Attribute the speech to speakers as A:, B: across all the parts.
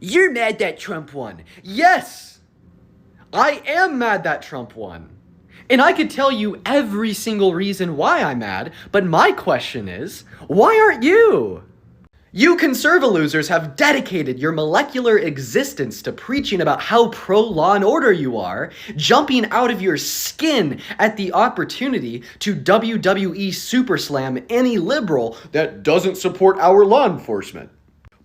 A: You're mad that Trump won. Yes, I am mad that Trump won. And I could tell you every single reason why I'm mad, but my question is, why aren't you? You conserva-losers have dedicated your molecular existence to preaching about how pro-law and order you are, jumping out of your skin at the opportunity to WWE superslam any liberal that doesn't support our law enforcement.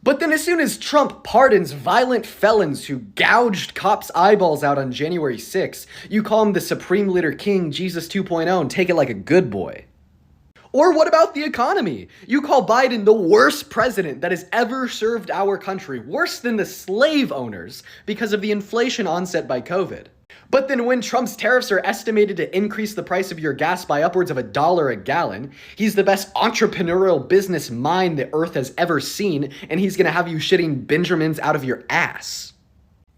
A: But then as soon as Trump pardons violent felons who gouged cops' eyeballs out on January 6th, you call him the Supreme Leader King, Jesus 2.0, and take it like a good boy. Or what about the economy? You call Biden the worst president that has ever served our country, worse than the slave owners, because of the inflation onset by COVID. But then when Trump's tariffs are estimated to increase the price of your gas by upwards of $1 a gallon, he's the best entrepreneurial business mind the earth has ever seen, and he's gonna have you shitting Benjamins out of your ass.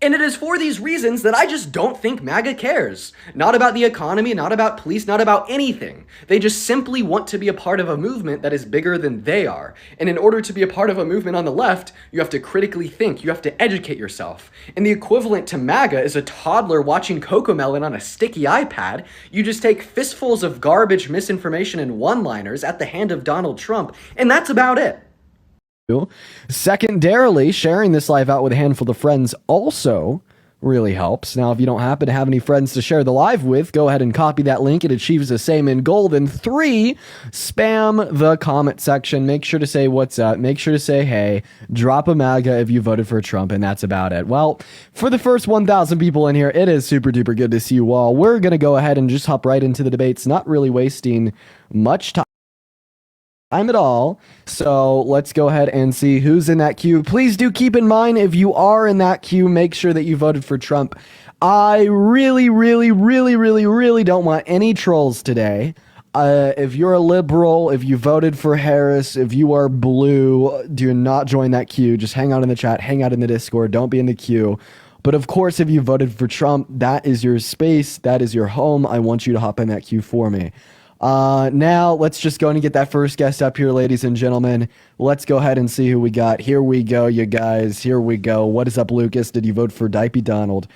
A: And it is for these reasons that I just don't think MAGA cares. Not about the economy, not about police, not about anything. They just simply want to be a part of a movement that is bigger than they are. And in order to be a part of a movement on the left, you have to critically think, you have to educate yourself. And the equivalent to MAGA is a toddler watching Cocomelon on a sticky iPad. You just take fistfuls of garbage, misinformation, and one-liners at the hand of Donald Trump, and that's about it. Secondarily, sharing this live out with a handful of friends also really helps. Now, if you don't happen to have any friends to share the live with, go ahead and copy that link. It achieves the same end goal. Then 3, spam the comment section. Make sure to say what's up. Make sure to say hey. Drop a MAGA if you voted for Trump, and that's about it. Well, for the first 1,000 people in here, it is super duper good to see you all. We're going to go ahead and just hop right into the debates, not really wasting much time at all. So let's go ahead and see who's in that queue. Please do keep in mind, if you are in that queue, make sure that you voted for Trump. I really don't want any trolls today. If you're a liberal, if you voted for Harris, if you are blue, do not join that queue. Just hang out in the chat, hang out in the Discord, don't be in the queue. But of course, if you voted for Trump, that is your space, that is your home. I want you to hop in that queue for me. Now let's just go and get that first guest up here, ladies and gentlemen. Let's go ahead and see who we got. Here we go, you guys. Here we go. What is up, Lucas? Did you vote for Dipey Donald?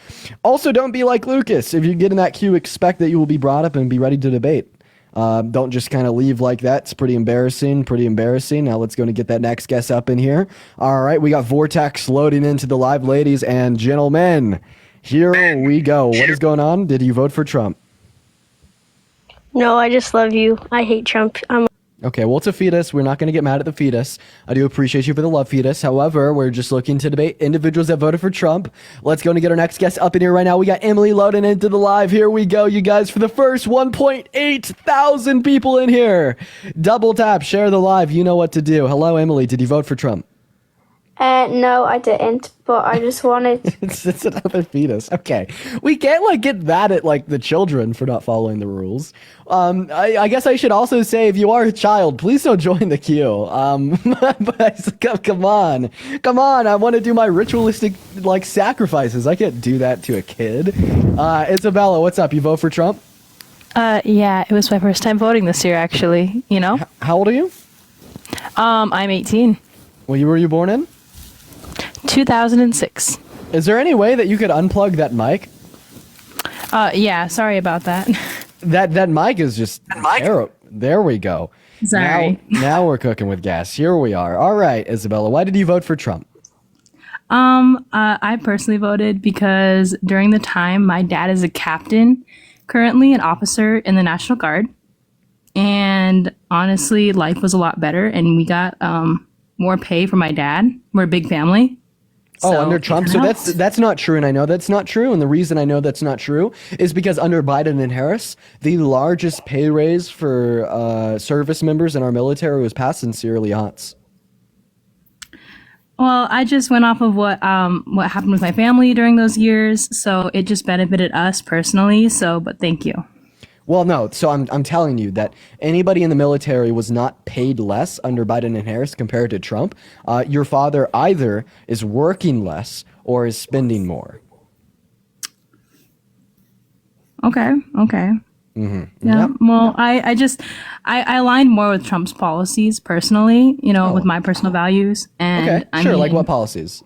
A: Also, don't be like Lucas. If you get in that queue, expect that you will be brought up and be ready to debate. Don't just kind of leave like that. It's pretty embarrassing. Now let's go and get that next guest up in here. All right, we got Vortex loading into the live, ladies and gentlemen. Here we go. What is going on? Did you vote for Trump?
B: No, I just love you. I hate Trump.
A: Okay, well, it's a fetus. We're not going to get mad at the fetus. I do appreciate you for the love, fetus. However, we're just looking to debate individuals that voted for Trump. Let's go and get our next guest up in here right now. We got Emily loading into the live. Here we go, you guys, for the first 1.8 thousand people in here. Double tap, share the live. You know what to do. Hello, Emily. Did you vote for Trump?
B: No, I didn't, but I just wanted...
A: it's another fetus. Okay. We can't, get that at, the children for not following the rules. I guess I should also say, if you are a child, please don't join the queue. But come on. I want to do my ritualistic, sacrifices. I can't do that to a kid. Isabella, what's up? You vote for Trump?
C: Yeah, it was my first time voting this year, actually, you know?
A: How old are you?
C: I'm 18.
A: Well, were you born in?
C: 2006.
A: Is there any way that you could unplug that mic?
C: Yeah, sorry about that.
A: That mic is just terrible. There we go.
C: Sorry.
A: Now we're cooking with gas. Here we are. All right, Isabella, why did you vote for Trump?
C: I personally voted because during the time my dad is a captain, currently an officer in the National Guard, and honestly, life was a lot better, and we got more pay for my dad. We're a big family.
A: So under Trump. So that's not true, and I know that's not true. And the reason I know that's not true is because under Biden and Harris, the largest pay raise for service members in our military was passed in Sierra Leone's.
C: Well, I just went off of what happened with my family during those years, so it just benefited us personally. But thank you.
A: Well, no. So I'm telling you that anybody in the military was not paid less under Biden and Harris compared to Trump. Your father either is working less or is spending more.
C: Okay.
A: Mm-hmm.
C: Yeah.
A: Yep.
C: Well, I aligned more with Trump's policies personally, with my personal values. And
A: okay. Sure. Like what policies?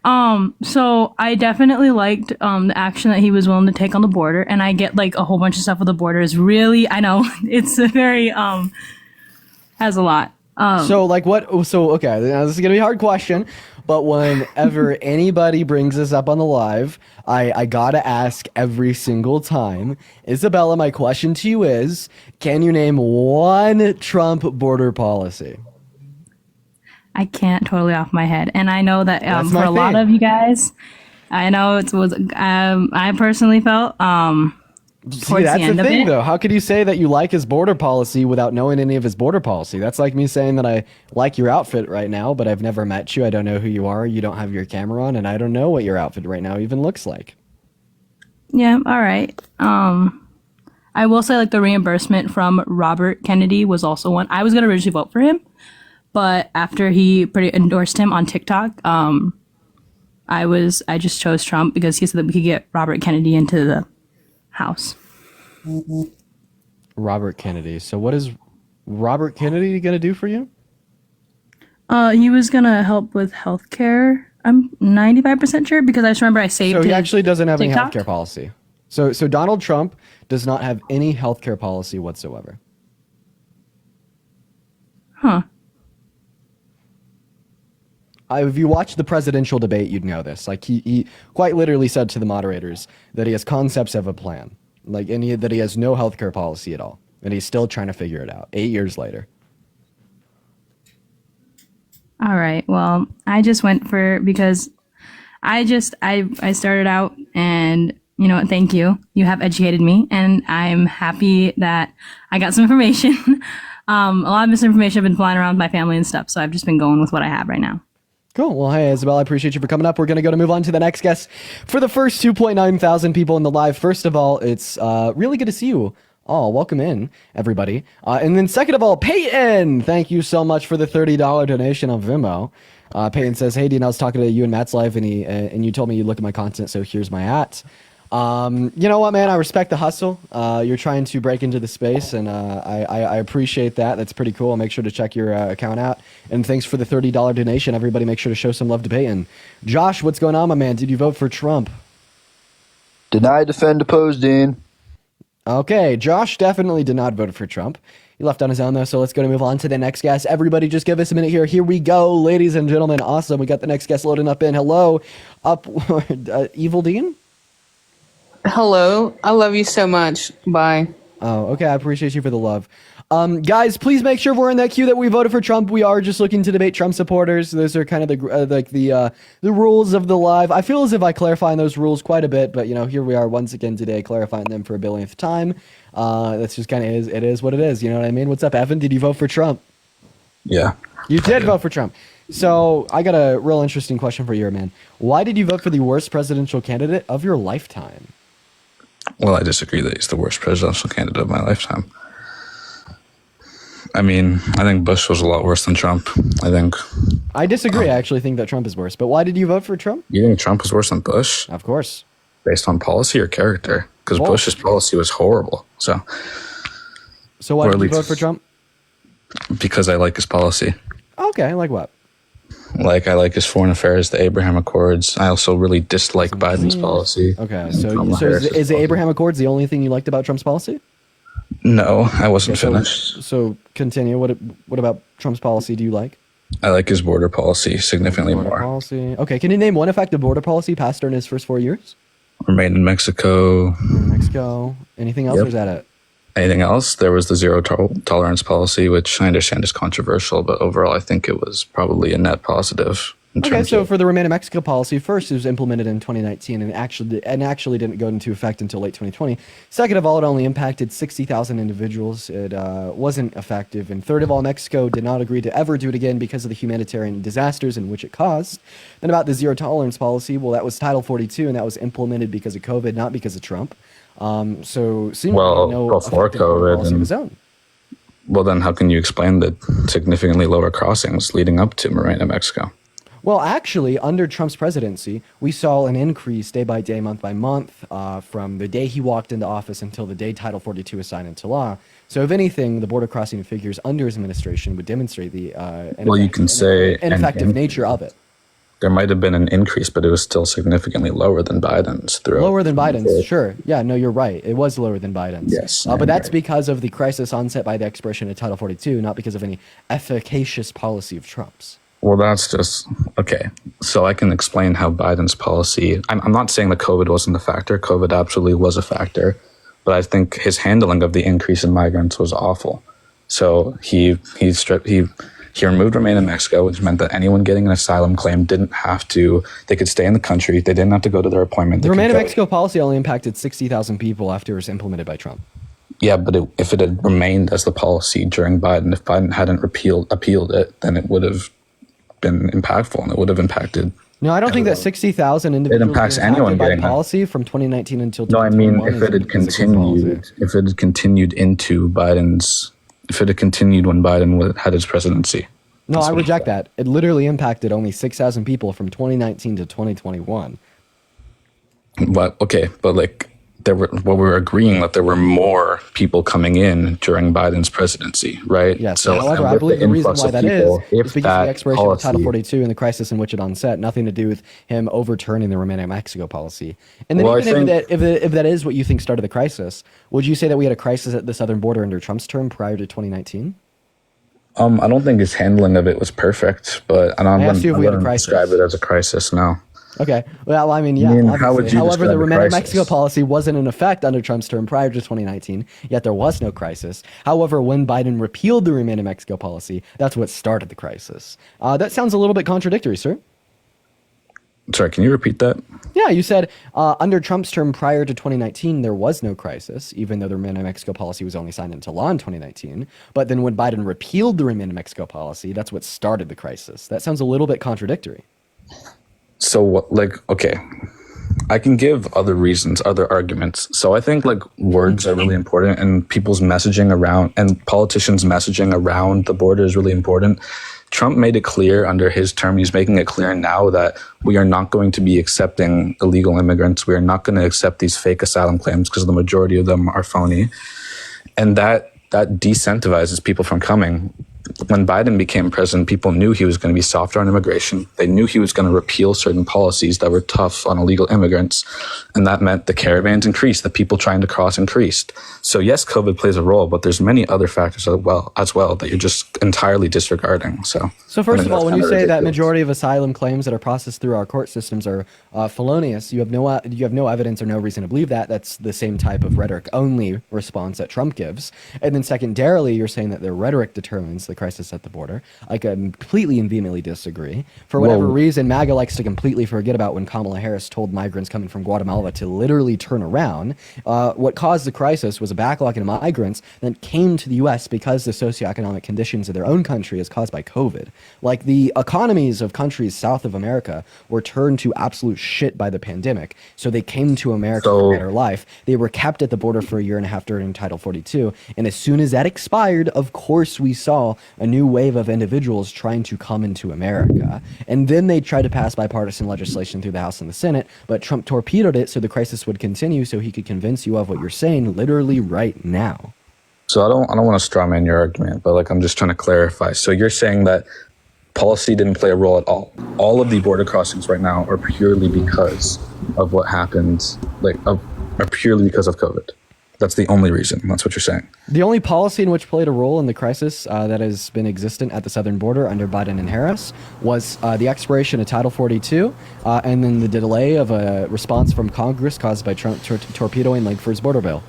C: So I definitely liked the action that he was willing to take on the border, and I get like a whole bunch of stuff with the border is really, I know it's a very has a lot.
A: So like what? So okay, now this is gonna be a hard question, but whenever anybody brings this up on the live, I gotta ask every single time. Isabella, my question to you is: can you name one Trump border policy?
C: I can't totally off my head, and I know that
A: That's
C: for
A: my
C: a lot
A: thing.
C: of you guys, I know it was. I personally felt
A: See,
C: towards
A: that's
C: the
A: the
C: end of
A: thing,
C: it.
A: though. How could you say that you like his border policy without knowing any of his border policy? That's like me saying that I like your outfit right now, but I've never met you. I don't know who you are. You don't have your camera on, and I don't know what your outfit right now even looks like.
C: Yeah, all right. I will say like the reimbursement from Robert Kennedy was also one. I was gonna originally vote for him, but after he pretty endorsed him on TikTok, I just chose Trump because he said that we could get Robert Kennedy into the House.
A: Robert Kennedy. So, what is Robert Kennedy going to do for you?
C: He was gonna help with healthcare. I'm 95% sure because I just remember I saved.
A: So, he
C: his
A: actually doesn't have any
C: TikTok.
A: healthcare policy. So Donald Trump does not have any healthcare policy whatsoever.
C: Huh.
A: If you watch the presidential debate, you'd know this. Like he quite literally said to the moderators that he has concepts of a plan, like that he has no healthcare policy at all, and he's still trying to figure it out 8 years later.
C: All right. Well, I just went for because I started out and you know what, thank you. You have educated me and I'm happy that I got some information. A lot of misinformation have been flying around with my family and stuff, so I've just been going with what I have right now.
A: Cool. Well, hey, Isabel, I appreciate you for coming up. We're going to move on to the next guest. For the first 2.9 thousand people in the live, first of all, it's really good to see you. Oh, welcome in, everybody. And then second of all, Peyton, thank you so much for the $30 donation on Venmo. Peyton says, hey, Dean, I was talking to you and Matt's live, and you told me you look at my content, so here's my at. You know what, man? I respect the hustle. You're trying to break into the space, and I appreciate that. That's pretty cool. I'll make sure to check your account out. And thanks for the $30 donation. Everybody make sure to show some love to Peyton. Josh, what's going on, my man? Did you vote for Trump?
D: Deny, defend, oppose, Dean.
A: Okay, Josh definitely did not vote for Trump. He left on his own, though, so let's go to move on to the next guest. Everybody just give us a minute here. Here we go, ladies and gentlemen. Awesome. We got the next guest loading up in. Hello, Upward, Evil Dean?
E: Hello. I love you so much. Bye.
A: Oh, okay. I appreciate you for the love. Guys, please make sure we're in that queue that we voted for Trump. We are just looking to debate Trump supporters. Those are kind of the rules of the live. I feel as if I clarify those rules quite a bit, but you know, here we are once again today clarifying them for a billionth time. That's just kind of it is what it is. You know what I mean? What's up, Evan? Did you vote for Trump?
D: Yeah.
A: You did vote for Trump. So I got a real interesting question for you, man. Why did you vote for the worst presidential candidate of your lifetime?
F: Well, I disagree that he's the worst presidential candidate of my lifetime. I mean, I think Bush was a lot worse than Trump.
A: I disagree. I actually think that Trump is worse. But why did you vote for Trump?
F: You think Trump was worse than Bush?
A: Of course.
F: Based on policy or character? Because
A: Both.
F: Bush's policy was horrible. So
A: why
F: Or
A: did
F: at
A: you
F: least-
A: vote for Trump?
F: because I like his policy.
A: Okay, like what?
F: Like, I like his foreign affairs, the Abraham Accords. I also really dislike Biden's policy.
A: Okay, so
F: Kamala
A: is
F: Harris's
A: the
F: policy.
A: Abraham Accords the only thing you liked about Trump's policy?
F: No, I wasn't
A: So-
F: finished.
A: So continue. What about Trump's policy do you like?
F: I like his border policy significantly
A: Border
F: more.
A: policy. Okay, can you name one effective border policy passed during his first 4 years?
F: Remain in Mexico.
A: Mexico. Anything else,
F: Yep.
A: or is that it?
F: Anything else? There was the zero tolerance policy, which I understand is controversial, but overall, I think it was probably a net positive. In
A: Okay,
F: terms
A: so
F: of,
A: for the Remain in Mexico policy, first it was implemented in 2019 and actually didn't go into effect until late 2020. Second of all, it only impacted 60,000 individuals. It wasn't effective. And third of all, Mexico did not agree to ever do it again because of the humanitarian disasters in which it caused. Then about the zero tolerance policy, well, that was Title 42, and that was implemented because of COVID, not because of Trump. So seemingly
F: Well,
A: no
F: before
A: effective border
F: COVID
A: policy of
F: and-
A: his own.
F: well, then how can you explain the significantly lower crossings leading up to Marina, Mexico?
A: Well, actually, under Trump's presidency, we saw an increase day by day, month by month, from the day he walked into office until the day Title 42 was signed into law. So, if anything, the border crossing figures under his administration would demonstrate the
F: Well, you can say an
A: ineffective
F: in-
A: nature of it.
F: There might have been an increase, but it was still significantly lower than Biden's.
A: Lower than Biden's, sure. Yeah, no, you're right. It was lower than Biden's.
F: Yes.
A: But that's because of the crisis onset by the expiration of Title 42, not because of any efficacious policy of Trump's.
F: Well, that's just, okay. So I can explain how Biden's policy, I'm not saying that COVID wasn't a factor. COVID absolutely was a factor. But I think his handling of the increase in migrants was awful. So he removed Remain in Mexico, which meant that anyone getting an asylum claim they could stay in the country. They didn't have to go to their appointment.
A: The Remain in Mexico policy only impacted 60,000 people after it was implemented by Trump.
F: Yeah, but if it had remained as the policy during Biden, if Biden hadn't appealed it, then it would have been impactful and it would have impacted.
A: No, I don't think that 60,000 individuals
F: impacts anyone
A: by
F: getting
A: policy from 2019 until
F: No, I
A: 2021.
F: mean, if it had continued when Biden had his presidency.
A: No, I reject that. It literally impacted only 6,000 people from 2019 to 2021.
F: But like we're agreeing that there were more people coming in during Biden's presidency, right?
A: Yes. So, however, I believe the reason why that is because of the expiration of Title 42 and the crisis in which it onset, nothing to do with him overturning the Remain in Mexico policy. And then if that is what you think started the crisis, would you say that we had a crisis at the southern border under Trump's term prior to 2019?
F: I don't think his handling of it was perfect, but I'm going to describe it as a crisis now.
A: Okay. Well, I mean, yeah. However, the Remain in Mexico policy wasn't in effect under Trump's term prior to 2019, yet there was no crisis. However, when Biden repealed the Remain in Mexico policy, that's what started the crisis. That sounds a little bit contradictory, sir.
F: Sorry, can you repeat that?
A: Yeah, you said under Trump's term prior to 2019, there was no crisis, even though the Remain in Mexico policy was only signed into law in 2019. But then when Biden repealed the Remain in Mexico policy, that's what started the crisis. That sounds a little bit contradictory.
F: So, okay, I can give other reasons, other arguments. So I think words are really important, and people's messaging around and politicians' messaging around the border is really important. Trump made it clear under his term, he's making it clear now that we are not going to be accepting illegal immigrants. We are not going to accept these fake asylum claims because the majority of them are phony. And that decentivizes people from coming. When Biden became president, people knew he was going to be softer on immigration. They knew he was going to repeal certain policies that were tough on illegal immigrants. And that meant the caravans increased, the people trying to cross increased. So yes, COVID plays a role, but there's many other factors as well that you're just entirely disregarding. So
A: first of all, when you say that majority of asylum claims that are processed through our court systems are felonious, you have no evidence or no reason to believe that. That's the same type of rhetoric only response that Trump gives. And then secondarily, you're saying that their rhetoric determines the crisis at the border. I completely and vehemently disagree. For whatever reason, Maga likes to completely forget about when Kamala Harris told migrants coming from Guatemala to literally turn around. What caused the crisis was a backlog in migrants that came to the U.S. because the socioeconomic conditions of their own country is caused by COVID. Like the economies of countries south of America were turned to absolute shit by the pandemic, so they came to America for better life. They were kept at the border for a year and a half during Title 42, and as soon as that expired, of course we saw a new wave of individuals trying to come into America. And then they tried to pass bipartisan legislation through the House and the Senate, but Trump torpedoed it so the crisis would continue so he could convince you of what you're saying literally right now.
F: So I don't want to straw man your argument, but I'm just trying to clarify. So you're saying that policy didn't play a role at all. All of the border crossings right now are purely because of what happened, are purely because of COVID. That's the only reason. That's what you're saying. The
A: only policy in which played a role in the crisis that has been existent at the southern border under Biden and Harris was the expiration of Title 42 and then the delay of a response from Congress caused by Trump torpedoing Langford's border bill.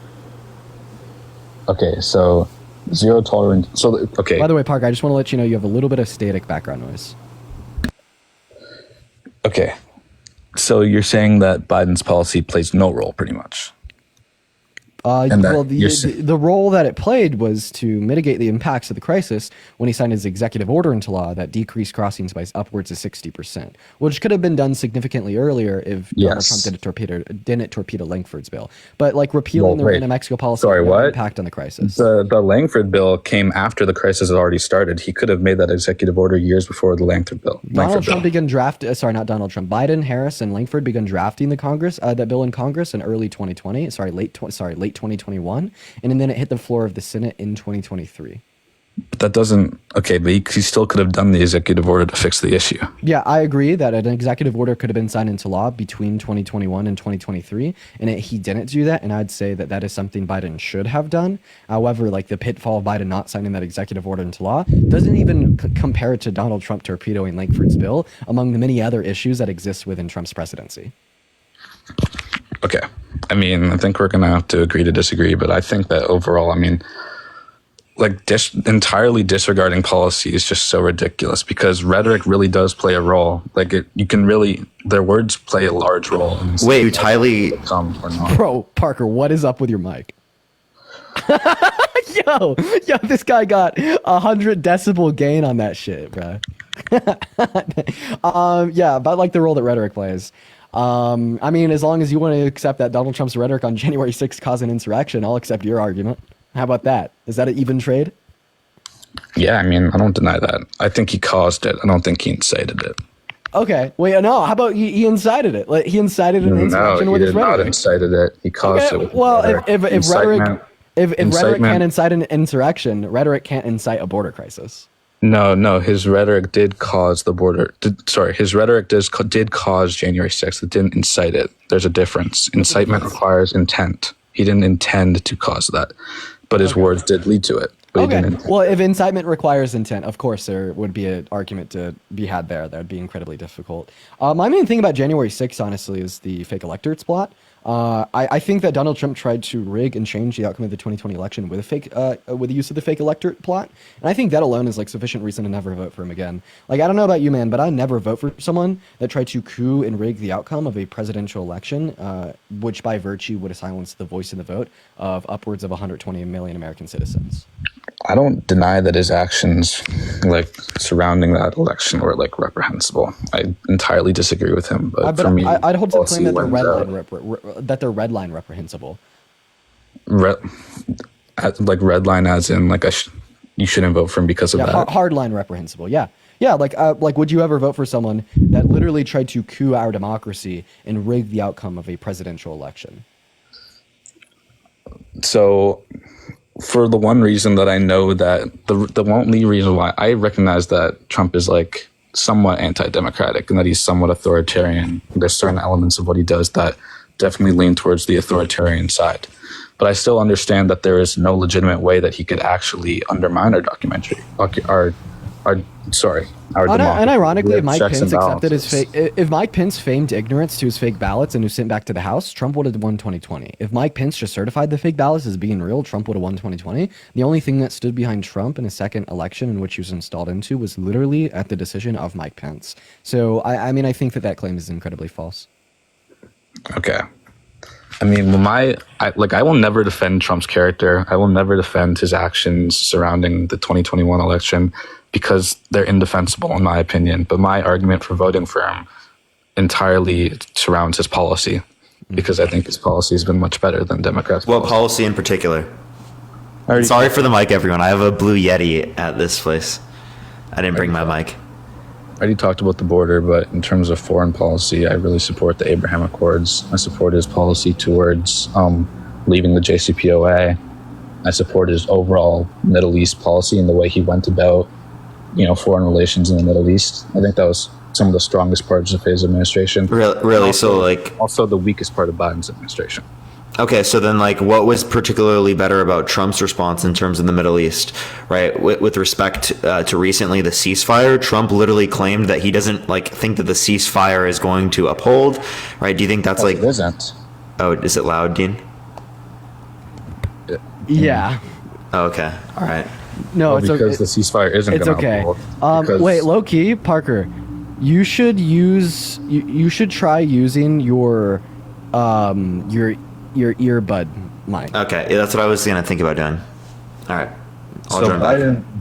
F: Okay, so zero tolerance. So, okay.
A: By the way, Parker, I just want to let you know you have a little bit of static background noise.
F: Okay. So you're saying that Biden's policy plays no role, pretty much.
A: The role that it played was to mitigate the impacts of the crisis when he signed his executive order into law that decreased crossings by upwards of 60%, which could have been done significantly earlier if Donald Trump didn't torpedo Langford's bill. But repealing the Remain in Mexico policy had no impact on the crisis.
F: The Langford bill came after the crisis had already started. He could have made that executive order years before the Langford bill.
A: Biden, Harris, and Langford began drafting that bill in Congress in late 2021, and then it hit the floor of the Senate in 2023.
F: But that doesn't, okay, but he still could have done the executive order to fix the issue.
A: Yeah, I agree that an executive order could have been signed into law between 2021 and 2023, and he didn't do that, and I'd say that that is something Biden should have done. However, like the pitfall of Biden not signing that executive order into law doesn't even compare to Donald Trump torpedoing Lankford's bill among the many other issues that exist within Trump's presidency.
F: Okay. I mean, I think we're going to have to agree to disagree, but I think that overall, I mean, like entirely disregarding policy is just so ridiculous because rhetoric really does play a role. Like you can really, their words play a large role.
G: Wait, entirely.
A: Bro, Parker, what is up with your mic? yo, this guy got 100 decibel gain on that shit, bro. Yeah, about like the role that rhetoric plays. I mean, as long as you want to accept that Donald Trump's rhetoric on January 6th caused an insurrection, I'll accept your argument. How about that? Is that an even trade?
F: Yeah, I mean, I don't deny that. I think he caused it. I don't think he incited it.
A: Okay. Wait, no. How about he incited it? Like, he incited an insurrection with his rhetoric.
F: No, he did not incited it. He caused it.
A: Well, if rhetoric
F: incitement
A: can't incite an insurrection, rhetoric can't incite a border crisis.
F: No. His rhetoric did cause the border. His rhetoric did cause January 6th. It didn't incite it. There's a difference. Incitement requires intent. He didn't intend to cause that, but his words did lead to it. But
A: Okay. Well, if incitement requires intent, of course there would be an argument to be had there. That would be incredibly difficult. My main thing about January 6th, honestly, is the fake electorates plot. I think that Donald Trump tried to rig and change the outcome of the 2020 election with with the use of the fake electorate plot, and I think that alone is like sufficient reason to never vote for him again. Like, I don't know about you, man, but I never vote for someone that tried to coup and rig the outcome of a presidential election, which by virtue would silence the voice and the vote of upwards of 120 million American citizens.
F: I don't deny that his actions, like surrounding that election, were like reprehensible. I entirely disagree with him, but for me,
A: I'd hold to the claim that they're red line reprehensible.
F: Like red line, as in like you shouldn't vote for him because of that.
A: Hard line reprehensible. Yeah. Like would you ever vote for someone that literally tried to coup our democracy and rig the outcome of a presidential election?
F: So, for the one reason that I know that the only reason why I recognize that Trump is like somewhat anti-democratic and that he's somewhat authoritarian. There's certain elements of what he does that definitely lean towards the authoritarian side. But I still understand that there is no legitimate way that he could actually undermine our democracy.
A: And ironically, if Mike Pence accepted if Mike Pence feigned ignorance to his fake ballots and was sent back to the House, Trump would have won 2020. If Mike Pence just certified the fake ballots as being real, Trump would have won 2020. The only thing that stood behind Trump in a second election in which he was installed into was literally at the decision of Mike Pence. So, I mean, I think that claim is incredibly false.
F: Okay. I mean, I will never defend Trump's character. I will never defend his actions surrounding the 2021 election because they're indefensible in my opinion. But my argument for voting for him entirely surrounds his policy because I think his policy has been much better than Democrats'
G: What policy in particular? Sorry for the mic, everyone. I have a blue Yeti at this place. I didn't bring my mic.
F: I already talked about the border, but in terms of foreign policy, I really support the Abraham Accords. I support his policy towards leaving the JCPOA. I support his overall Middle East policy and the way he went about, foreign relations in the Middle East. I think that was some of the strongest parts of his administration.
G: Really?
F: Also the weakest part of Biden's administration.
G: Okay, so then, what was particularly better about Trump's response in terms of the Middle East, right? With respect to recently the ceasefire, Trump literally claimed that he doesn't think that the ceasefire is going to uphold, right? Do you think that's
F: It isn't.
G: Oh, is it loud, Dean?
A: Yeah.
G: Oh, okay. All right.
A: No,
F: it's because the ceasefire isn't going to uphold.
A: Wait, low key, Parker, you should try using your earbud mic.
G: Okay, yeah, that's what I was gonna think about doing. All right.
F: So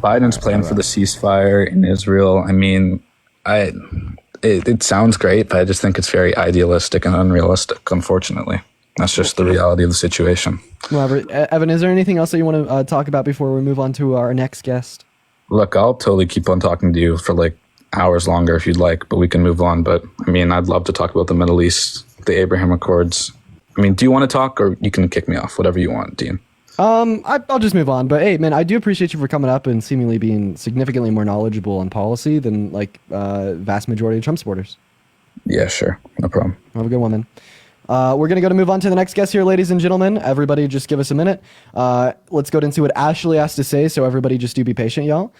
F: Biden's plan for the ceasefire in Israel, I mean, it sounds great, but I just think it's very idealistic and unrealistic, unfortunately. That's just the reality of the situation.
A: Well, Evan, is there anything else that you want to talk about before we move on to our next guest?
F: Look, I'll totally keep on talking to you for hours longer if you'd like, but we can move on. But I mean, I'd love to talk about the Middle East, the Abraham Accords. I mean, do you want to talk or you can kick me off? Whatever you want, Dean.
A: I'll just move on. But hey, man, I do appreciate you for coming up and seemingly being significantly more knowledgeable on policy than like vast majority of Trump supporters.
F: Yeah, sure. No problem.
A: Have a good one, man. We're going to move on to the next guest here, ladies and gentlemen. Everybody just give us a minute. Let's go into what Ashley has to say, so everybody just do be patient, y'all.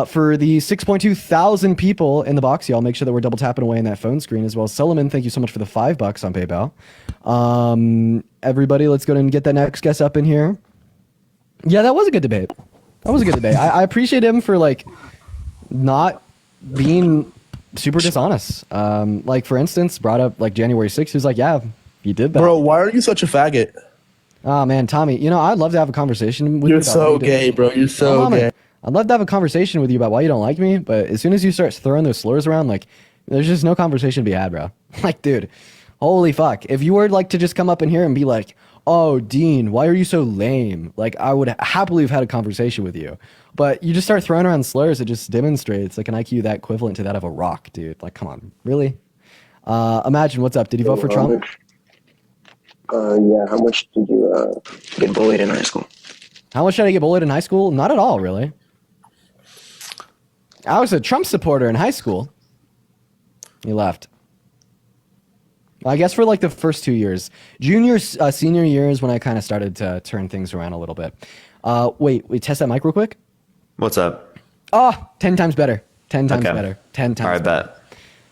A: For the 6.2 thousand people in the box, y'all, make sure that we're double tapping away in that phone screen as well. Solomon, thank you so much for the $5 on PayPal. Everybody, let's go ahead and get that next guest up in here. Yeah, that was a good debate. I appreciate him for, like, not being super dishonest. Like, for instance, brought up, like, January 6th. He was like, yeah, you did that.
H: Bro, why are you such a faggot?
A: Oh, man, Tommy, you know, I'd love to have a conversation with you.
H: You're so gay, bro. You're so gay.
A: I'd love to have a conversation with you about why you don't like me, but as soon as you start throwing those slurs around, like, there's just no conversation to be had, bro. Like, dude, holy fuck. If you were, like, to just come up in here and be like, oh, Dean, why are you so lame? Like, I would happily have had a conversation with you. But you just start throwing around slurs, it just demonstrates, like, an IQ that equivalent to that of a rock, dude. Like, come on, really? Imagine, what's up? Did you vote for Trump?
I: Yeah, how much did you get bullied in high school?
A: How much did I get bullied in high school? Not at all, really. I was a Trump supporter in high school. He left. I guess for like the first 2 years. Senior year is when I kind of started to turn things around a little bit. Wait, test that mic real quick.
G: What's up?
A: 10 times better. 10 times better. 10 times
G: All right,
A: better.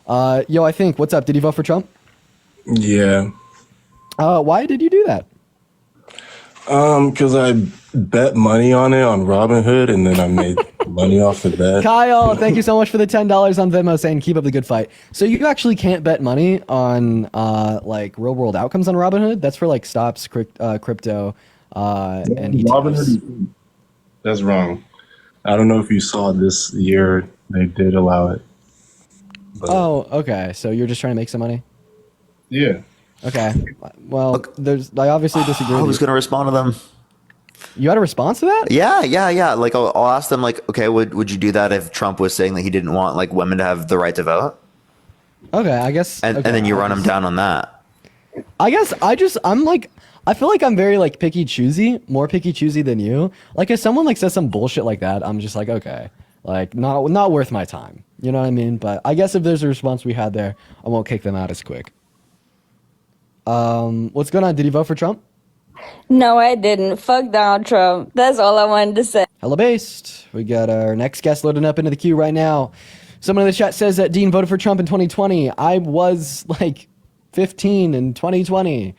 G: bet.
A: Yo, I think, what's up? Did you vote for Trump?
H: Yeah.
A: Why did you do that?
H: Because I bet money on it on Robinhood, and then I made money off of that.
A: Kyle, thank you so much for the $10 on Venmo saying keep up the good fight. So you actually can't bet money on like real world outcomes on Robinhood? That's for like stocks, crypto, and ETFs.
H: Robinhood, that's wrong. I don't know if you saw this year, they did allow it. But
A: Oh, okay. So you're just trying to make some money?
H: yeah.
A: Okay. Well, I obviously disagree
G: I
A: with
G: was
A: you.
G: going to respond to them.
A: You had a response to that?
G: Yeah. Like, I'll ask them, like, okay, would you do that if Trump was saying that he didn't want, like, women to have the right to vote?
A: Okay, I guess.
G: And then you run them down on that.
A: I guess I feel like I'm very like picky choosy, more picky choosy than you. Like if someone like says some bullshit like that, I'm just like, okay, like not worth my time. You know what I mean? But I guess if there's a response we had there, I won't kick them out as quick. What's going on? Did you vote for Trump?
J: No, I didn't. Fuck Donald Trump. That's all I wanted to say.
A: Hella based. We got our next guest loading up into the queue right now. Someone in the chat says that Dean voted for Trump in 2020. I was like 15 in 2020.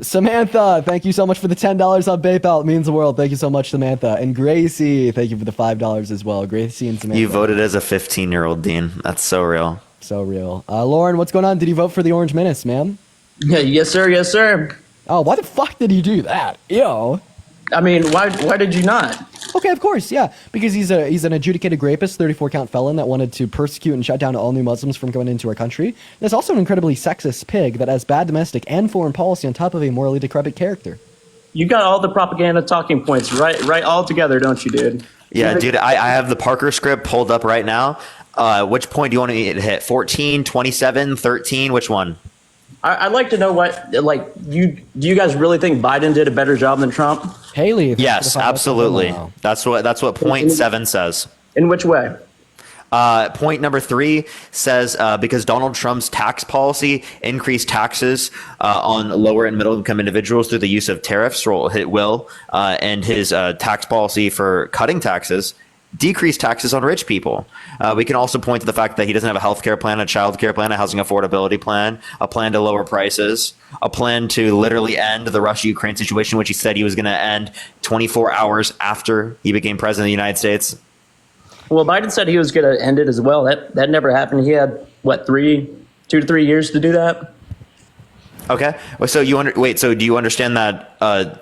A: Samantha, thank you so much for the $10 on PayPal. It means the world. Thank you so much, Samantha. And Gracie, thank you for the $5 as well. Gracie and Samantha.
G: You voted as a 15-year-old, Dean. That's so real.
A: So real. Lauren, what's going on? Did you vote for the Orange Menace, ma'am?
K: Yeah, yes, sir. Yes, sir.
A: Oh, why the fuck did you do that? Ew.
K: I mean, why did you not?
A: Okay, of course, yeah. Because he's an adjudicated rapist, 34-count felon that wanted to persecute and shut down all new Muslims from going into our country. There's also an incredibly sexist pig that has bad domestic and foreign policy on top of a morally decrepit character.
K: You got all the propaganda talking points right all together, don't you, dude?
G: Yeah, dude, I have the Parker script pulled up right now. Which point do you want me to hit? 14, 27, 13? Which one?
K: I'd like to know do you guys really think Biden did a better job than Trump?
A: Haley.
G: Yes, absolutely. That's what point 7 says.
K: In which way?
G: Point number 3 says because Donald Trump's tax policy increased taxes on lower and middle income individuals through the use of tariffs, and his tax policy for cutting taxes decrease taxes on rich people. We can also point to the fact that he doesn't have a health care plan, a child care plan, a housing affordability plan, a plan to lower prices, a plan to literally end the Russia-Ukraine situation, which he said he was going to end 24 hours after he became president of the United States.
K: Well, Biden said he was going to end it as well. That never happened. He had, 2 to 3 years to do that?
G: Okay. So do you understand that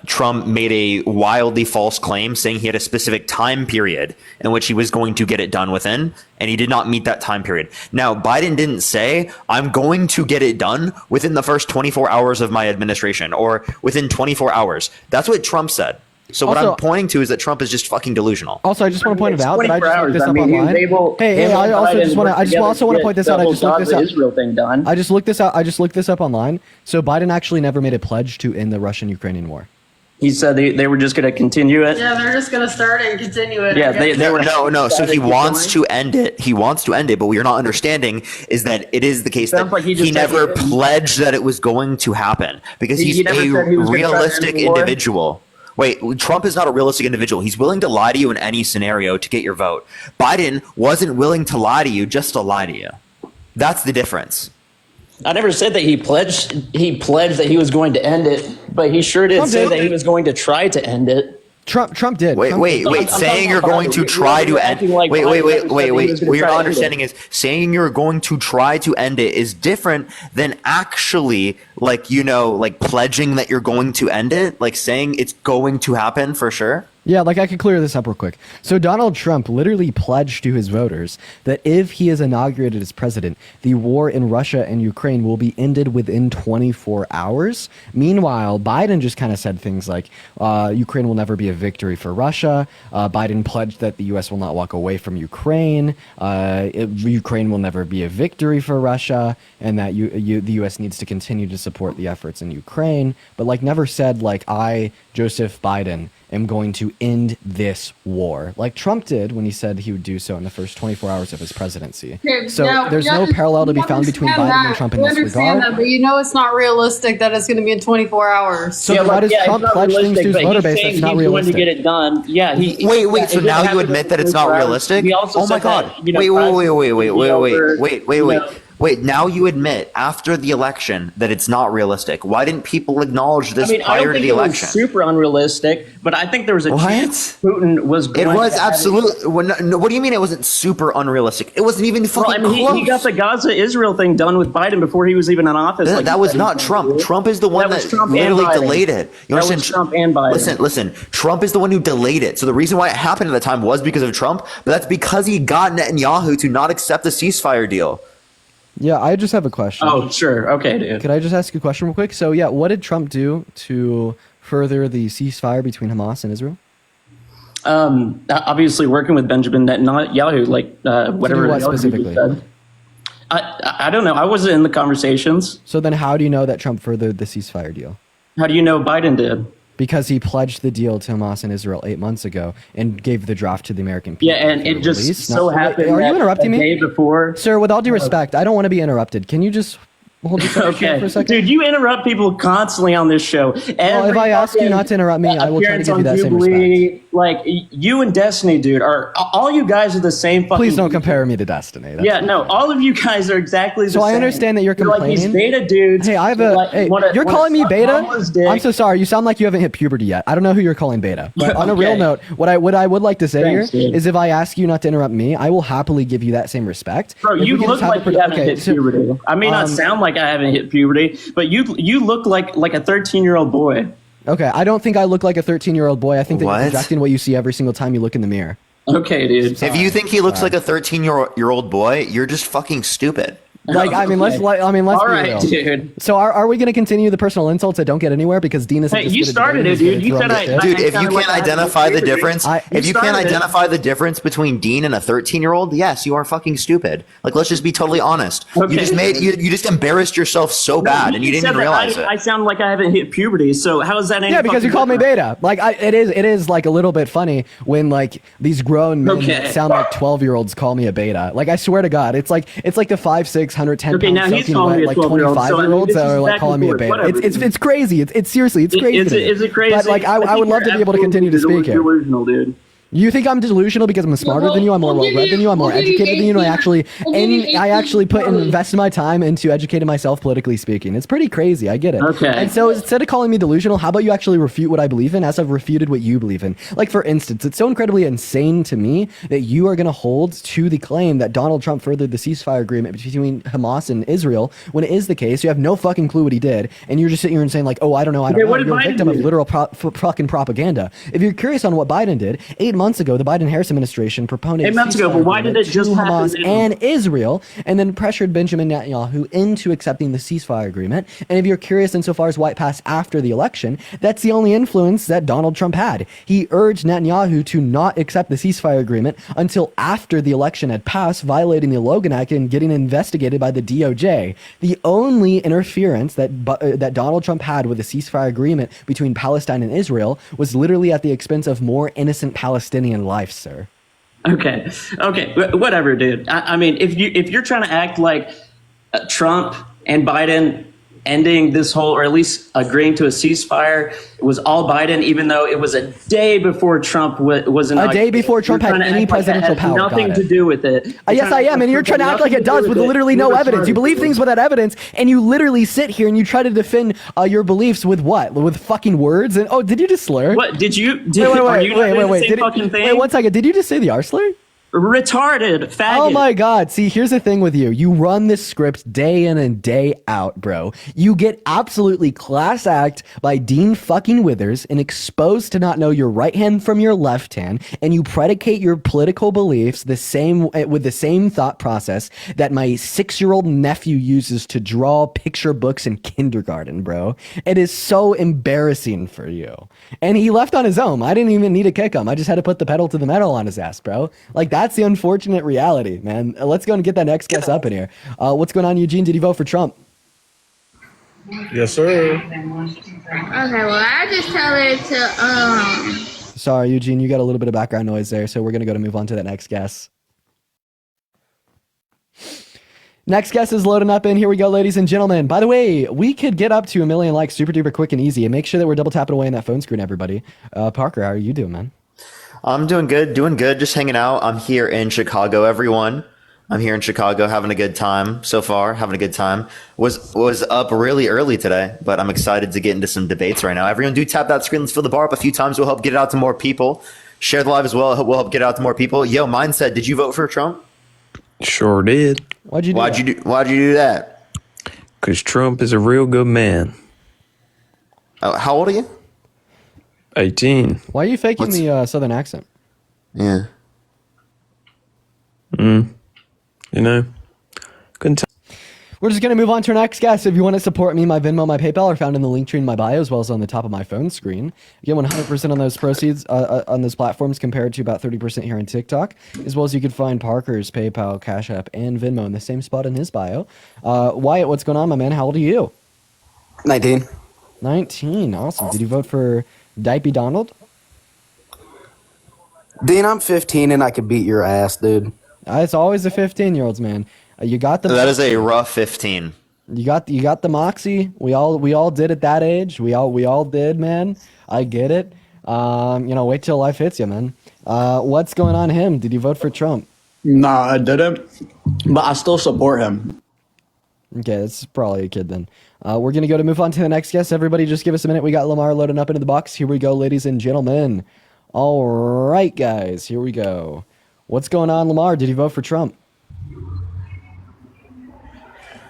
G: Trump made a wildly false claim saying he had a specific time period in which he was going to get it done within, and he did not meet that time period? Now, Biden didn't say, I'm going to get it done within the first 24 hours of my administration or within 24 hours. That's what Trump said. So what I'm pointing to is that Trump is just fucking delusional.
A: Also, I just want to point it out that I just looked this up
K: he was
A: online.
K: able-
A: Hey, I also want to point this out. I just looked this up.
K: Israel thing done.
A: I just looked this up online. So Biden actually never made a pledge to end the Russian-Ukrainian war.
K: He said they were just going to continue it.
L: Yeah, they're just gonna start it and continue it.
K: Yeah, they were.
G: No. So he wants to end it. He wants to end it. But what you're not understanding is that it is the case that
K: Sounds like
G: he never pledged that it was going to happen because he's
K: never
G: a
K: said he was gonna try to
G: realistic
K: end the war.
G: individual. Wait, Trump is not a realistic individual. He's willing to lie to you in any scenario to get your vote. Biden wasn't willing to lie to you just to lie to you. That's the difference.
K: I never said that he pledged that he was going to end it, but he sure did say that he was going to try to end it.
A: Trump did.
G: Wait. Saying you're going to try to end. Wait. What you're not understanding is saying you're going to try to end it is different than actually, like, pledging that you're going to end it. Like saying it's going to happen for sure.
A: Yeah, like I could clear this up real quick. So Donald Trump literally pledged to his voters that if he is inaugurated as president, the war in Russia and Ukraine will be ended within 24 hours. Meanwhile, Biden just kind of said things like, Ukraine will never be a victory for Russia. Biden pledged that the U.S. will not walk away from Ukraine. Ukraine will never be a victory for Russia, and that the U.S. needs to continue to support the efforts in Ukraine. But like never said like I, Joseph Biden, am going to end this war, like Trump did when he said he would do so in the first 24 hours of his presidency.
L: Okay,
A: So
L: now,
A: there's no parallel to be found between Biden and Trump in this regard.
L: That, but you know it's not realistic that it's going to be in 24 hours.
A: So why does Trump pledge things to his voter base that's not realistic?
K: Going to get it done. Yeah.
G: Wait. So now you admit that it's not realistic? Oh my God. Wait, now you admit after the election that it's not realistic. Why didn't people acknowledge this prior to the election?
K: It was super unrealistic, but I think there was a chance Putin was going
G: It was
K: to
G: absolutely. What do you mean it wasn't super unrealistic? It wasn't even fucking close.
K: He got the Gaza-Israel thing done with Biden before he was even in office.
G: That was not Trump. Trump is the one that literally delayed it. You understand?
K: Trump and Biden.
G: Listen. Trump is the one who delayed it. So the reason why it happened at the time was because of Trump, but that's because he got Netanyahu to not accept the ceasefire deal.
A: Yeah, I just have a question.
K: Oh, sure. Okay, dude.
A: Could I just ask you a question real quick? So, yeah, what did Trump do to further the ceasefire between Hamas and Israel?
K: Obviously working with Benjamin Netanyahu, whatever.
A: What specifically?
K: Said. I don't know. I wasn't in the conversations.
A: So then how do you know that Trump furthered the ceasefire deal?
K: How do you know Biden did?
A: Because he pledged the deal to Hamas and Israel 8 months ago and gave the draft to the American people.
K: Yeah, and it just so happened.
A: Are you interrupting me?
K: The day before,
A: sir, with all due respect, I don't want to be interrupted. Can you just hold yourself for a second?
K: Dude, you interrupt people constantly on this show.
A: Well, if I ask you not to interrupt me, I will try to give you that same respect.
K: Like, you and Destiny, dude, all you guys are the same fucking...
A: Please don't compare me to Destiny.
K: All of you guys are exactly the same.
A: So I understand that you're complaining.
K: Like these beta dudes.
A: Hey, you're calling me beta? I'm so sorry. You sound like you haven't hit puberty yet. I don't know who you're calling beta. But on a real note, what I would like to say is if I ask you not to interrupt me, I will happily give you that same respect.
K: Bro, you look like you haven't hit puberty. I may not sound like I haven't hit puberty, but you look like a 13-year-old boy.
A: Okay, I don't think I look like a 13-year-old boy. I think that you're projecting what you see every single time you look in the mirror.
K: Okay, dude.
G: If you think he looks like a 13-year-old boy, you're just fucking stupid.
A: Like, I mean, let's
K: All
A: be
K: right,
A: real.
K: dude.
A: So are we going to continue the personal insults that don't get anywhere because Dean is?
K: Hey, you started it, dude. You said
G: dude. If you can't identify the difference, if you can't identify the difference between Dean and a 13-year-old, yes, you are fucking stupid. Like, let's just be totally honest.
K: Okay.
G: You just embarrassed yourself so bad, and you didn't even realize it.
K: I sound like I haven't hit puberty. So how is that?
A: Yeah, because you called me beta. Like, it is like a little bit funny when like these grown men that sound like 12-year-olds call me a beta. Like, I swear to God, it's like the 5'6", 110 pound
K: he's calling me a
A: 25-year-olds that are like calling me a beta. It's crazy. It's seriously, it's crazy.
K: Is it crazy?
A: But like, I would love to be able to continue to speak here.
K: Delusional, dude.
A: You think I'm delusional because I'm smarter than you? I'm more well-read than you. I'm more educated than you. And I actually put and invested my time into educating myself politically speaking. It's pretty crazy. I get it.
K: Okay.
A: And so instead of calling me delusional, how about you actually refute what I believe in as I've refuted what you believe in? Like, for instance, it's so incredibly insane to me that you are going to hold to the claim that Donald Trump furthered the ceasefire agreement between Hamas and Israel when it is the case. You have no fucking clue what he did. And you're just sitting here and saying like, oh, I don't know. You're a victim of literal fucking propaganda. If you're curious on what Biden did, 8 months ago, the Biden-Harris administration proponed a
K: 8 months ago,
A: ceasefire
K: but why did it
A: agreement
K: just
A: to
K: happen
A: Hamas
K: now?
A: and Israel, and then pressured Benjamin Netanyahu into accepting the ceasefire agreement. And if you're curious insofar as why it passed after the election, that's the only influence that Donald Trump had. He urged Netanyahu to not accept the ceasefire agreement until after the election had passed, violating the Logan Act and getting investigated by the DOJ. The only interference that Donald Trump had with the ceasefire agreement between Palestine and Israel was literally at the expense of more innocent Palestinian lives, sir.
K: Okay, whatever, dude. I mean, if you're trying to act like Trump and Biden ending this whole, or at least agreeing to a ceasefire, was all Biden, even though it was a day before Trump was
A: a day before Trump had any presidential power.
K: Nothing to do with it.
A: Yes, I am, and you're trying to act like it does with literally no evidence. You believe things without evidence, and you literally sit here and you try to defend your beliefs with what? With fucking words? And did you just slur?
K: What did you?
A: Wait, 1 second. Did you just say the R slur?
K: Retarded faggot.
A: Oh my god. See, here's the thing with you. You run this script day in and day out, bro. You get absolutely class act by Dean fucking Withers and exposed to not know your right hand from your left hand, and you predicate your political beliefs with the same thought process that my 6-year-old nephew uses to draw picture books in kindergarten, bro. It is so embarrassing for you. And he left on his own. I didn't even need to kick him. I just had to put the pedal to the metal on his ass, bro. Like, that's the unfortunate reality, man. Let's go and get that next guest up in here. What's going on, Eugene? Did you vote for Trump?
M: Yes, sir.
N: Okay, well, I just tell her to,
A: Sorry, Eugene, you got a little bit of background noise there, so we're going to move on to that next guest. Next guest is loading up in. Here we go, ladies and gentlemen. By the way, we could get up to 1 million likes super duper quick and easy, and make sure that we're double tapping away on that phone screen, everybody. Parker, how are you doing, man?
G: I'm doing good, just hanging out. I'm here in Chicago, everyone. I'm here in Chicago having a good time so far, Was up really early today, but I'm excited to get into some debates right now. Everyone do tap that screen. Let's fill the bar up a few times. We'll help get it out to more people. Share the live as well. We'll help get it out to more people. Yo, Mindset, did you vote for Trump?
M: Sure did.
G: Why'd you do that?
M: Because Trump is a real good man.
G: How old are you?
M: 18.
A: Why are you faking the southern accent?
G: Yeah.
M: You know, couldn't tell.
A: We're just going to move on to our next guest. If you want to support me, my Venmo, my PayPal are found in the link tree in my bio, as well as on the top of my phone screen. You get 100% on those proceeds on those platforms, compared to about 30% here on TikTok, as well as you can find Parker's PayPal, Cash App, and Venmo in the same spot in his bio. Wyatt, what's going on, my man? How old are you?
O: 19.
A: 19. Awesome. Did you vote for Dipey Donald?
O: Dean, I'm 15 and I could beat your ass, dude.
A: It's always the 15-year-olds, man. You got the.
G: That is a rough 15.
A: You got the moxie. We all did at that age. We all did, man. I get it. Wait till life hits you, man. What's going on him? Did you vote for Trump?
O: Nah, I didn't. But I still support him.
A: Okay, that's probably a kid then. We're going to move on to the next guest. Everybody just give us a minute. We got Lamar loading up into the box. Here we go, ladies and gentlemen. All right, guys, here we go. What's going on, Lamar? Did you vote for Trump?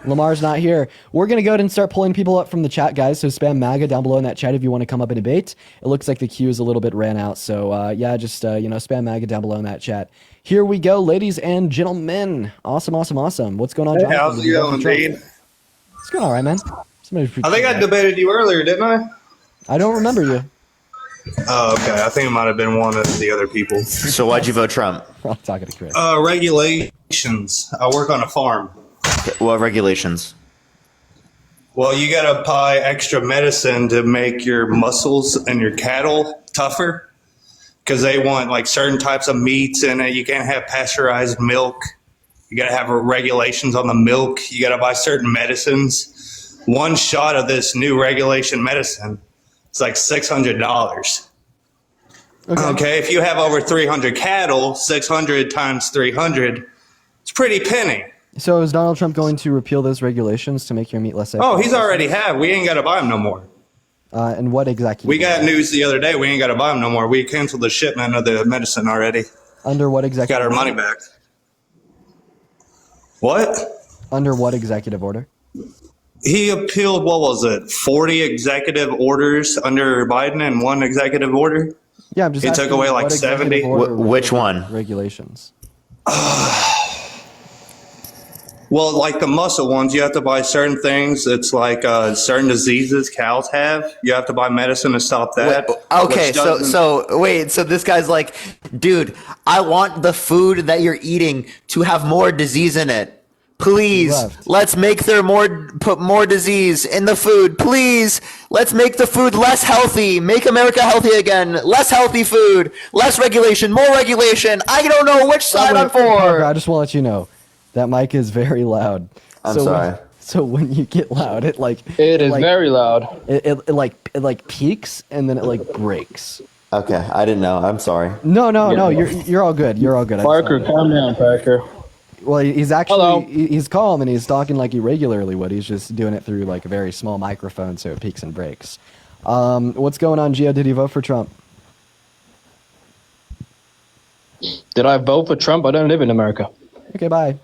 A: Lamar's not here. We're going to go ahead and start pulling people up from the chat, guys. So spam MAGA down below in that chat if you want to come up and debate. It looks like the queue is a little bit ran out. So, just spam MAGA down below in that chat. Here we go, ladies and gentlemen. Awesome. What's going on, John?
P: Hey, how's it going, Dean?
A: It's going all right, man.
P: I think I debated you earlier, didn't I?
A: I don't remember you.
P: Oh, okay. I think it might have been one of the other people.
G: So why'd you vote Trump?
A: I'm talking to Chris.
P: Regulations. I work on a farm.
G: What regulations?
P: Well, you got to buy extra medicine to make your muscles and your cattle tougher because they want like certain types of meats in it. You can't have pasteurized milk. You got to have regulations on the milk. You got to buy certain medicines. One shot of this new regulation medicine, it's like $600. Okay, if you have over 300 cattle, 600 times 300, it's pretty penny.
A: So is Donald Trump going to repeal those regulations to make your meat less safe?
P: Oh, he's already have. We ain't got to buy them no more.
A: And what exactly?
P: We got news the other day. We ain't got to buy them no more. We canceled the shipment of the medicine already.
A: Under what executive?
P: Got our money back. What?
A: Under what executive order?
P: He appealed, 40 executive orders under Biden and one executive order?
A: Yeah, I'm just
P: He took
A: asking
P: away like
A: what executive
P: 70.
A: order was
G: Which
A: for
G: one?
A: Regulations.
P: Well, like the muscle ones, you have to buy certain things. It's like certain diseases cows have. You have to buy medicine to stop that.
G: Okay,
P: which doesn't-
G: so this guy's like, dude, I want the food that you're eating to have more disease in it. Please,
A: Left.
G: let's put more disease in the food. Please, let's make the food less healthy. Make America healthy again. Less healthy food, less regulation, more regulation. I don't know which side I'm
A: Parker,
G: for.
A: I just want to let you know that mic is very loud.
G: I'm sorry.
A: So when you get loud, it
O: is
A: like,
O: very loud.
A: it like peaks and then it like breaks.
G: Okay, I didn't know. I'm sorry.
A: No, you're all good. You're all good.
O: Parker, calm down, Parker.
A: Well, he's actually
O: Hello.
A: he's calm and he's talking like he regularly would. He's just doing it through like a very small microphone, so it peaks and breaks. What's going on, Gio? Did you vote for Trump?
O: Did I vote for Trump? I don't live in America.
A: Okay, bye.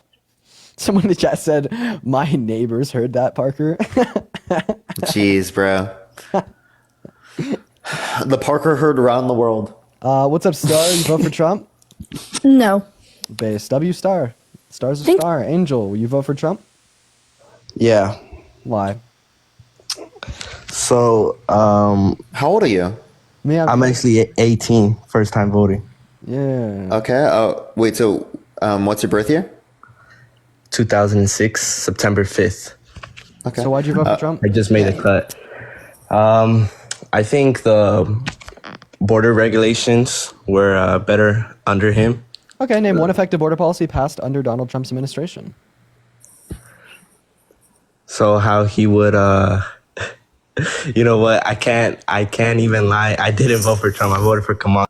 A: Someone in the chat said, my neighbors heard that, Parker.
G: Jeez, bro. The Parker herd around the world.
A: What's up, Star? You vote for Trump?
B: No.
A: Base W Star. Star's a star. Angel, will you vote for Trump?
O: Yeah.
A: Why?
O: So,
G: How old are you?
A: Me,
O: I'm actually 18, first time voting.
A: Yeah.
G: Okay. Oh, wait. So, what's your birth year?
O: 2006, September 5th.
A: So why'd you vote for Trump?
O: I just made a cut. I think the border regulations were better under him.
A: Okay, name one effective border policy passed under Donald Trump's administration.
O: So how he would, you know what? I can't even lie. I didn't vote for Trump. I voted for Kamala.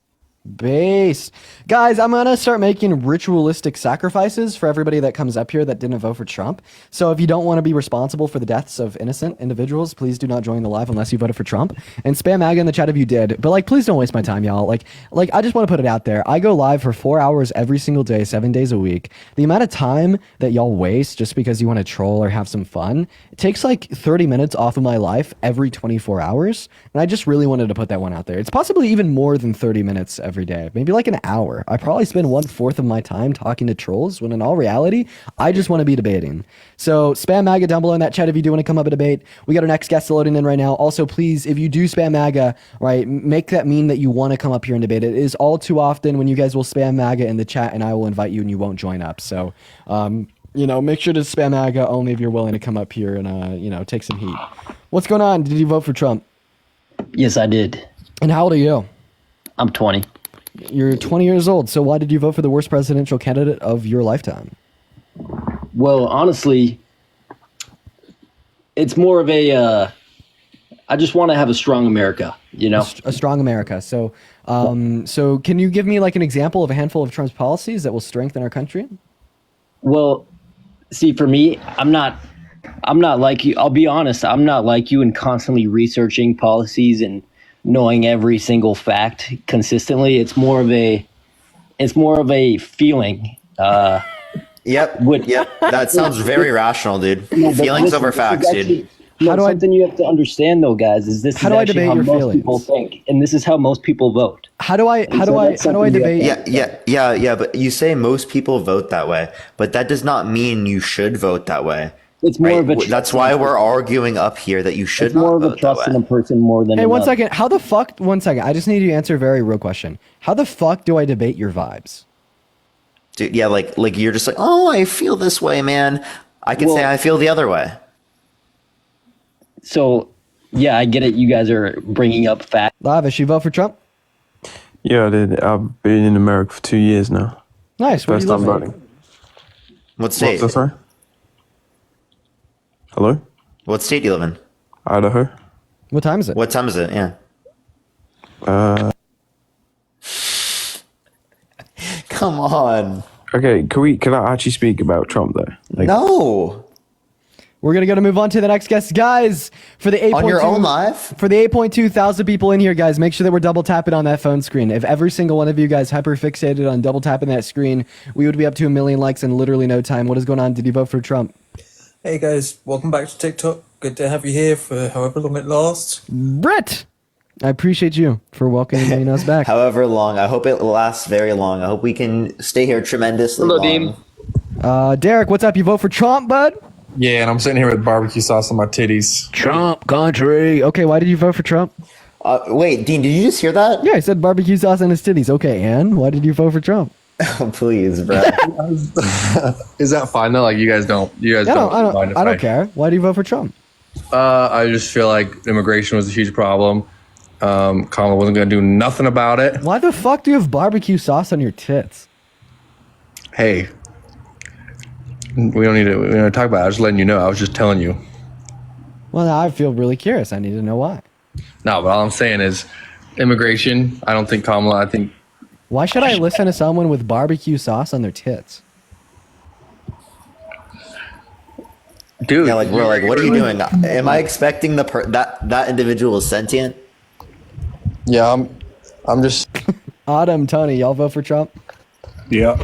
A: Base. Guys, I'm going to start making ritualistic sacrifices for everybody that comes up here that didn't vote for Trump. So if you don't want to be responsible for the deaths of innocent individuals, please do not join the live unless you voted for Trump. And spam Maga in the chat if you did. But like, please don't waste my time, y'all. Like I just want to put it out there. I go live for 4 hours every single day, 7 days a week. The amount of time that y'all waste just because you want to troll or have some fun, it takes like 30 minutes off of my life every 24 hours. And I just really wanted to put that one out there. It's possibly even more than 30 minutes every day, maybe like an hour. I probably spend 1/4 of my time talking to trolls when in all reality, I just want to be debating. So spam MAGA down below in that chat if you do want to come up and debate. We got our next guest loading in right now. Also, please, if you do spam MAGA, right, make that mean that you want to come up here and debate. It is all too often when you guys will spam MAGA in the chat and I will invite you and you won't join up. So, make sure to spam MAGA only if you're willing to come up here and, take some heat. What's going on? Did you vote for Trump?
O: Yes, I did.
A: And how old are you?
O: I'm 20.
A: You're 20 years old. So why did you vote for the worst presidential candidate of your lifetime?
O: Well, honestly, it's more of a, I just want to have a strong America,
A: A strong America. So, so can you give me like an example of a handful of Trump's policies that will strengthen our country?
O: Well, see, for me, I'm not like you. I'll be honest. I'm not like you in constantly researching policies and knowing every single fact consistently. It's more of a feeling.
G: Yep. That sounds very rational, dude. Feelings over facts, dude.
O: Something you have to understand, though, guys, is this is actually how most people think, and this is how most people vote.
A: How do I debate?
G: Yeah. But you say most people vote that way, but that does not mean you should vote that way.
O: It's more of a.
G: That's why we're arguing up here that you should
O: it's more
G: not
O: of a trust in a person more than.
A: Hey,
O: another.
A: 1 second. How the fuck? 1 second. I just need you to answer a very real question. How the fuck do I debate your vibes?
G: Dude, yeah, like you're just like, oh, I feel this way, man. I can say I feel the other way.
O: So, yeah, I get it. You guys are bringing up facts.
A: Lavish, you vote for Trump?
M: Yeah, I did. I've been in America for 2 years now.
A: Nice. Where do
M: First
A: you
M: time
A: live?
M: voting.
G: What state?
M: What's that, sorry? Hello?
G: What state do you live in?
M: Idaho.
A: What time is it?
G: What time is it? Yeah. Come on.
M: Okay, can I actually speak about Trump though?
G: No.
A: We're gonna move on to the next guest, guys. For the 8.2
G: on your own live,
A: for the 8.2 thousand people in here, guys, make sure that we're double tapping on that phone screen. If every single one of you guys hyper fixated on double tapping that screen, we would be up to 1 million likes in literally no time. What is going on? Did you vote for Trump?
Q: Hey guys, welcome back to TikTok. Good to have you here for however long it lasts.
A: Brett, I appreciate you for welcoming us back.
G: However long, I hope it lasts very long. I hope we can stay here tremendously long.
Q: Dean.
A: Derek, what's up? You vote for Trump, bud?
Q: Yeah, and I'm sitting here with barbecue sauce on my titties.
A: Trump country. Okay, why did you vote for Trump?
G: Wait, Dean, did you just hear that?
A: Yeah, I said barbecue sauce on his titties. Okay, and why did you vote for Trump?
G: Oh, please, bro.
Q: Is that fine though? Like you guys don't
A: I don't care. Why do you vote for Trump?
Q: I just feel like immigration was a huge problem. Kamala wasn't going to do nothing about it.
A: Why the fuck do you have barbecue sauce on your tits?
Q: Hey, we don't need to talk about it. I was just letting you know. I was just telling you.
A: Well, now I feel really curious. I need to know why.
Q: No, but all I'm saying is immigration. I don't think Kamala.
A: Why should I listen to someone with barbecue sauce on their tits?
Q: Dude,
G: yeah, like we're like, what are you doing? Am I expecting that individual is sentient?
Q: Yeah, I'm just.
A: Autumn, Tony, y'all vote for Trump?
R: Yeah.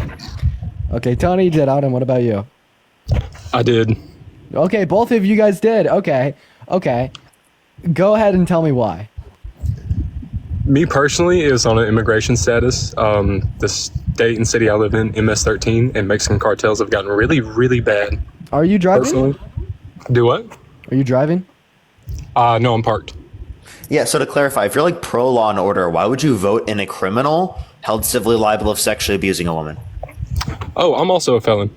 A: Okay, Tony did. Autumn, what about you?
R: I did.
A: Okay, both of you guys did. Okay. Go ahead and tell me why.
R: Me personally is on an immigration status. The state and city I live in, MS-13, and Mexican cartels have gotten really, really bad.
A: Are you driving?
R: Personally. Do what?
A: Are you driving?
R: No, I'm parked.
G: Yeah, so to clarify, if you're like pro law and order, why would you vote in a criminal held civilly liable of sexually abusing a woman?
R: Oh, I'm also a felon.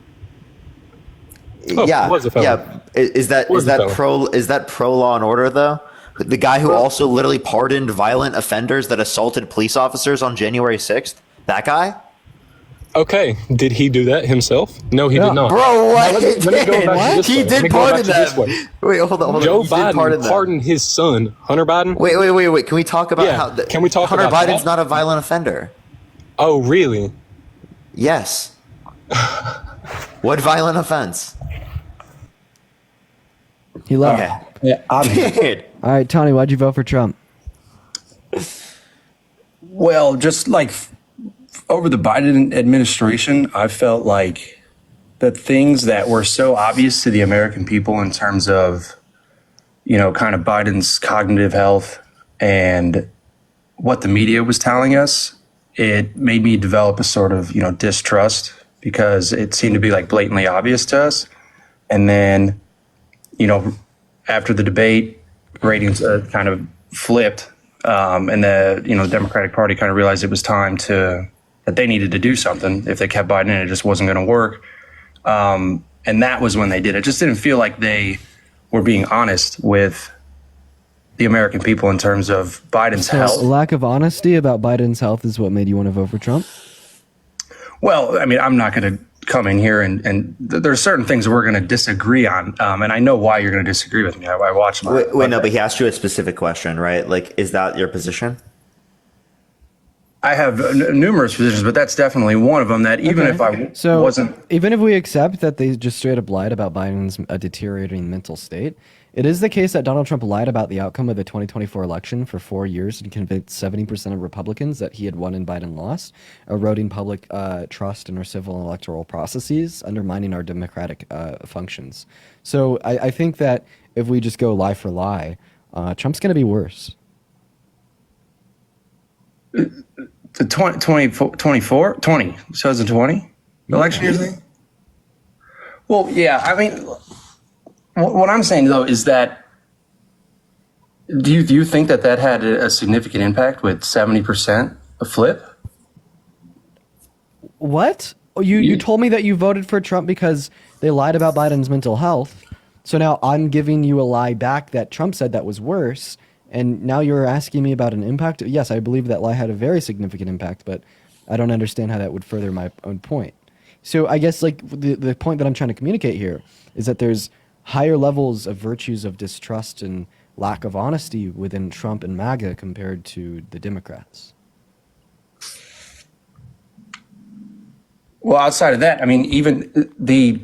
R: Oh,
G: Yeah,
R: was a felon.
G: yeah. Is that pro law and order though? The guy who also literally pardoned violent offenders that assaulted police officers on January 6th? That guy?
R: Okay, did he do that himself? No, he did not.
G: Bro, what?
R: Now, let me go back to this
G: He
R: way. Let me
G: did
R: go back
G: pardon
R: to this
G: them.
R: way.
G: Wait, hold on.
R: Joe
G: He did
R: Biden pardoned his son, Hunter Biden.
G: Wait. Can we talk about how
R: can we talk
G: Hunter
R: about
G: Biden's
R: that?
G: not a violent offender?
R: Oh, really?
G: Yes. What violent offense?
A: He left.
G: Okay. Yeah,
A: All right, Tony, why'd you vote for Trump?
S: Well, just like over the Biden administration, I felt like the things that were so obvious to the American people in terms of, kind of Biden's cognitive health and what the media was telling us, it made me develop a sort of, distrust because it seemed to be like blatantly obvious to us. And then, after the debate, ratings kind of flipped. And the Democratic Party kind of realized it was time that they needed to do something. If they kept Biden in, it just wasn't going to work. And that was when they did it. It just didn't feel like they were being honest with the American people in terms of Biden's health.
A: Lack of honesty about Biden's health is what made you want to vote for Trump?
S: Well, I mean, I'm not going to come in here and there are certain things we're going to disagree on. And I know why you're going to disagree with me. I watched my...
G: Wait, no, but he asked you a specific question, right? Like, is that your position?
S: I have numerous positions, but that's definitely one of them that even if I wasn't...
A: Even if we accept that they just straight up lied about Biden's deteriorating mental state, it is the case that Donald Trump lied about the outcome of the 2024 election for 4 years and convinced 70% of Republicans that he had won and Biden lost, eroding public trust in our civil and electoral processes, undermining our democratic functions. So I think that if we just go lie for lie, Trump's going to be worse.
S: The 2020 election year thing? Well, yeah, I mean, what I'm saying though is that do you think that had a significant impact with 70% a flip?
A: What? You told me that you voted for Trump because they lied about Biden's mental health. So now I'm giving you a lie back that Trump said that was worse. And now you're asking me about an impact? Yes, I believe that lie had a very significant impact, but I don't understand how that would further my own point. So I guess like the point that I'm trying to communicate here is that there's higher levels of virtues of distrust and lack of honesty within Trump and Maga compared to the Democrats.
S: Well, outside of that, I mean, even the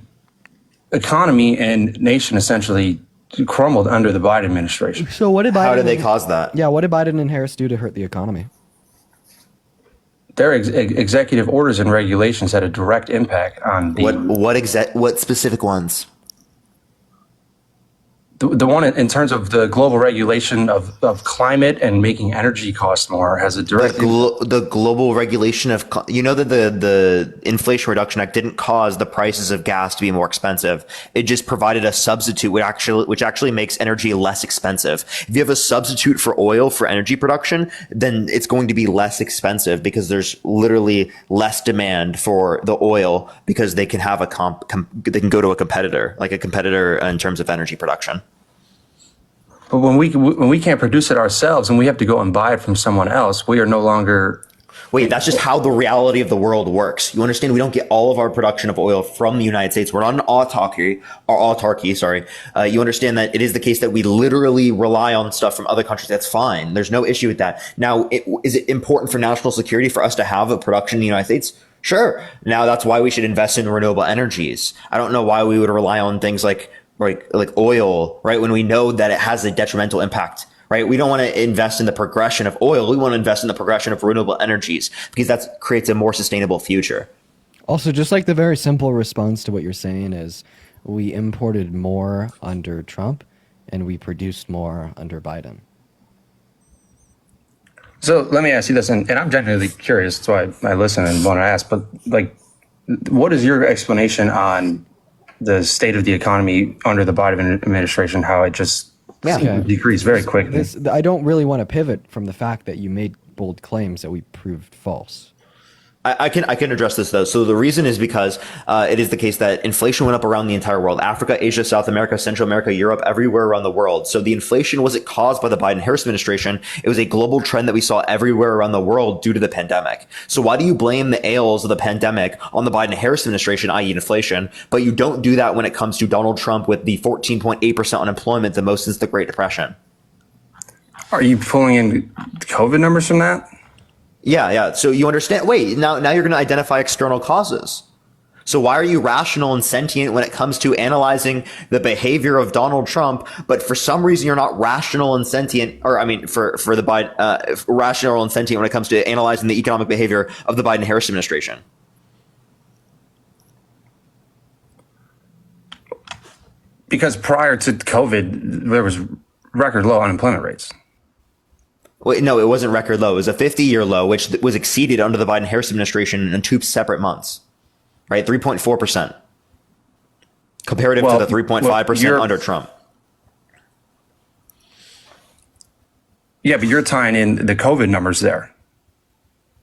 S: economy and nation essentially crumbled under the Biden administration.
A: So what did Biden...
G: How did they cause that?
A: Yeah, what did Biden and Harris do to hurt the economy?
S: Their executive orders and regulations had a direct impact on the...
G: What specific ones?
S: the one in terms of the global regulation of climate and making energy cost more has a direct
G: the global regulation of that the Inflation Reduction Act didn't cause the prices of gas to be more expensive. It just provided a substitute which actually makes energy less expensive. If you have a substitute for oil for energy production, then it's going to be less expensive because there's literally less demand for the oil because they can have they can go to a competitor in terms of energy production.
S: But when we can't produce it ourselves and we have to go and buy it from someone else, we are no longer.
G: Wait, that's just how the reality of the world works. You understand? We don't get all of our production of oil from the United States. We're not an autarky. Sorry. You understand that it is the case that we literally rely on stuff from other countries. That's fine. There's no issue with that. Now, is it important for national security for us to have a production in the United States? Sure. Now, that's why we should invest in renewable energies. I don't know why we would rely on things like oil, right? When we know that it has a detrimental impact, right? We don't want to invest in the progression of oil. We want to invest in the progression of renewable energies because that creates a more sustainable future.
T: Also, just like the very simple response to what you're saying is we imported more under Trump and we produced more under Biden.
S: So let me ask you this, and I'm genuinely curious, that's why I listen and want to ask, but what is your explanation on the state of the economy under the Biden administration, how it just decreased very quickly?
T: I don't really want to pivot from the fact that you made bold claims that we proved false.
G: I can address this though. So the reason is because it is the case that inflation went up around the entire world: Africa, Asia, South America, Central America, Europe, everywhere around the world. So the inflation wasn't caused by the Biden-Harris administration. It was a global trend that we saw everywhere around the world due to the pandemic. So why do you blame the ails of the pandemic on the Biden-Harris administration, i.e. inflation, but you don't do that when it comes to Donald Trump with the 14.8% unemployment, the most since the Great Depression?
S: Are you pulling in COVID numbers from that?
G: Yeah. So you understand. Wait, now you're going to identify external causes. So why are you rational and sentient when it comes to analyzing the behavior of Donald Trump, but for some reason you're not rational and sentient, or for the Biden, rational and sentient when it comes to analyzing the economic behavior of the Biden-Harris administration?
S: Because prior to COVID, there was record low unemployment rates.
G: Wait, no, it wasn't record low. It was a 50-year low, which was exceeded under the Biden-Harris administration in 2 separate months, right? 3.4%, comparative to the 3.5% under Trump.
S: Yeah, but you're tying in the COVID numbers there.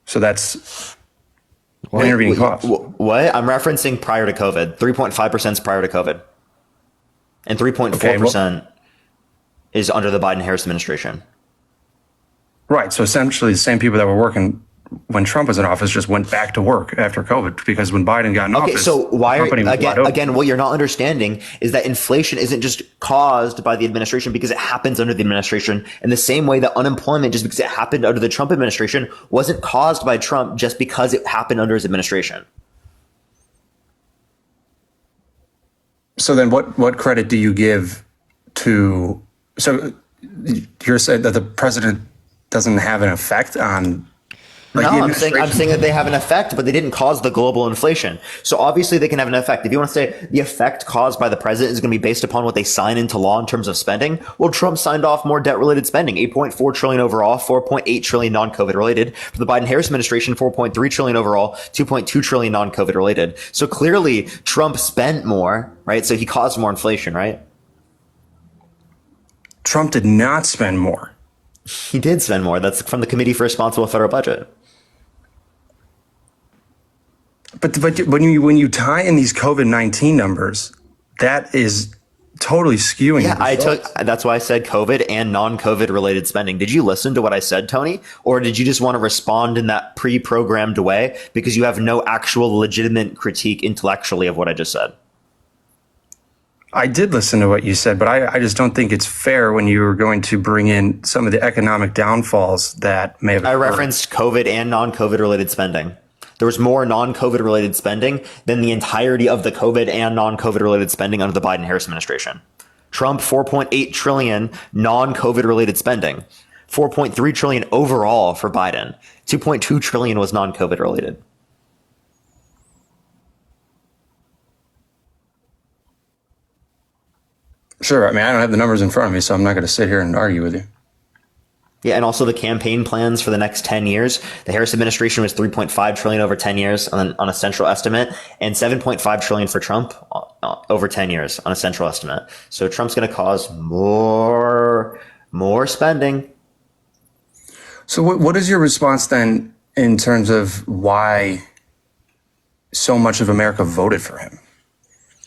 S: So that's intervening costs.
G: What? I'm referencing prior to COVID. 3.5% is prior to COVID. And 3.4% is under the Biden-Harris administration.
S: Right. So essentially the same people that were working when Trump was in office just went back to work after COVID, because when Biden got in office,
G: so why again, what you're not understanding is that inflation isn't just caused by the administration because it happens under the administration, in the same way that unemployment, just because it happened under the Trump administration, wasn't caused by Trump just because it happened under his administration.
S: So then what credit do you give to, so you're saying that the president doesn't have an effect on
G: I'm saying that they have an effect, but they didn't cause the global inflation. So obviously they can have an effect. If you want to say the effect caused by the president is going to be based upon what they sign into law in terms of spending, well, Trump signed off more debt-related spending, 8.4 trillion overall, 4.8 trillion non-COVID related. For the Biden-Harris administration, 4.3 trillion overall, 2.2 trillion non-COVID related. So clearly Trump spent more, right? So he caused more inflation, right?
S: Trump did not spend more.
G: He did spend more. That's from the Committee for Responsible Federal Budget.
S: But when you tie in these COVID-19 numbers, that is totally skewing.
G: Yeah, that's why I said COVID and non-COVID related spending. Did you listen to what I said, Tony? Or did you just want to respond in that pre-programmed way because you have no actual legitimate critique intellectually of what I just said?
S: I did listen to what you said, but I just don't think it's fair when you were going to bring in some of the economic downfalls that may have occurred.
G: I referenced COVID and non-COVID related spending. There was more non-COVID related spending than the entirety of the COVID and non-COVID related spending under the Biden-Harris administration. Trump, 4.8 trillion non-COVID related spending, 4.3 trillion overall for Biden. 2.2 trillion was non-COVID related.
S: Sure. I mean, I don't have the numbers in front of me, so I'm not going to sit here and argue with you.
G: Yeah, and also the campaign plans for the next 10 years. The Harris administration was 3.5 trillion over 10 years on a central estimate, and 7.5 trillion for Trump over 10 years on a central estimate. So Trump's going to cause more spending.
S: So what is your response then in terms of why so much of America voted for him?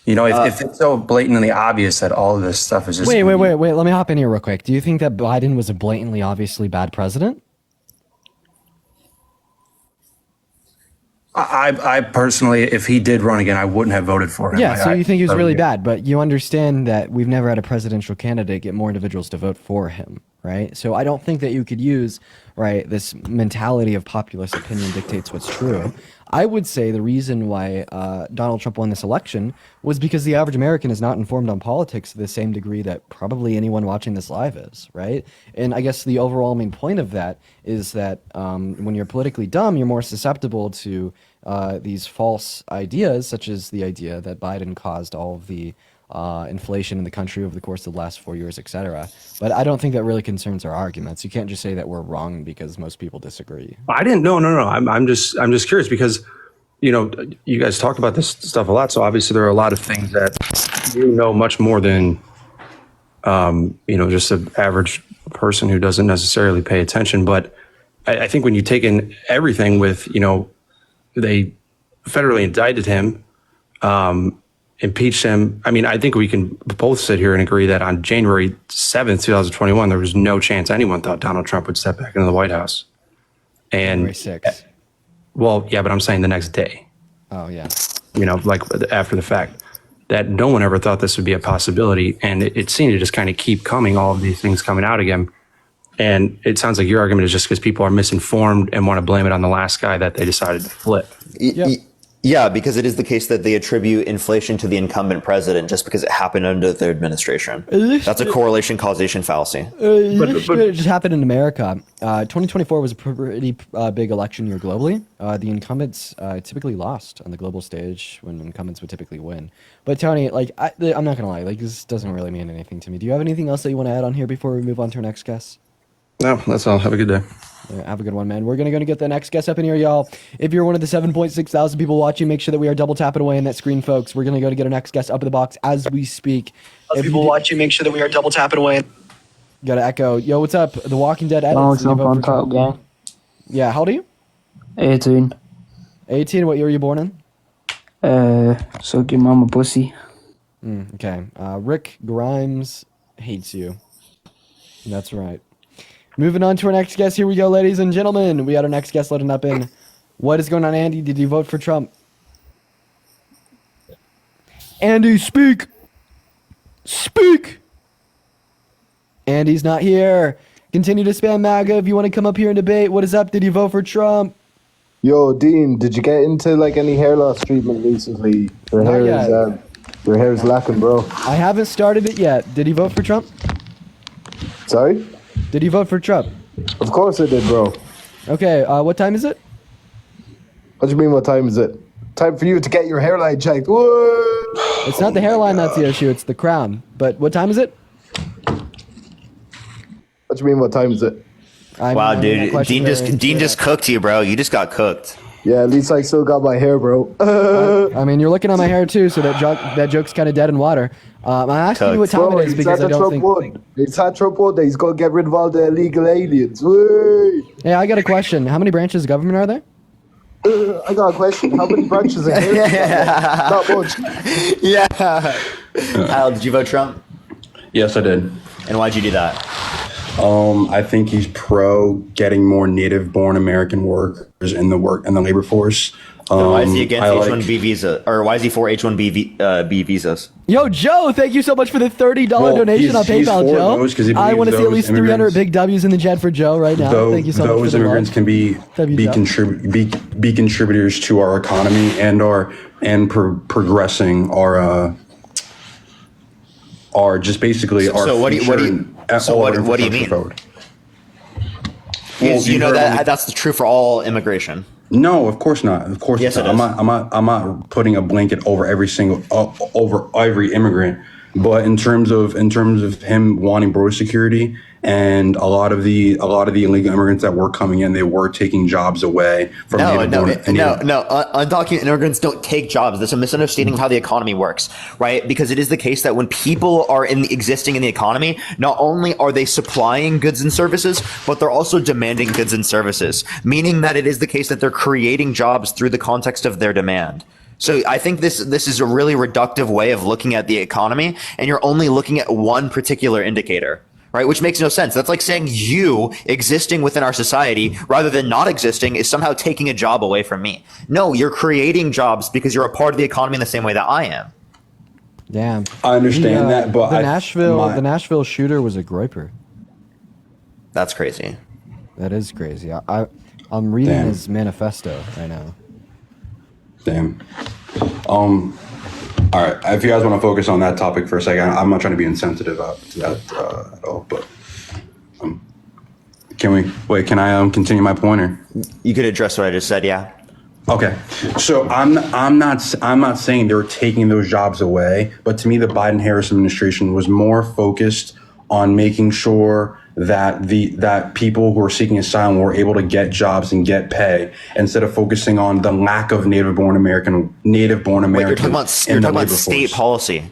S: You know, if it's so blatantly obvious that all of this stuff is just...
T: Wait. Let me hop in here real quick. Do you think that Biden was a blatantly, obviously bad president?
S: I personally, if he did run again, I wouldn't have voted for him.
T: Yeah, so you think he was really bad, but you understand that we've never had a presidential candidate get more individuals to vote for him, right? So I don't think that you could use, right, this mentality of populist opinion dictates what's true. I would say the reason why Donald Trump won this election was because the average American is not informed on politics to the same degree that probably anyone watching this live is, right? And I guess the overall main point of that is that when you're politically dumb, you're more susceptible to these false ideas, such as the idea that Biden caused all of the inflation in the country over the course of the last 4 years, et cetera. But I don't think that really concerns our arguments. You can't just say that we're wrong because most people disagree.
S: I didn't. No. I'm just curious because, you know, you guys talk about this stuff a lot. So obviously there are a lot of things that you know much more than, you know, just an average person who doesn't necessarily pay attention. But I think when you take in everything with, you know, they federally indicted him, impeached him. I mean, I think we can both sit here and agree that on January 7th, 2021, there was no chance anyone thought Donald Trump would step back into the White House. And
T: January 6th.
S: Well, yeah, but I'm saying the next day.
T: Oh, yeah.
S: You know, like after the fact, that no one ever thought this would be a possibility. And it seemed to just kind of keep coming, all of these things coming out again. And it sounds like your argument is just because people are misinformed and want to blame it on the last guy that they decided to flip.
G: Yeah, because it is the case that they attribute inflation to the incumbent president just because it happened under their administration. That's a correlation causation fallacy.
T: It just happened in America. 2024 was a pretty big election year globally. The incumbents typically lost on the global stage when incumbents would typically win. But Tony, like, I'm not gonna lie, like, this doesn't really mean anything to me. Do you have anything else that you want to add on here before we move on to our next guest?
S: No, that's all. Have a good day.
T: Yeah, have a good one, man. We're gonna get the next guest up in here, y'all. If you're one of the 7.6 thousand people watching, make sure that we are double tapping away in that screen, folks. We're gonna go to get our next guest up in the box as we speak. If people watching, make sure that we are double tapping away. Gotta echo. Yo, what's up? The Walking Dead edits.
U: Alex up on top, gang.
T: Yeah, how old are you?
U: 18.
T: 18. What year were you born in?
U: Suck your mama pussy.
T: Okay. Rick Grimes hates you. That's right. Moving on to our next guest. Here we go, ladies and gentlemen. We got our next guest loading up in. What is going on, Andy? Did you vote for Trump? Andy, speak. Speak. Andy's not here. Continue to spam MAGA if you want to come up here and debate. What is up? Did you vote for Trump?
V: Yo, Dean, did you get into like any hair loss treatment recently? Your hair is lacking, bro.
T: I haven't started it yet. Did you vote for Trump?
V: Sorry?
T: Did you vote for Trump?
V: Of course I did, bro.
T: Okay, what time is it?
V: What do you mean, what time is it? Time for you to get your hairline checked. Whoa!
T: It's not the hairline that's the issue, it's the crown. But what time is it?
V: What do you mean, what time is it?
G: Wow, dude. Dean just cooked you, bro. You just got cooked.
V: Yeah, at least I still got my hair, bro.
T: I mean, you're looking at my hair too, so that joke's kind of dead in water. I'm asking you what time it is because I don't think...
V: It's had Trump one day. He's going to get rid of all the illegal aliens. Whee!
T: Hey, I got a question. How many branches of government are there?
V: I got a question. How many branches are there? Not much.
G: Yeah. Al, did you vote Trump?
W: Yes, I did.
G: And why'd you do that?
W: I think he's pro getting more native-born American workers in the labor force.
G: Why is he against H-1B visa, or why is he for H-1B visas?
T: Yo, Joe, thank you so much for the $30 donation on PayPal, Joe. I want to see at least 300 big W's in the chat for Joe right now. Thank you so much.
W: Those immigrants can be contributors to our economy and progressing our just basically our.
G: So what do you mean?
W: Forward.
G: You know that's true for all immigration.
W: No, of course not. Of course
G: yes,
W: not. I'm not putting a blanket over every immigrant. But in terms of him wanting border security, and a lot of the illegal immigrants that were coming in, they were taking jobs away from
G: undocumented immigrants don't take jobs. There's a misunderstanding of how the economy works, right? Because it is the case that when people are existing in the economy, not only are they supplying goods and services, but they're also demanding goods and services, meaning that it is the case that they're creating jobs through the context of their demand. So I think this is a really reductive way of looking at the economy, and you're only looking at one particular indicator. Right, which makes no sense. That's like saying you existing within our society rather than not existing is somehow taking a job away from me. No, you're creating jobs because you're a part of the economy in the same way that I am.
T: Damn.
W: I understand that, but
T: the Nashville shooter was a groiper.
G: That's crazy.
T: That is crazy. I'm reading his manifesto right now.
W: Damn. All right, if you guys want to focus on that topic for a second, I'm not trying to be insensitive to that at all, but can I continue my pointer?
G: You could address what I just said, yeah.
W: Okay, so I'm not saying they were taking those jobs away, but to me, the Biden-Harris administration was more focused on making sure that people who are seeking asylum were able to get jobs and get pay instead of focusing on the lack of native-born Americans.
G: Wait, you're talking about state policy.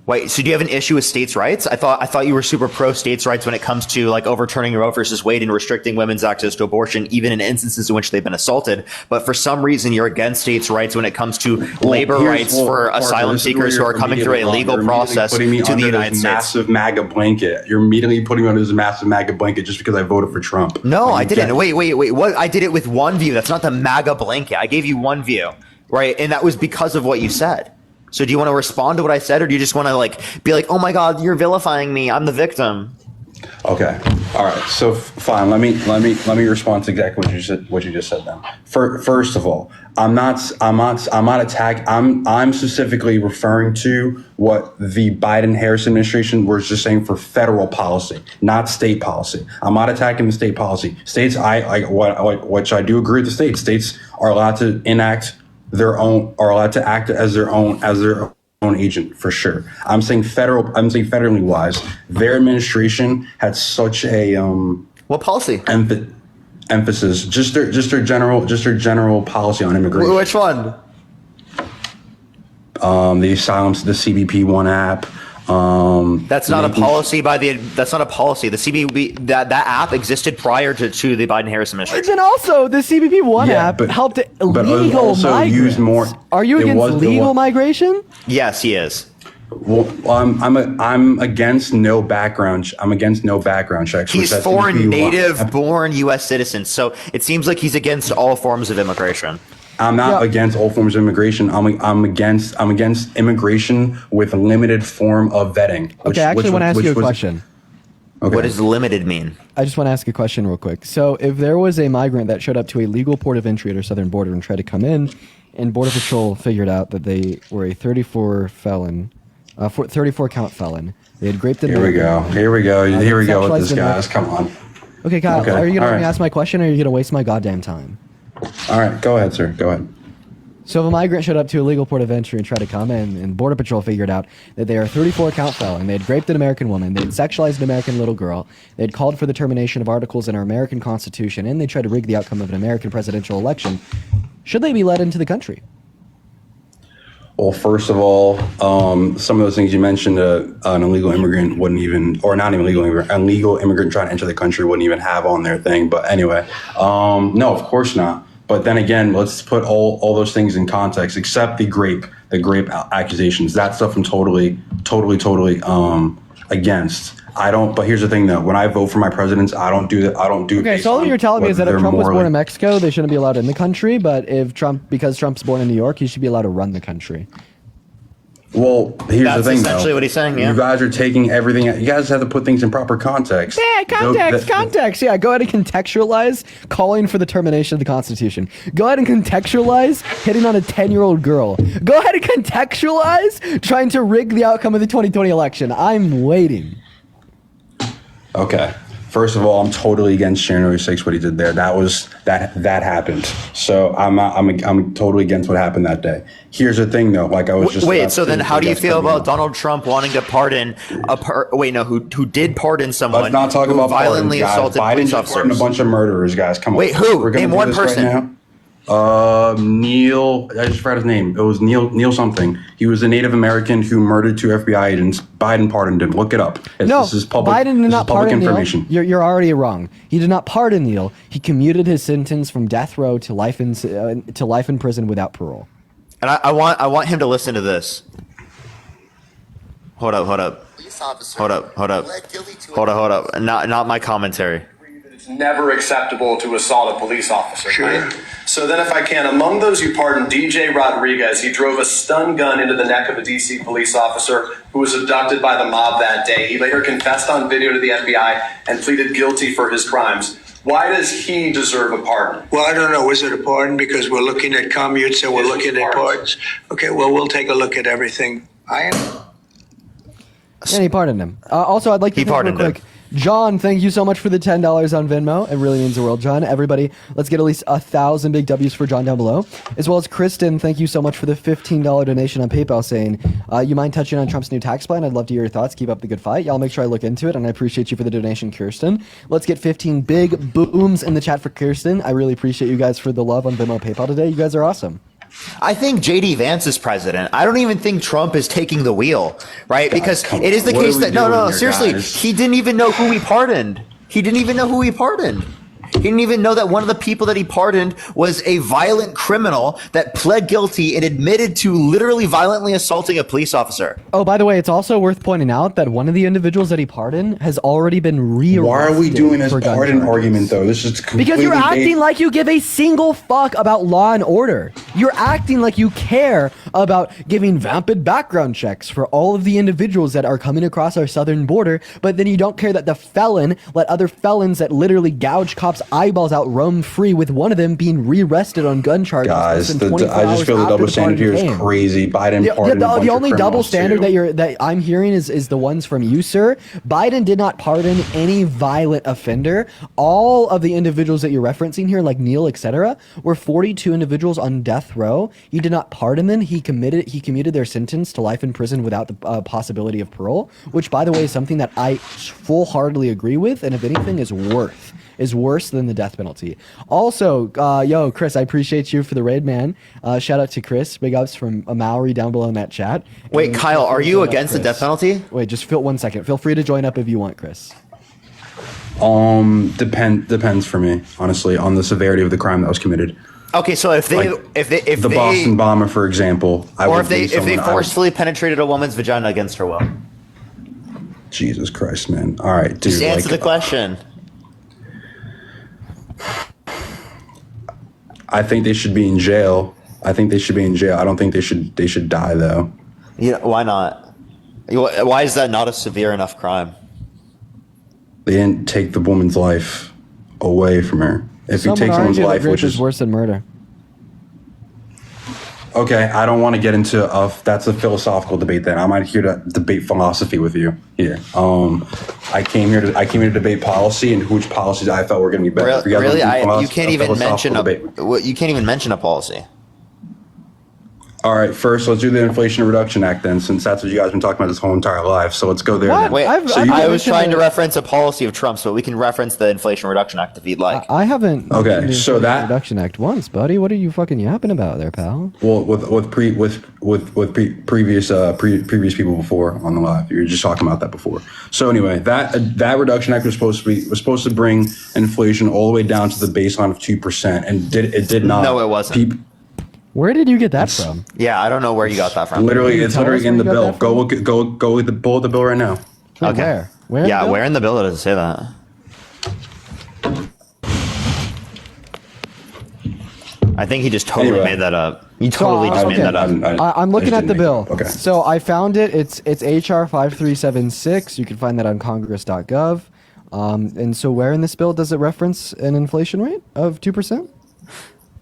G: Wait, so do you have an issue with states' rights? I thought you were super pro states' rights when it comes to like overturning Roe versus Wade and restricting women's access to abortion, even in instances in which they've been assaulted. But for some reason, you're against states' rights when it comes to labor rights for asylum seekers who are coming through a legal process to the United States.
W: Massive MAGA blanket. You're immediately putting me under this massive MAGA blanket just because I voted for Trump.
G: No, I didn't. Wait. What? I did it with one view. That's not the MAGA blanket. I gave you one view, right? And that was because of what you said. So do you want to respond to what I said, or do you just want to be like, oh my God, you're vilifying me, I'm the victim?
W: Okay. All right. So fine. Let me respond to exactly what you just said then. First of all, I'm specifically referring to what the Biden-Harris administration was just saying for federal policy, not state policy. I'm not attacking the state policy. States, which I do agree with the states. States are allowed to are allowed to act as their own agent for sure. I'm saying federally wise, their administration had such a
G: what policy
W: emphasis, just their general policy on immigration.
G: Which one?
W: The CBP One app.
G: That's not a policy that's not a policy. The CBP that app existed prior to the Biden-Harris administration.
T: And also, the CBP One app helped illegal migrants. Are you against legal migration?
G: Yes, he is.
W: Well, I'm against no background. I'm against no background checks.
G: He's for native-born U.S. citizens, so it seems like he's against all forms of immigration.
W: I'm not against all forms of immigration. I'm against immigration with a limited form of vetting.
T: Okay, I actually want to ask you a question.
W: Okay.
G: What does limited mean?
T: I just want to ask a question real quick. So if there was a migrant that showed up to a legal port of entry at our southern border and tried to come in, and Border Patrol figured out that they were a 34 count felon, they had raped them.
W: Here we go with this, guys. Come on.
T: Okay, Kyle, are you going to let me ask my question, or are you going to waste my goddamn time?
W: All right, go ahead, sir. Go ahead.
T: So if a migrant showed up to a legal port of entry and tried to come in, and Border Patrol figured out that they are a 34 count felon, they had raped an American woman, they had sexualized an American little girl, they had called for the termination of articles in our American Constitution, and they tried to rig the outcome of an American presidential election, should they be let into the country?
W: Well, first of all, some of those things you mentioned, an illegal immigrant wouldn't even, or not even legal immigrant, an illegal immigrant trying to enter the country wouldn't even have on their thing. But anyway, no, of course not. But then again, let's put all those things in context, except the grape accusations. That stuff I'm totally against. I don't. But here's the thing, though. When I vote for my presidents, I don't do that. I don't do.
T: Okay, so all you're telling me is that if Trump was born in Mexico, they shouldn't be allowed in the country. But because Trump's born in New York, he should be allowed to run the country.
W: Well, here's the thing, though.
G: That's essentially what he's saying, yeah.
W: You guys are taking everything. You guys have to put things in proper context.
T: Yeah, context. Yeah, go ahead and contextualize calling for the termination of the Constitution. Go ahead and contextualize hitting on a 10-year-old girl. Go ahead and contextualize trying to rig the outcome of the 2020 election. I'm waiting.
W: Okay, First of all, I'm totally against January 6th, what he did there. That happened. So I'm totally against what happened that day. Here's the thing, though. Like I was just
G: wait. So then, how do you feel about Donald Trump wanting to pardon who did pardon someone?
W: Let's not talk
G: who
W: about
G: violently
W: pardons, guys.
G: assaulted
W: Biden
G: police
W: just pardoned a
G: officers?
W: bunch of murderers, guys. Come on.
G: Wait, who?
W: We're gonna
G: Name
W: do
G: one
W: this
G: person.
W: Right now. Neil. I just forgot his name. It was Neil something. He was a Native American who murdered 2 FBI agents. Biden pardoned him. Look it up. This is public.
T: Biden did not
W: public
T: pardon
W: information.
T: Neil. You're already wrong. He did not pardon Neil. He commuted his sentence from death row to life in prison without parole.
G: And I want him to listen to this. Hold up. Not my commentary.
C: It's never acceptable to assault a police officer. Sure. Right? So then if I can, among those who pardoned DJ Rodriguez, he drove a stun gun into the neck of a DC police officer who was abducted by the mob that day. He later confessed on video to the FBI and pleaded guilty for his crimes. Why does he deserve a pardon?
D: Well, I don't know. Was it a pardon? Because we're looking at commutes and we're looking at pardons. Okay, well, we'll take a look at everything.
T: Yeah, he pardoned him. Also, I'd like to thank real quick. John, thank you so much for the $10 on Venmo. It really means the world, John. Everybody, let's get at least 1,000 big W's for John down below. As well as Kristen, thank you so much for the $15 donation on PayPal saying, you mind touching on Trump's new tax plan? I'd love to hear your thoughts. Keep up the good fight. Y'all make sure I look into it, and I appreciate you for the donation, Kirsten. Let's get 15 big booms in the chat for Kirsten. I really appreciate you guys for the love on Venmo PayPal today. You guys are awesome.
G: I think JD Vance is president. I don't even think Trump is taking the wheel, right? Because it is the case that seriously, he didn't even know who he pardoned. He didn't even know that one of the people that he pardoned was a violent criminal that pled guilty and admitted to literally violently assaulting a police officer.
T: Oh, by the way, it's also worth pointing out that one of the individuals that he pardoned has already been rearrested.
W: Why are we doing this pardon argument, though? This is
T: because you're acting like you give a single fuck about law and order. You're acting like you care about giving vapid background checks for all of the individuals that are coming across our southern border, but then you don't care that the felon let other felons that literally gouge cops' eyeballs out roam free, with one of them being rearrested on gun charges.
W: Guys, I just feel the double standard here is crazy. Biden pardoned
T: the only double standard
W: too.
T: that I'm hearing is the ones from you, sir. Biden did not pardon any violent offender. All of the individuals that you're referencing here, like Neil, etc., were 42 individuals on death row. He did not pardon them. He commuted their sentence to life in prison without the possibility of parole, which, by the way, is something that I full-heartedly agree with, and if anything is worse than the death penalty. Also, Chris, I appreciate you for the raid, man. Shout out to Chris. Big ups from a Maori down below in that chat.
G: Wait, Kyle, are you against the death penalty?
T: Wait, just feel 1 second. Feel free to join up if you want, Chris.
W: Depends for me, honestly, on the severity of the crime that was committed.
G: Okay, so if the
W: Boston bomber, for example,
G: if they forcefully penetrated a woman's vagina against her will.
W: Jesus Christ, man! All right, dude.
G: Just answer the question.
W: I think they should be in jail. I don't think they should die though.
G: Yeah, why not? Why is that not a severe enough crime?
W: They didn't take the woman's life away from her. If you take someone's life, which is
T: worse than murder.
W: Okay, I don't want to get into that's a philosophical debate. Then I'm not here to debate philosophy with you here. I came here to debate policy and which policies I felt were going to be better.
G: Really, you can't even mention a policy.
W: All right, first let's do the Inflation Reduction Act then, since that's what you guys have been talking about this whole entire life. So let's go there.
G: What? Wait, I was trying to reference a policy of Trump's, but we can reference the Inflation Reduction Act if you'd like.
T: I haven't.
W: Okay, so that
T: Reduction Act once, buddy. What are you fucking yapping about there, pal?
W: Well, with previous people before on the live, you were just talking about that before. So anyway, that Reduction Act was supposed to bring inflation all the way down to the baseline of 2%, and it did not.
G: No, it wasn't.
T: Where did you get that from?
G: Yeah, I don't know where you got that from.
W: It's literally in the bill. Go with the pull the bill right now.
G: Okay.
T: Where?
G: Where in the bill does it say that? I think he just totally made that up. He totally just made that up.
T: I'm looking at the bill.
W: Okay.
T: So I found it. It's HR 5376. You can find that on congress.gov. And so where in this bill does it reference an inflation rate of 2%?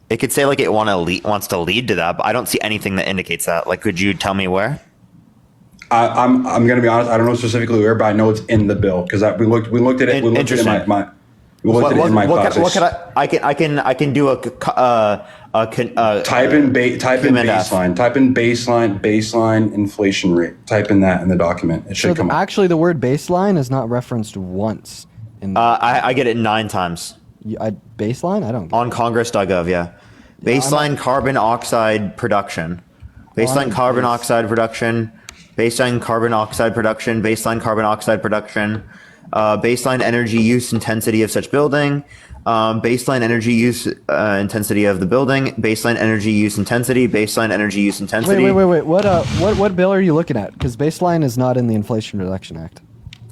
G: It could say like it wants to lead to that, but I don't see anything that indicates that. Like, could you tell me where?
W: I'm going to be honest. I don't know specifically where, but I know it's in the bill because we looked at it. We looked at it in my. We looked at it in my classes.
G: What can I can do a
W: type in baseline. Type in baseline inflation rate. Type in that in the document. It should come up.
T: Actually, the word baseline is not referenced once.
G: I get it 9 times.
T: Baseline? I don't.
G: On Congress.gov, yeah. Baseline carbon oxide production. Baseline carbon oxide production. Baseline carbon oxide production. Baseline carbon oxide production. Baseline energy use intensity of such building. Baseline energy use intensity of the building. Baseline energy use intensity. Baseline energy use intensity.
T: Wait. What bill are you looking at? Because baseline is not in the Inflation Reduction Act.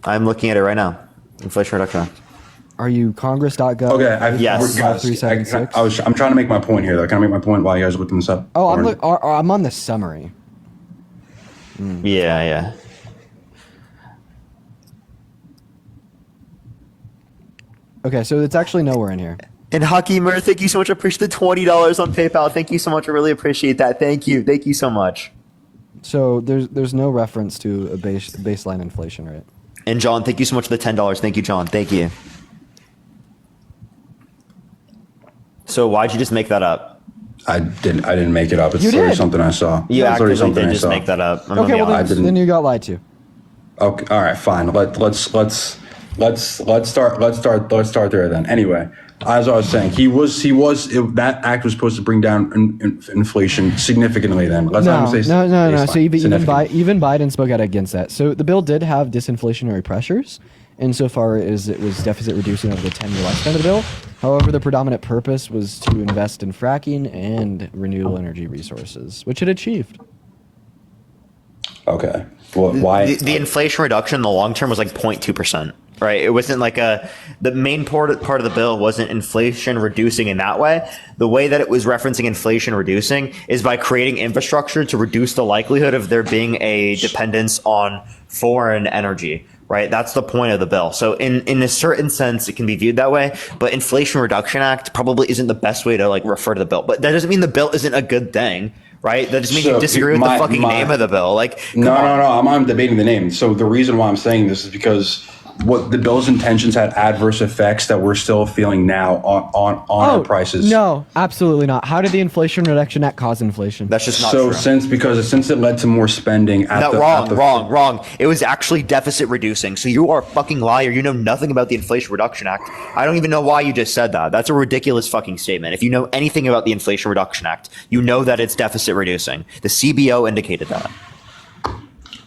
G: I'm looking at it right now. Inflation Reduction Act.
T: Are you Congress.gov?
W: Okay.
G: Yes.
T: 376.
W: I'm trying to make my point here, though. Can I make my point while you guys are looking this up?
T: Oh, I'm on the summary.
G: Yeah.
T: Okay, so it's actually nowhere in here.
G: And Hakeem, thank you so much. I appreciate the $20 on PayPal. Thank you so much. I really appreciate that. Thank you so much.
T: So there's no reference to a baseline inflation rate.
G: And John, thank you so much for the $10. Thank you, John. Thank you. So why'd you just make that up?
W: I didn't make it up. It's literally something I saw.
G: You actually did just make that up.
T: Okay, well then you got lied to.
W: Okay, all right, fine. Let's start there then. Anyway, as I was saying, that act was supposed to bring down inflation significantly. Then let's not say
T: no. So even Biden spoke out against that. So the bill did have disinflationary pressures, insofar as it was deficit reducing over the 10-year lifespan of the bill. However, the predominant purpose was to invest in fracking and renewable energy resources, which it achieved.
W: Okay. Well, why?
G: The inflation reduction in the long term was like 0.2%, right? It wasn't like the main part of the bill wasn't inflation reducing in that way. The way that it was referencing inflation reducing is by creating infrastructure to reduce the likelihood of there being a dependence on foreign energy. Right, that's the point of the bill. So in a certain sense, it can be viewed that way. But Inflation Reduction Act probably isn't the best way to refer to the bill. But that doesn't mean the bill isn't a good thing, right? That doesn't mean you disagree with the fucking name of the bill.
W: No. I'm debating the name. So the reason why I'm saying this is because what the bill's intentions had adverse effects that we're still feeling now on our prices.
T: No, absolutely not. How did the Inflation Reduction Act cause inflation?
G: That's just not true.
W: Since it led to more spending.
G: Wrong. It was actually deficit reducing. So you are a fucking liar. You know nothing about the Inflation Reduction Act. I don't even know why you just said that. That's a ridiculous fucking statement. If you know anything about the Inflation Reduction Act, you know that it's deficit reducing. The CBO indicated that.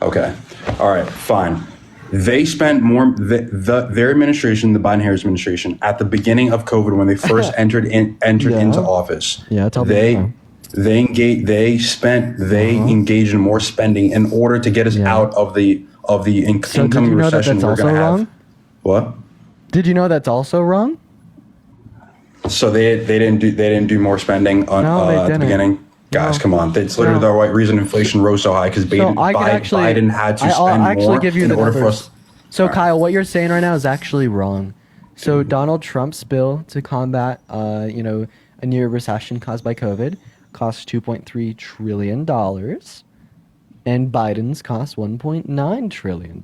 W: Okay. All right. Fine. They spent more. Their administration, the Biden-Harris administration, at the beginning of COVID, when they first entered into office, they engaged in more spending in order to get us out of the incoming recession we're going to have. What?
T: Did you know that's also wrong?
W: So they didn't do more spending at the beginning. Guys, come on. It's literally the right reason inflation rose so high because Biden had to spend more in order for us.
T: So, Kyle, what you're saying right now is actually wrong. So, Donald Trump's bill to combat, a near recession caused by COVID costs $2.3 trillion, and Biden's costs $1.9 trillion.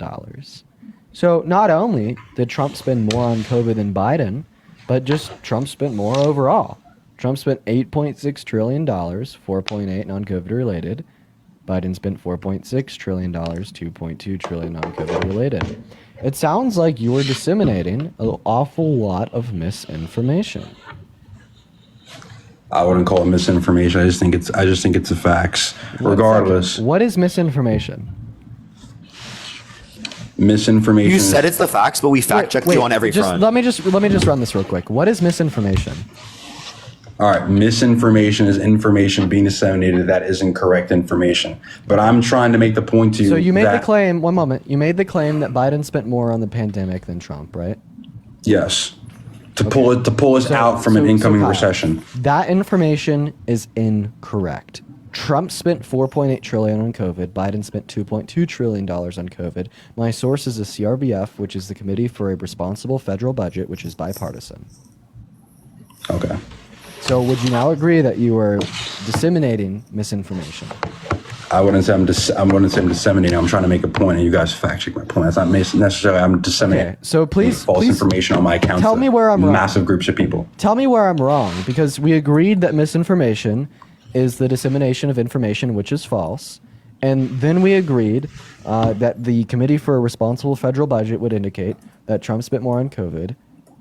T: So, not only did Trump spend more on COVID than Biden, but just Trump spent more overall. Trump spent $8.6 trillion, 4.8 non-COVID related. Biden spent $4.6 trillion, 2.2 trillion non-COVID related. It sounds like you are disseminating an awful lot of misinformation.
W: I wouldn't call it misinformation. I just think it's the facts. Regardless.
T: What is misinformation?
W: Misinformation.
G: You said it's the facts, but we fact checked you on every front.
T: Let me just run this real quick. What is misinformation?
W: All right, misinformation is information being disseminated that isn't correct information. But I'm trying to make the point to you.
T: So you made the claim, one moment, you made the claim that Biden spent more on the pandemic than Trump, right?
W: Yes. To pull us out from an incoming recession.
T: That information is incorrect. Trump spent $4.8 trillion on COVID. Biden spent $2.2 trillion on COVID. My source is the CRBF, which is the Committee for a Responsible Federal Budget, which is bipartisan.
W: Okay.
T: So would you now agree that you are disseminating misinformation?
W: I wouldn't say I'm disseminating. I'm trying to make a point, and you guys fact check my point. That's not necessarily I'm disseminating.
T: Okay, so please
W: information on my account.
T: Tell me where I'm wrong.
W: Massive groups of people.
T: Tell me where I'm wrong, because we agreed that misinformation is the dissemination of information which is false, and then we agreed that the Committee for a Responsible Federal Budget would indicate that Trump spent more on COVID,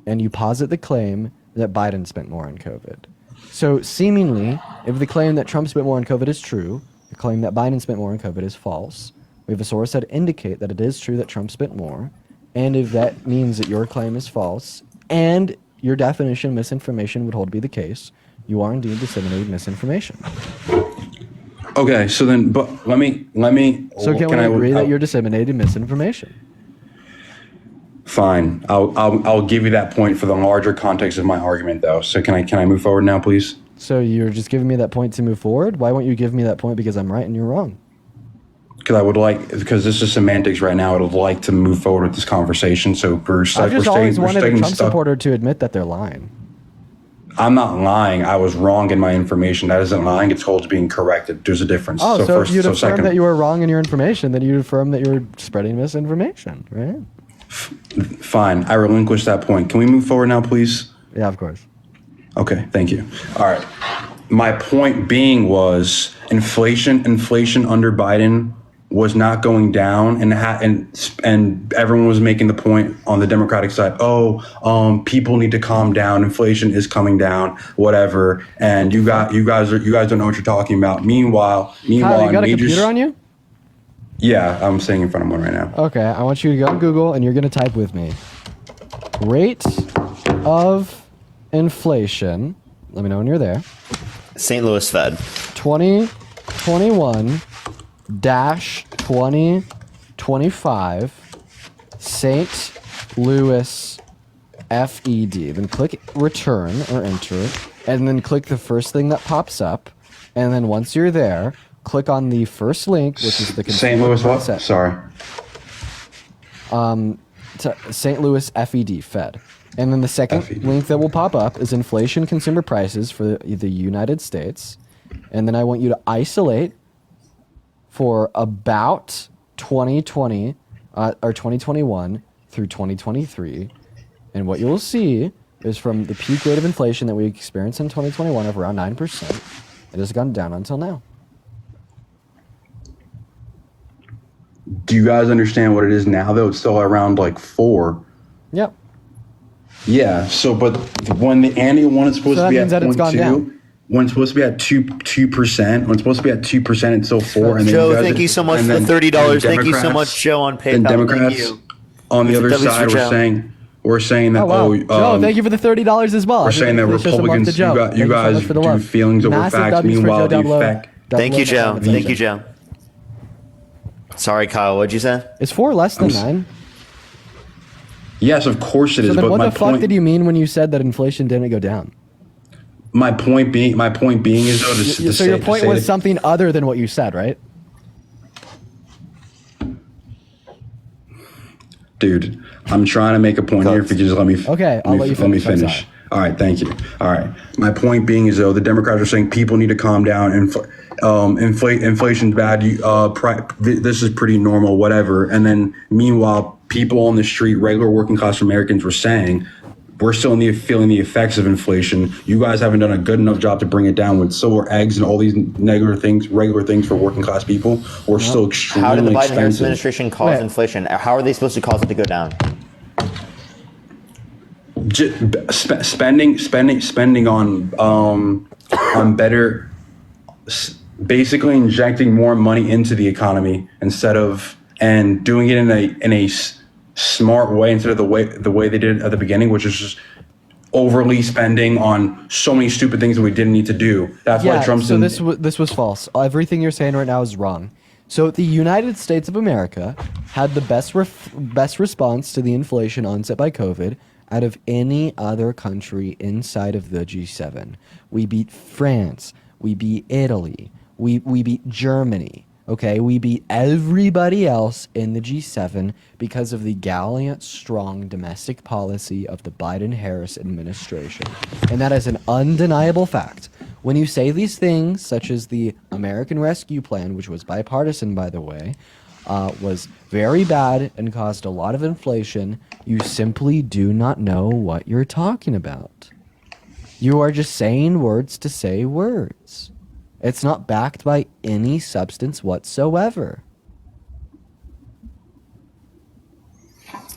T: and you posit the claim that Biden spent more on COVID. So seemingly, if the claim that Trump spent more on COVID is true, the claim that Biden spent more on COVID is false. We have a source that indicate that it is true that Trump spent more, and if that means that your claim is false, and your definition misinformation would hold to be the case, you are indeed disseminating misinformation.
W: Okay, so then, but let me.
T: So can we agree that you're disseminating misinformation?
W: Fine, I'll give you that point for the larger context of my argument, though. So can I move forward now, please?
T: So you're just giving me that point to move forward? Why won't you give me that point because I'm right and you're wrong?
W: Because this is semantics right now. I would like to move forward with this conversation. So
T: I've just always wanted a Trump supporter to admit that they're lying.
W: I'm not lying. I was wrong in my information. That isn't lying. It's called being corrected. There's a difference.
T: Oh, so if you'd affirm that you were wrong in your information, then you'd affirm that you were spreading misinformation, right?
W: Fine. I relinquish that point. Can we move forward now, please?
T: Yeah, of course. Okay,
W: thank you. All right. My point being was inflation under Biden was not going down, and everyone was making the point on the Democratic side. People need to calm down. Inflation is coming down. Whatever. And you guys don't know what you're talking about. Meanwhile,
T: Kyle, you got a computer on you?
W: Yeah, I'm sitting in front of one right now.
T: Okay, I want you to go to Google and you're going to type with me. Rate of inflation. Let me know when you're there.
G: St. Louis Fed.
T: 2021-2025 St. Louis FED. Then click return or enter, and then click the first thing that pops up. And then once you're there, click on the first link, which is the
W: St. Louis what? Sorry.
T: St. Louis FED, Fed. And then the second link that will pop up is inflation consumer prices for the United States. And then I want you to isolate for about 2020 or 2021 through 2023. And what you'll see is from the peak rate of inflation that we experienced in 2021 of around 9%, it has gone down until now.
W: Do you guys understand what it is now, though? It's still around like 4.
T: Yep.
W: Yeah. So, but when the annual one is supposed to be at 0.2, when it's supposed to be at 2%, when it's supposed to be at 2%, it's still 4. And
G: Joe, thank you so much for the $30. Thank you so much, Joe, on PayPal.
W: And Democrats on the other side we're saying that
T: Joe, thank you for the $30 as well.
W: We're saying that Republicans, you guys do feelings over facts. Meanwhile, the effect.
G: Thank you, Joe. Thank you, Joe. Sorry, Kyle. What'd you say?
T: Is 4 less than 9?
W: Yes, of course it is.
T: So then
W: but
T: what
W: my
T: the fuck did you mean when you said that inflation didn't go down?
W: My point being is though.
T: So your point was something other than what you said, right?
W: Dude, I'm trying to make a point here. If you just let me.
T: Okay, I'll let you finish.
W: Let me finish. All right, thank you. All right, my point being is though the Democrats are saying people need to calm down. Inflation's bad. This is pretty normal, whatever. And then meanwhile, people on the street, regular working class Americans, were saying we're still feeling the effects of inflation. You guys haven't done a good enough job to bring it down with silver eggs and all these regular things for working class people. We're still extremely
G: expensive. How did the
W: Biden-Harris
G: administration cause inflation? How are they supposed to cause it to go down?
W: Spending on better, basically injecting more money into the economy and doing it in a smart way instead of the way they did it at the beginning, which is just overly spending on so many stupid things that we didn't need to do. That's why Trump's.
T: So this was false. Everything you're saying right now is wrong. So the United States of America had the best response to the inflation onset by COVID out of any other country inside of the G7. We beat France. We beat Italy. We beat Germany. Okay, we beat everybody else in the G7 because of the gallant, strong domestic policy of the Biden-Harris administration. And that is an undeniable fact. When you say these things, such as the American Rescue Plan, which was bipartisan, by the way, was very bad and caused a lot of inflation, you simply do not know what you're talking about. You are just saying words to say words. It's not backed by any substance whatsoever.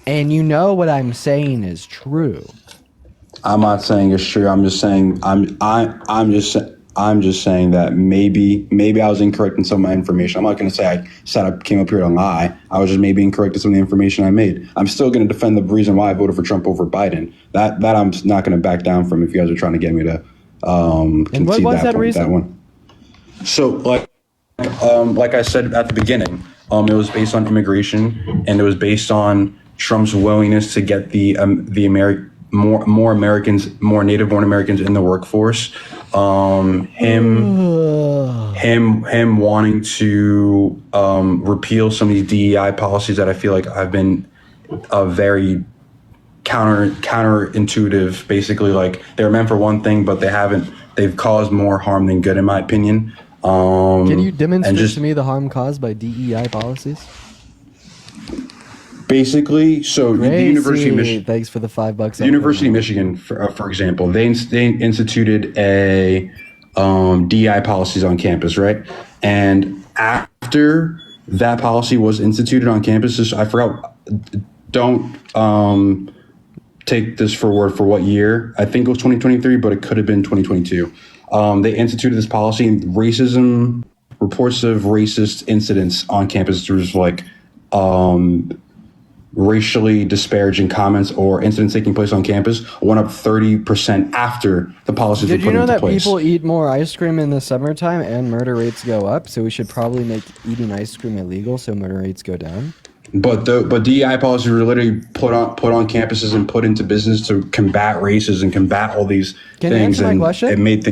T: And you know what I'm saying is true.
W: I'm not saying it's true. I'm just saying I'm just saying that maybe I was incorrect in some of my information. I'm not going to say I said I came up here to lie. I was just maybe incorrect in some of the information I made. I'm still going to defend the reason why I voted for Trump over Biden. That I'm not going to back down from if you guys are trying to get me to concede that one. So like I said at the beginning, it was based on immigration, and it was based on Trump's willingness to get more Americans, more native-born Americans in the workforce. Him wanting to repeal some of these DEI policies that I feel like have been very counterintuitive. Basically, like they're meant for one thing, but they've caused more harm than good, in my opinion.
T: Can you demonstrate to me the harm caused by DEI policies?
W: Basically, so the University of Michigan.
T: Thanks for the $5.
W: The University of Michigan, for example, they instituted a DEI policies on campus, right? And after that policy was instituted on campuses, I forgot. Don't take this for word for what year. I think it was 2023, but it could have been 2022. They instituted this policy, and racism, reports of racist incidents on campus through like racially disparaging comments or incidents taking place on campus went up 30% after the policies were put into place. Did you know that
T: people eat more ice cream in the summertime and murder rates go up? So we should probably make eating ice cream illegal so murder rates go down.
W: But DEI policies were literally put on campuses and put into business to combat racism and combat all these things.
T: Can you answer my question?
W: It made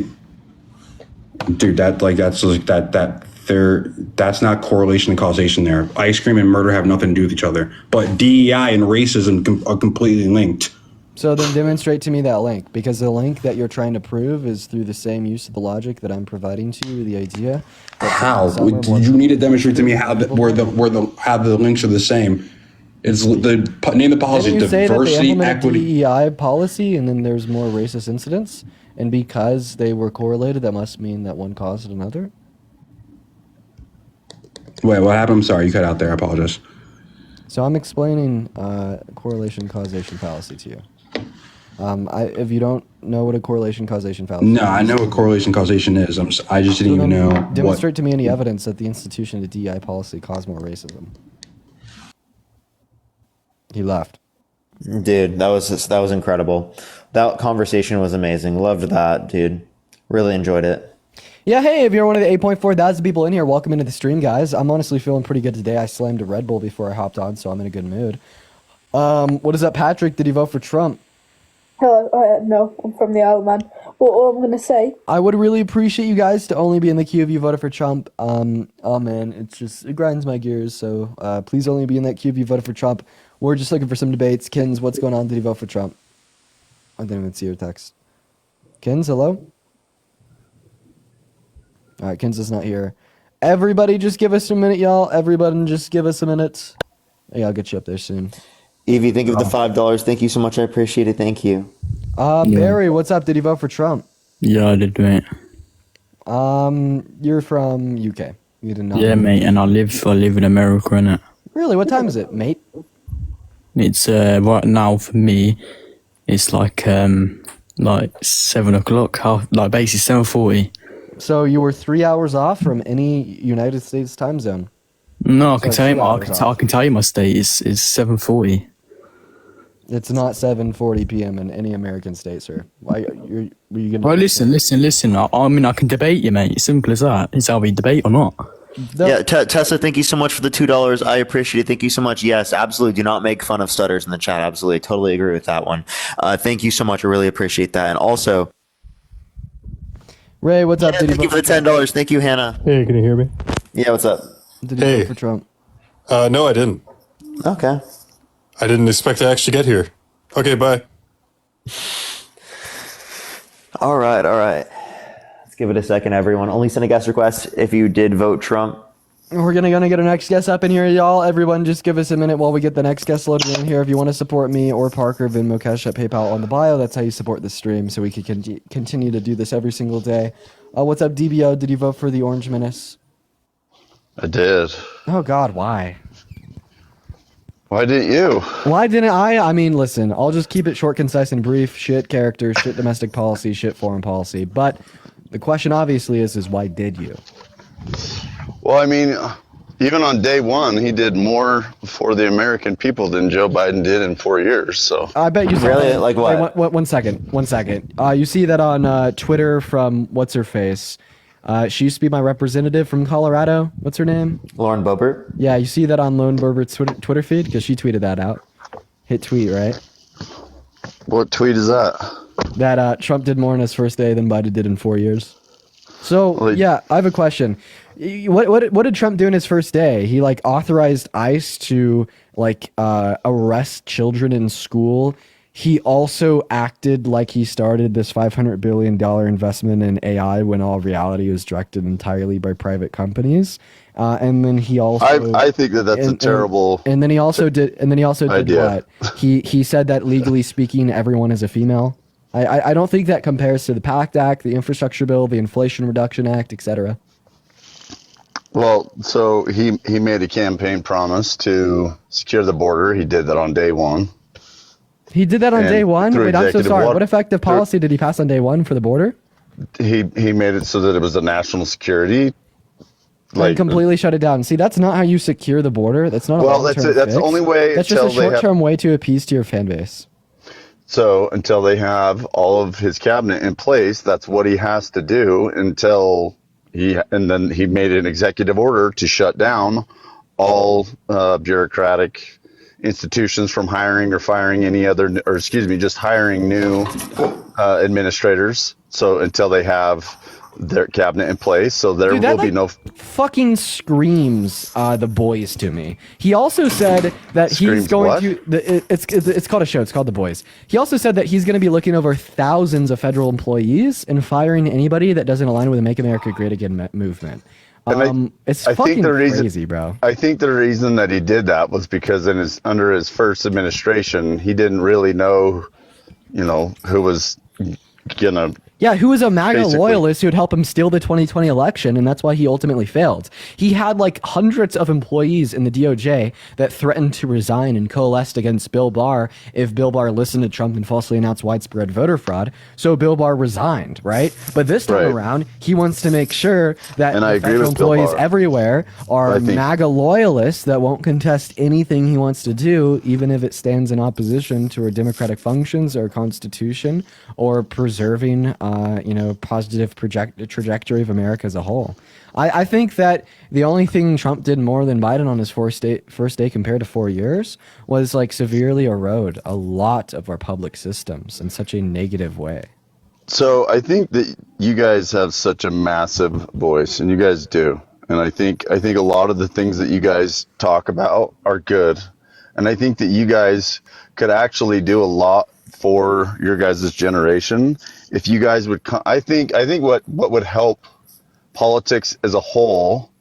W: that's not correlation and causation there. Ice cream and murder have nothing to do with each other. But DEI and racism are completely linked.
T: So then demonstrate to me that link, because the link that you're trying to prove is through the same use of the logic that I'm providing to you, the idea.
W: How? You need to demonstrate to me how the links are the same. It's name the policy.
T: Didn't you say that they
W: Diversity,
T: implemented
W: equity.
T: DEI policy and then there's more racist incidents? And because they were correlated, that must mean that one caused another?
W: Wait, what happened? I'm sorry, you cut out there. I apologize.
T: So I'm explaining correlation causation fallacy to you. If you don't know what a correlation causation fallacy is.
W: No, I know what correlation causation is. I just didn't even know.
T: Demonstrate to me any evidence that the institution of the DEI policy caused more racism. He left.
G: Dude, that was incredible. That conversation was amazing. Loved that, dude. Really enjoyed it.
T: Yeah, hey, if you're one of the 8.4 thousand people in here, welcome into the stream, guys. I'm honestly feeling pretty good today. I slammed a Red Bull before I hopped on, so I'm in a good mood. What is up, Patrick? Did you vote for Trump?
E: Hello, no, I'm from the Isle of Man. But all I'm going to say...
T: I would really appreciate you guys to only be in the queue if you voted for Trump. Oh man, it grinds my gears, so please only be in that queue if you voted for Trump. We're just looking for some debates. Kins, what's going on? Did you vote for Trump? I didn't even see your text. Kins, hello? All right, Kins is not here. Everybody just give us a minute, y'all. Everybody just give us a minute. Hey, I'll get you up there soon.
G: Evie, thank you for the $5. Thank you so much. I appreciate it. Thank you.
T: Barry, what's up? Did you vote for Trump?
M: Yeah, I did, mate.
T: You're from UK. You did not.
M: Yeah, mate, and I live in America, innit?
T: Really? What time is it, mate?
M: It's right now for me. It's like 7 o'clock. Like basically 7:40.
T: So you were 3 hours off from any United States time zone.
M: No, I can tell you. I can tell you my state is 7:40.
T: It's not 7:40 p.m. in any American state, sir. Why were you gonna?
M: Well, listen. I mean, I can debate you, mate. It's simple as that. It's how we debate or not.
G: Yeah, Tessa, thank you so much for the $2. I appreciate it. Thank you so much. Yes, absolutely. Do not make fun of stutters in the chat. Absolutely. Totally agree with that one. Thank you so much. I really appreciate that. And also,
T: Ray, what's up?
G: Thank you for the $10. Thank you, Hannah.
R: Hey, can you hear me?
G: Yeah, what's up?
T: Did you vote for Trump?
R: No, I didn't.
G: Okay.
R: I didn't expect to actually get here. Okay, bye.
G: All right. Let's give it a second, everyone. Only send a guest request if you did vote Trump.
T: We're gonna get our next guest up in here, y'all. Everyone, just give us a minute while we get the next guest loaded in here. If you want to support me or Parker, Venmo, Cash App, PayPal on the bio. That's how you support the stream, so we can continue to do this every single day. What's up, DBO? Did you vote for the Orange Menace?
F: I did.
T: Oh God, why?
F: Why didn't you?
T: Why didn't I? I mean, listen, I'll just keep it short, concise, and brief. Shit character, shit domestic policy, shit foreign policy. But the question obviously is why did you?
F: Well, I mean, even on day one, he did more for the American people than Joe Biden did in 4 years. So
T: I bet you saw
G: really
T: that.
G: like what?
T: Wait, one second. You see that on Twitter from what's her face? She used to be my representative from Colorado. What's her name?
G: Lauren Boebert.
T: Yeah, you see that on Lauren Boebert's Twitter feed because she tweeted that out. Hit tweet, right?
F: What tweet is that?
T: That Trump did more in his first day than Biden did in 4 years. So yeah, I have a question. What did Trump do in his first day? He like authorized ICE to like arrest children in school. He also acted like he started this $500 billion investment in AI when all reality was directed entirely by private companies. And then he also
F: I think that's a terrible.
T: And then he also did
F: idea.
T: what? He said that legally speaking, everyone is a female. I don't think that compares to the PACT Act, the Infrastructure Bill, the Inflation Reduction Act, etc.
F: Well, so he made a campaign promise to secure the border. He did that on day one.
T: He did that on day one? Wait, I'm so sorry. What effective policy did he pass on day one for the border?
F: He made it so that it was a national security.
T: And completely shut it down. See, that's not how you secure the border. That's not a long-term fix.
F: That's the only way.
T: That's just a short-term way to appease to your fan base.
F: So until they have all of his cabinet in place, that's what he has to do and then he made an executive order to shut down all bureaucratic institutions from hiring or firing just hiring new administrators. So until they have their cabinet in place, so there will be no
T: fucking screams the boys to me. He also said that he's going to it's called a show, it's called The Boys. He also said that he's going to be looking over thousands of federal employees and firing anybody that doesn't align with the Make America Great Again movement. It's fucking crazy, bro.
F: I think the reason that he did that was because under his first administration, he didn't really know, who was gonna.
T: Yeah, who was a MAGA loyalist who would help him steal the 2020 election, and that's why he ultimately failed. He had like hundreds of employees in the DOJ that threatened to resign and coalesced against Bill Barr if Bill Barr listened to Trump and falsely announced widespread voter fraud. So Bill Barr resigned, right? But this time around, he wants to make sure that the federal employees everywhere are MAGA loyalists that won't contest anything he wants to do, even if it stands in opposition to our democratic functions or constitution or preserving positive trajectory of America as a whole. I think that the only thing Trump did more than Biden on his first day compared to 4 years was like severely erode a lot of our public systems in such a negative way.
F: So I think that you guys have such a massive voice, and you guys do. And I think a lot of the things that you guys talk about are good. And I think that you guys could actually do a lot for your guys' generation if you guys would I think what would help politics as a whole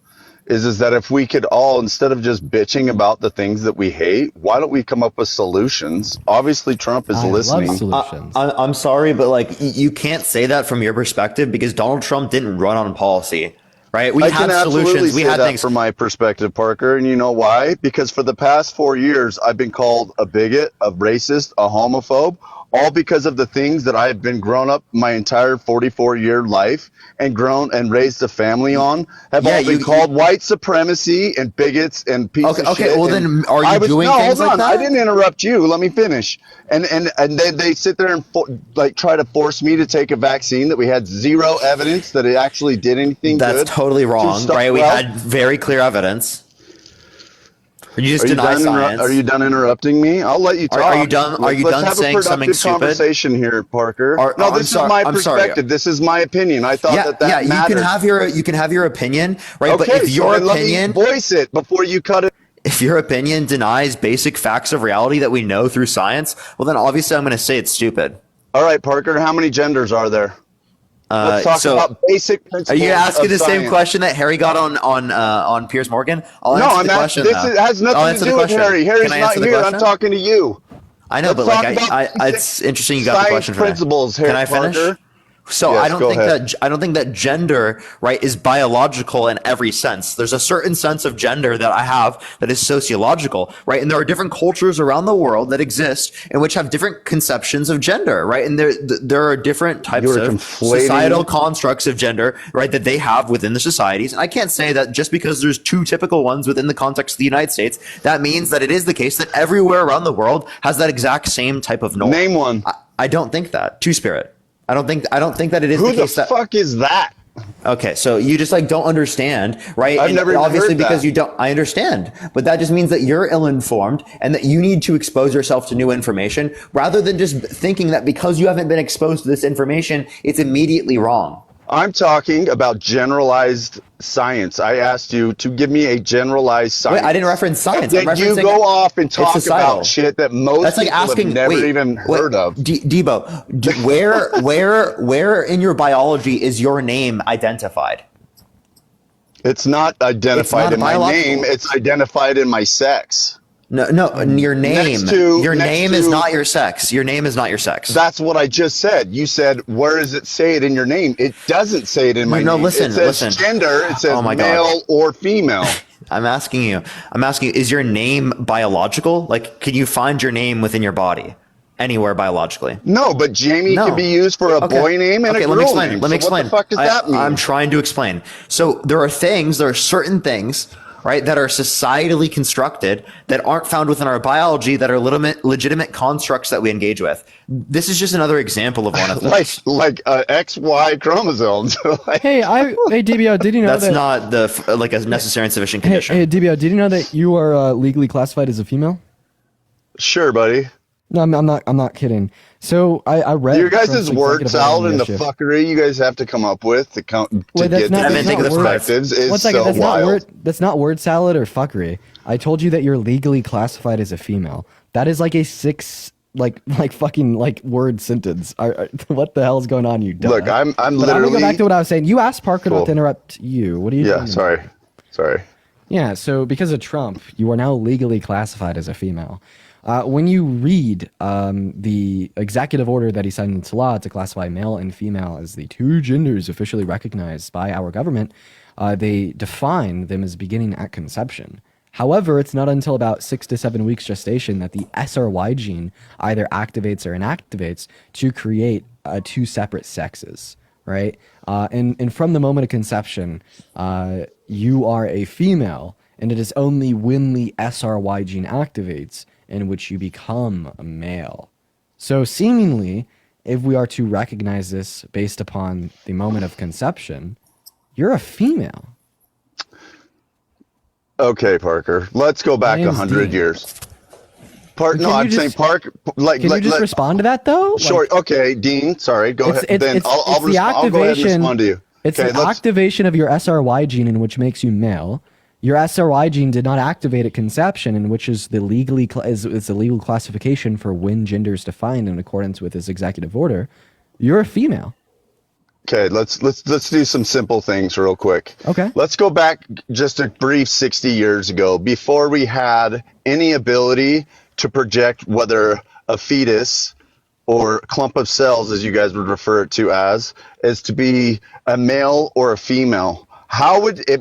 F: is that if we could all, instead of just bitching about the things that we hate, why don't we come up with solutions? Obviously Trump is listening.
G: I'm sorry, but like you can't say that from your perspective because Donald Trump didn't run on policy. Right?
F: I can absolutely say that from my perspective, Parker, and you know why? Because for the past 4 years, I've been called a bigot, a racist, a homophobe, all because of the things that I've been grown up my entire 44-year life and grown and raised a family on have all been called white supremacy and bigots and pieces of shit.
G: Okay, well then are you doing things like that?
F: I didn't interrupt you. Let me finish. And they sit there and try to force me to take a vaccine that we had zero evidence that it actually did anything good.
G: That's totally wrong, right? We had very clear evidence. You just deny science.
F: Are you done interrupting me? I'll let you talk.
G: Are you done? Are you done saying something stupid?
F: Conversation here, Parker. No, this is my perspective. This is my opinion. I thought that mattered.
G: You can have your opinion, right?
F: Okay,
G: but if your opinion,
F: let me voice it before you cut it.
G: If your opinion denies basic facts of reality that we know through science, well, then obviously I'm going to say it's stupid.
F: All right, Parker. How many genders are there? Let's talk about basic principles.
G: Are you asking
F: of
G: the same
F: science.
G: question that Harry got on Piers Morgan? I'll
F: No,
G: answer
F: I'm
G: the
F: asking.
G: question.
F: This has nothing to do with Harry. Harry's not here. I'm talking to you.
G: I know,
F: Let's
G: but
F: talk
G: like,
F: about
G: it's interesting you got the question.
F: Principles, Harry
G: Can I finish?
F: Parker.
G: So
F: Yes,
G: I don't think that gender, right, is biological in every sense. There's a certain sense of gender that I have that is sociological, right? And there are different cultures around the world that exist and which have different conceptions of gender, right? And there are different types of societal constructs of gender, right, that they have within the societies. And I can't say that just because there's two typical ones within the context of the United States, that means that it is the case that everywhere around the world has that exact same type of norm.
F: Name one.
G: I don't think that. Two-spirit. I don't think that it is
F: Who
G: the case.
F: the fuck is that?
G: Okay, so you just like don't understand, right?
F: I've never even
G: obviously
F: heard
G: because
F: that.
G: you don't. I understand, but that just means that you're ill-informed and that you need to expose yourself to new information rather than just thinking that because you haven't been exposed to this information, it's immediately wrong.
F: I'm talking about generalized science. I asked you to give me a generalized science.
G: Wait, I didn't reference science.
F: Then
G: I'm
F: you
G: referencing
F: go off and talk
G: societal.
F: about shit that most
G: That's like
F: people
G: asking,
F: have never even heard of.
G: Debo, where in your biology is your name identified?
F: It's not identified in my name. It's identified in my sex.
G: No, your name. Your name is not your sex. Your name is not your sex.
F: That's what I just said. You said, where does it say it in your name? It doesn't say it in my name.
G: No, listen,
F: it says
G: listen.
F: gender. It says
G: Oh my
F: male
G: God.
F: or female.
G: I'm asking you, is your name biological? Like, can you find your name within your body? Anywhere biologically?
F: No, but Jamie can be used for a boy name and a girl name.
G: Let me explain.
F: What the fuck does that mean?
G: I'm trying to explain. So there are certain things, right, that are societally constructed that aren't found within our biology that are legitimate constructs that we engage with. This is just another example of one of them.
F: like XY chromosomes.
T: Hey, DBO, did you know
G: that's
T: that?
G: not a necessary and sufficient condition.
T: Hey, DBO, did you know that you are legally classified as a female?
F: Sure, buddy.
T: No, I'm not kidding. So I read
F: your guys'
T: Trump's
F: word
T: executive
F: salad
T: order
F: and the
T: yesterday.
F: fucking you guys have to come up with to get the perspectives is
T: One second,
F: so
T: that's
F: wild.
T: That's not word salad or fuckery. I told you that you're legally classified as a female. That is like a fucking word sentence. What the hell is going on, you dumb?
F: Look, I'm
T: But I'm
F: literally.
T: gonna go back to what I was saying. You asked Parker
F: Cool.
T: not to interrupt you. What are you doing?
F: Yeah, sorry.
T: Yeah, so because of Trump, you are now legally classified as a female. When you read the executive order that he signed into law to classify male and female as the two genders officially recognized by our government, they define them as beginning at conception. However, it's not until about 6 to 7 weeks gestation that the SRY gene either activates or inactivates to create two separate sexes, right? And from the moment of conception, you are a female, and it is only when the SRY gene activates in which you become a male. So seemingly, if we are to recognize this based upon the moment of conception, you're a female.
F: Okay, Parker. Let's go back 100 years. I'm saying Parker. Can
T: you just respond to that though?
F: Sure. Okay, Dean. Sorry. Go ahead. Then I'll go ahead and respond to you.
T: It's the activation of your SRY gene in which makes you male. Your SRY gene did not activate at conception, in which is the is the legal classification for when gender is defined in accordance with his executive order. You're a female.
F: Okay, let's do some simple things real quick.
T: Okay.
F: Let's go back just a brief 60 years ago, before we had any ability to project whether a fetus or clump of cells, as you guys would refer it to as, is to be a male or a female. How would it,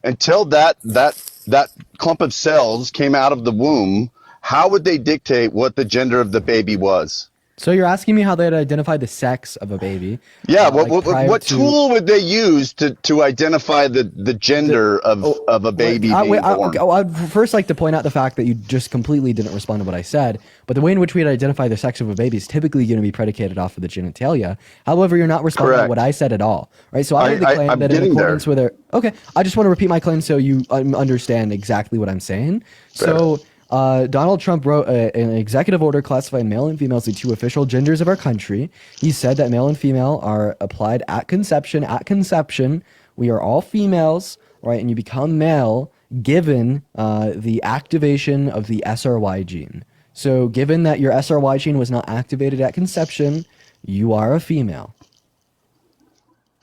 F: until that clump of cells came out of the womb, how would they dictate what the gender of the baby was?
T: So you're asking me how they'd identify the sex of a baby?
F: Yeah, what tool would they use to identify the gender of a baby being born?
T: I'd first like to point out the fact that you just completely didn't respond to what I said, but the way in which we'd identify the sex of a baby is typically going to be predicated off of the genitalia. However, you're not responding to what I said at all, right? So I made the claim that in accordance with okay, I just want to repeat my claim so you understand exactly what I'm saying. So Donald Trump wrote an executive order classifying male and female as the two official genders of our country. He said that male and female are applied at conception. At conception, we are all females, right? And you become male given the activation of the SRY gene. So given that your SRY gene was not activated at conception, you are a female.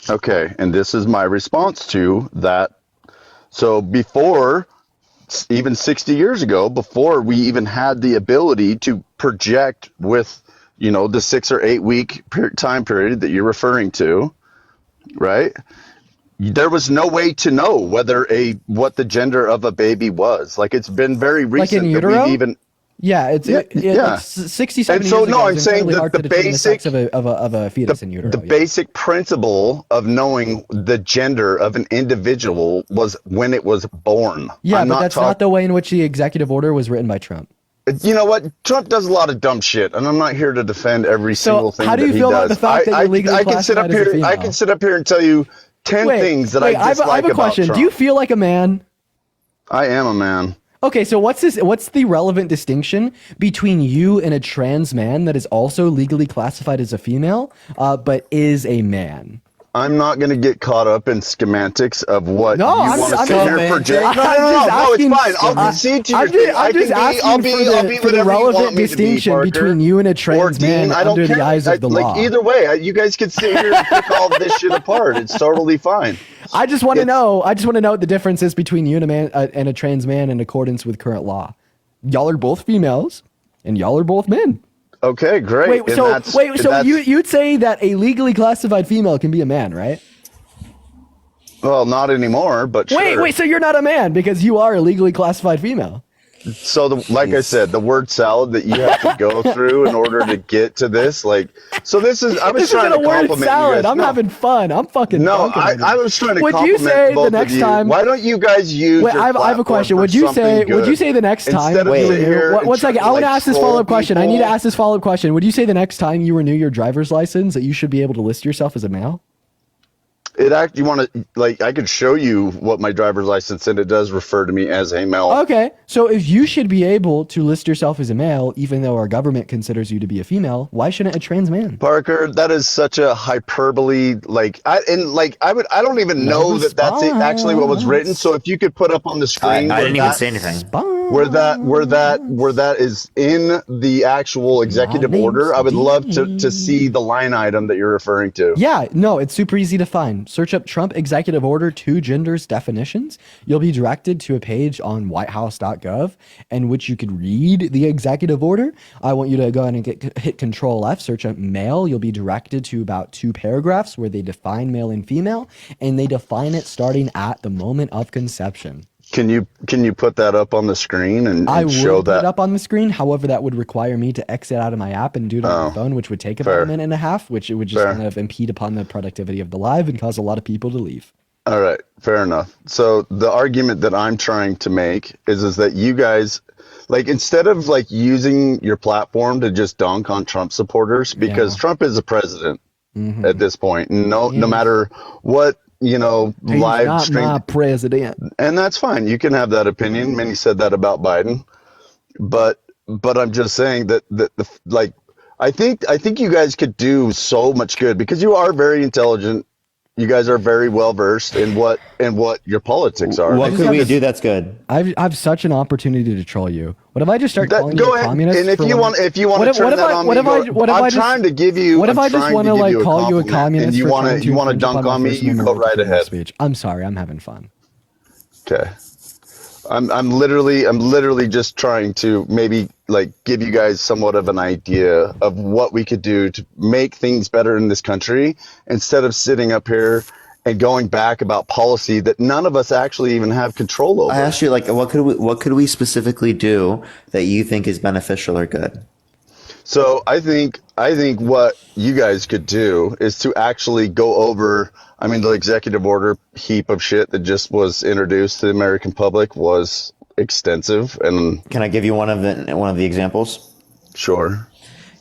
F: Okay, and this is my response to that. So before, even 60 years ago, before we even had the ability to project with, the 6 or 8 week time period that you're referring to, right? There was no way to know what the gender of a baby was. Like, it's been very recent
T: like in
F: that
T: utero?
F: we've even.
T: Yeah, like 60, 70
F: And so,
T: years ago,
F: no,
T: it
F: I'm
T: was
F: saying
T: incredibly
F: that
T: hard
F: the
T: to determine the sex
F: basic,
T: of a fetus in utero.
F: the basic principle of knowing the gender of an individual was when it was born.
T: Yeah,
F: I'm
T: but that's not the way in which the executive order was written by Trump.
F: You know what? Trump does a lot of dumb shit, and I'm not here to defend every single thing
T: how do
F: that
T: you
F: he
T: feel
F: does.
T: about the fact that you're legally
F: I can sit up
T: classified as a
F: here.
T: female?
F: I can sit up here and tell you 10 things that I dislike
T: I have a question.
F: about Trump.
T: Do you feel like a man?
F: I am a man.
T: Okay, so what's the relevant distinction between you and a trans man that is also legally classified as a female, but is a man?
F: I'm not going to get caught up in schematics of what you want to sit here and project. No, it's fine. I'll concede to your thing.
T: I'm just asking for the relevant distinction between you and a trans man under the eyes of the law.
F: Either way, you guys can sit here and pick all this shit apart. It's totally fine.
T: I just want to know what the difference is between you and a man and a trans man in accordance with current law. Y'all are both females, and y'all are both men.
F: Okay, great.
T: You'd say that a legally classified female can be a man, right?
F: Well, not anymore, but sure.
T: Wait, so you're not a man because you are a legally classified female.
F: So, like I said, the word salad that you have to go through in order to get to this, I was trying to compliment you guys.
T: I'm having fun. I'm fucking.
F: No, I was trying to compliment
T: would you say
F: both
T: the next
F: of you.
T: time?
F: Why don't you guys use?
T: Wait, I have a question. Would you say the next time? One second. I want to ask this follow-up question. I need to ask this follow-up question. Would you say the next time you renew your driver's license that you should be able to list yourself as a male?
F: I could show you what my driver's license and it does refer to me as a male.
T: Okay, so if you should be able to list yourself as a male, even though our government considers you to be a female, why shouldn't a trans man?
F: Parker, that is such a hyperbole. I don't even know that that's actually what was written. So if you could put up on the screen,
G: I didn't even say anything.
F: Where that is in the actual executive order, I would love to see the line item that you're referring to.
T: Yeah, no, it's super easy to find. Search up Trump Executive Order 2 Genders Definitions. You'll be directed to a page on whitehouse.gov in which you could read the executive order. I want you to go ahead and hit Control F, search up male. You'll be directed to about 2 paragraphs where they define male and female, and they define it starting at the moment of conception.
F: Can you put that up on the screen and show
T: put
F: that?
T: it up on the screen. However, that would require me to exit out of my app and do it on my phone, which would take about a minute and a half, which it would just kind of impede upon the productivity of the live and cause a lot of people to leave.
F: All right, fair enough. So the argument that I'm trying to make is that you guys, instead of using your platform to just dunk on Trump supporters, because Trump is a president at this point. No matter what. Live stream.
T: Not my president,
F: and that's fine. You can have that opinion. Many said that about Biden, but I'm just saying that I think you guys could do so much good because you are very intelligent. You guys are very well versed in what your politics are.
G: What could we do that's good?
T: I have such an opportunity to troll you. What if I just start calling you a communist?
F: And if you want to turn that on me, I'm trying to give you.
T: What if I just want to call you a communist?
F: And you want to dunk on me? You go right ahead.
T: Speech. I'm sorry. I'm having fun.
F: Okay. I'm literally just trying to maybe give you guys somewhat of an idea of what we could do to make things better in this country instead of sitting up here and going back about policy that none of us actually even have control over.
G: I asked you what could we specifically do that you think is beneficial or good?
F: So I think what you guys could do is to actually go over. I mean, the executive order heap of shit that just was introduced to the American public was extensive. And
G: can I give you one of the examples?
F: Sure.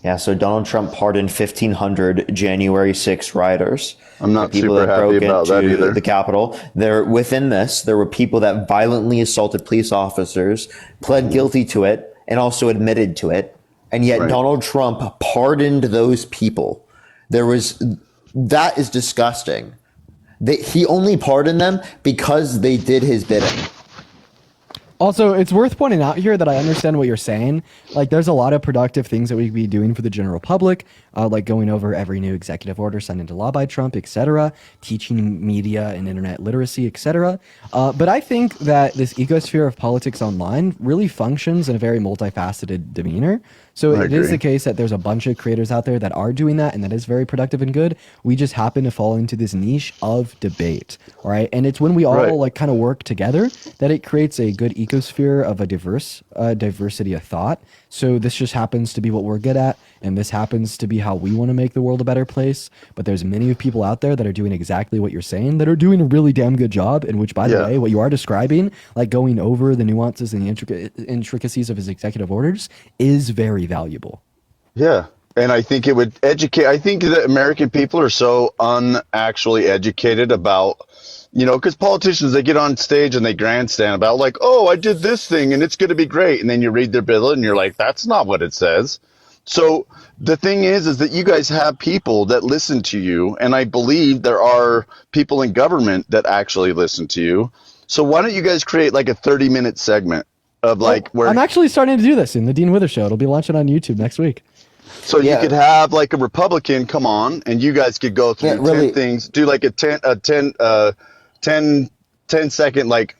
G: Yeah. So Donald Trump pardoned 1,500 January 6 rioters.
F: I'm not super happy about that either.
G: The Capitol. There were people that violently assaulted police officers, pled guilty to it, and also admitted to it. And yet Donald Trump pardoned those people. That is disgusting. He only pardoned them because they did his bidding.
T: Also, it's worth pointing out here that I understand what you're saying. Like, there's a lot of productive things that we could be doing for the general public, like going over every new executive order signed into law by Trump, etc., teaching media and internet literacy, etc. But I think that this ecosphere of politics online really functions in a very multifaceted demeanor. So it is the case that there's a bunch of creators out there that are doing that, and that is very productive and good. We just happen to fall into this niche of debate, right? And it's when we all like kind of work together that it creates a good ecosphere of a diversity of thought. So this just happens to be what we're good at, and this happens to be how we want to make the world a better place. But there's many people out there that are doing exactly what you're saying, that are doing a really damn good job, in which, by the way, what you are describing, like going over the nuances and the intricacies of his executive orders, is very valuable.
F: Yeah. And I think it would educate. I think that American people are so unactually educated about, you know, because politicians, they get on stage and they grandstand about like, oh, I did this thing and it's going to be great. And then you read their bill and you're like, that's not what it says. So the thing is that you guys have people that listen to you. And I believe there are people in government that actually listen to you. So why don't you guys create like a 30-minute segment of like where
T: I'm actually starting to do this in the Dean Wither Show. It'll be launching on YouTube next week.
F: So you could have like a Republican come on and you guys could go through 10 things, do like a 10 second, like,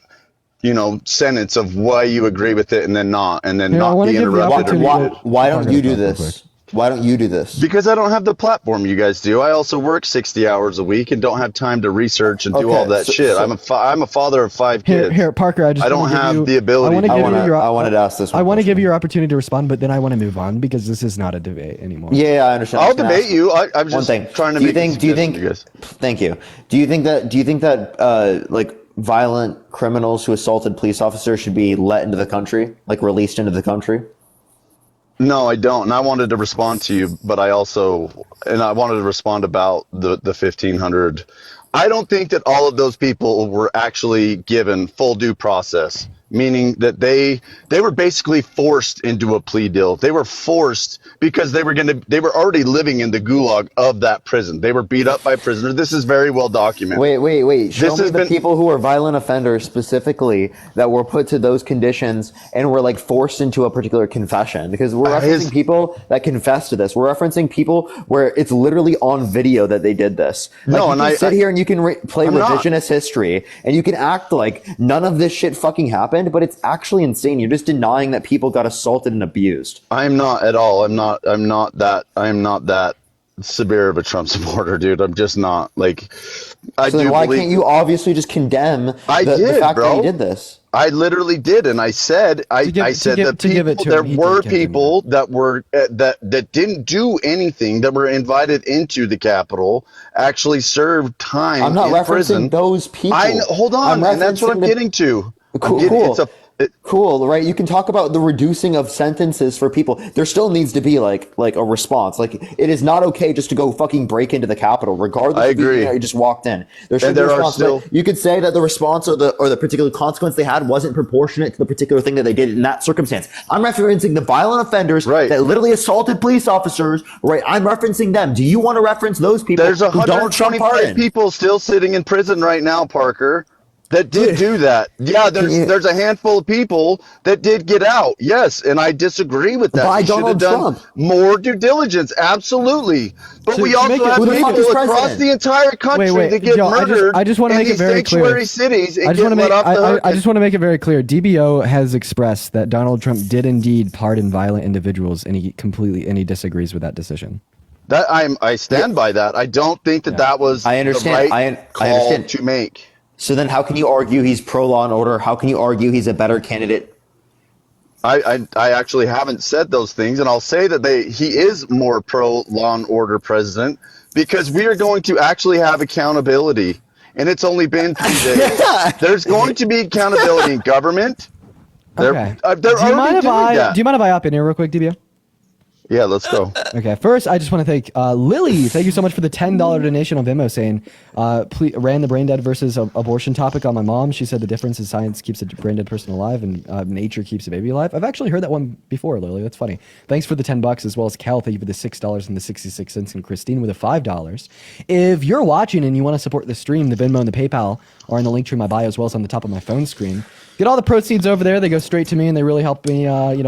F: you know, sentence of why you agree with it and then not, and then not be interrupted.
H: Why don't you do this? Why don't you do this?
F: Because I don't have the platform you guys do. I also work 60 hours a week and don't have time to research and do all that shit. I'm a father of 5 kids.
T: Here, Parker, I don't
F: have the ability.
H: I wanted to ask this one.
T: I want to give you your opportunity to respond, but then I want to move on because this is not a debate anymore.
H: Yeah, I understand.
F: I'll debate you. I'm just trying to
H: do you think thank you. Do you think that like violent criminals who assaulted police officers should be let into the country, like released into the country?
F: No, I don't. And I wanted to respond to you, but I wanted to respond about the 1,500. I don't think that all of those people were actually given full due process, meaning that they were basically forced into a plea deal. They were forced because they were already living in the gulag of that prison. They were beat up by prisoners. This is very well documented.
H: Wait. Show me the people who are violent offenders specifically that were put to those conditions and were like forced into a particular confession, because we're referencing people that confess to this. We're referencing people where it's literally on video that they did this. Like, no, and I sit here and you can play revisionist history and you can act like none of this shit fucking happened, but it's actually insane. You're just denying that people got assaulted and abused.
F: I'm not at all. I'm not that severe of a Trump supporter, dude. I'm just not. Like,
H: why can't you obviously just condemn the fact that he did this?
F: I literally did, and I said there were people that didn't do anything, that were invited into the Capitol, actually served time.
H: I'm not
F: in
H: referencing
F: prison.
H: Those people.
F: Hold on, and that's what I'm getting to.
H: Cool, right? You can talk about the reducing of sentences for people. There still needs to be like a response. Like, it is not okay just to go fucking break into the Capitol, regardless.
F: I agree.
H: If you just walked in. There should be a response. You could say that the response or the particular consequence they had wasn't proportionate to the particular thing that they did in that circumstance. I'm referencing the violent offenders that literally assaulted police officers. Right? I'm referencing them. Do you want to reference those people?
F: There's 125 people still sitting in prison right now, Parker, that did do that. Yeah, there's a handful of people that did get out. Yes, and I disagree with that.
H: By
F: We should have
H: Donald
F: done
H: Trump.
F: more due diligence. Absolutely. But we also have people across the entire country that get murdered
T: I just want to make it very clear.
F: sanctuary cities and
T: I just
F: get let off the hook.
T: I just want to make it very clear. DBO has expressed that Donald Trump did indeed pardon violent individuals, and he disagrees with that decision.
F: That I stand by that. I don't think that was
H: I understand.
F: the right call to make.
H: So then how can you argue he's pro-law and order? How can you argue he's a better candidate?
F: I actually haven't said those things, and I'll say that he is more pro-law and order president, because we are going to actually have accountability, and it's only been 2 days. There's going to be accountability in government.
T: Okay.
F: Do you
T: mind if I hop in here real quick, DBO?
F: Yeah, let's go.
T: Okay, first I just want to thank Lily. Thank you so much for the $10 donation on Venmo, saying, please, ran the brain dead versus abortion topic on my mom. She said the difference is science keeps a brain dead person alive and nature keeps a baby alive. I've actually heard that one before, Lily. That's funny. Thanks for the $10, as well as Cal. Thank you for the $6 and the 66 cents, and Christine with the $5. If you're watching and you want to support the stream, the Venmo and the PayPal are in the link tree in my bio, as well as on the top of my phone screen. Get all the proceeds over there. They go straight to me, and they really help me,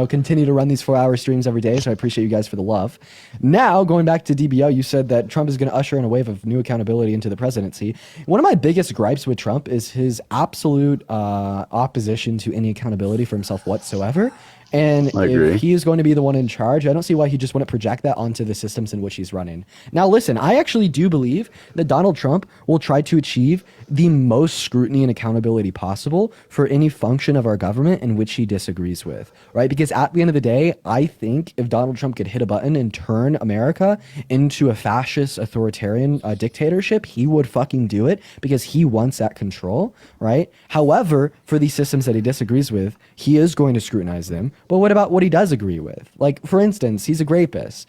T: continue to run these 4-hour streams every day. So I appreciate you guys for the love. Now, going back to DBO, you said that Trump is going to usher in a wave of new accountability into the presidency. One of my biggest gripes with Trump is his absolute opposition to any accountability for himself whatsoever. And if he is going to be the one in charge, I don't see why he just wouldn't project that onto the systems in which he's running. Now, listen, I actually do believe that Donald Trump will try to achieve the most scrutiny and accountability possible for any function of our government in which he disagrees with, right? Because at the end of the day, I think if Donald Trump could hit a button and turn America into a fascist authoritarian dictatorship, he would fucking do it because he wants that control, right? However, for these systems that he disagrees with, he is going to scrutinize them. But what about what he does agree with? Like, for instance, he's a rapist.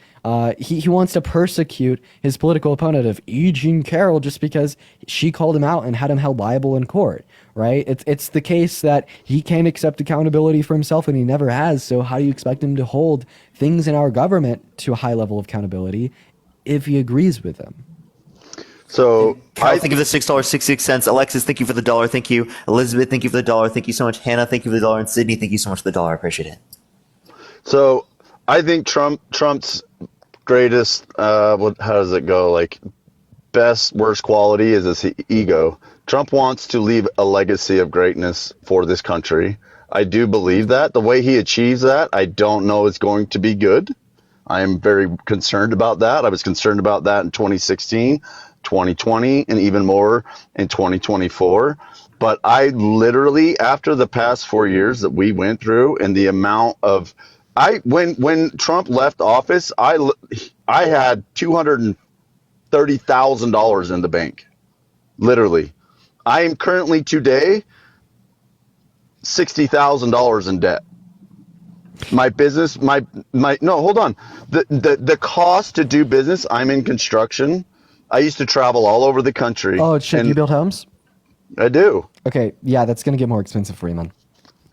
T: He wants to persecute his political opponent of E. Jean Carroll just because she called him out and had him held liable in court, right? It's the case that he can't accept accountability for himself, and he never has. So how do you expect him to hold things in our government to a high level of accountability if he agrees with them?
F: So
G: Carl, thank you for the $6.66. Alexis, thank you for the $1. Thank you. Elizabeth, thank you for the $1. Thank you so much. Hannah, thank you for the $1. And Sydney, thank you so much for the $1. I appreciate it.
F: So I think Trump's greatest, how does it go? Like, best, worst quality is his ego. Trump wants to leave a legacy of greatness for this country. I do believe that. The way he achieves that, I don't know is going to be good. I am very concerned about that. I was concerned about that in 2016. 2020 and even more in 2024. But I literally, after the past 4 years that we went through and the amount of, when Trump left office, I had $230,000 in the bank, literally. I am currently today $60,000 in debt. My business, no, hold on. The cost to do business, I'm in construction. I used to travel all over the country.
T: Oh, shit, you build homes?
F: I do.
T: Okay, yeah, that's going to get more expensive for you, man.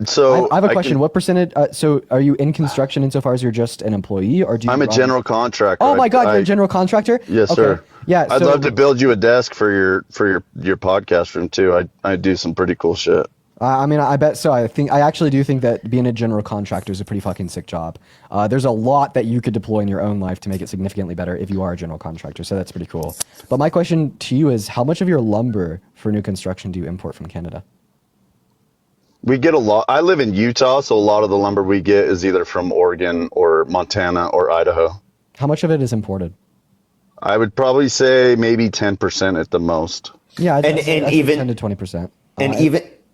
F: So
T: I have a question. What percentage? So are you in construction insofar as you're just an employee, or do you?
F: I'm a general contractor.
T: Oh my God, you're a general contractor?
F: Yes,
T: okay.
F: sir.
T: Yeah,
F: I'd love to build you a desk for your podcast room too. I do some pretty cool shit.
T: I mean, I bet so. I actually do think that being a general contractor is a pretty fucking sick job. There's a lot that you could deploy in your own life to make it significantly better if you are a general contractor. So that's pretty cool. But my question to you is, how much of your lumber for new construction do you import from Canada?
F: We get a lot. I live in Utah, so a lot of the lumber we get is either from Oregon or Montana or Idaho.
T: How much of it is imported?
F: I would probably say maybe 10% at the most.
T: Yeah,
G: and even
T: 10 to 20%.
G: And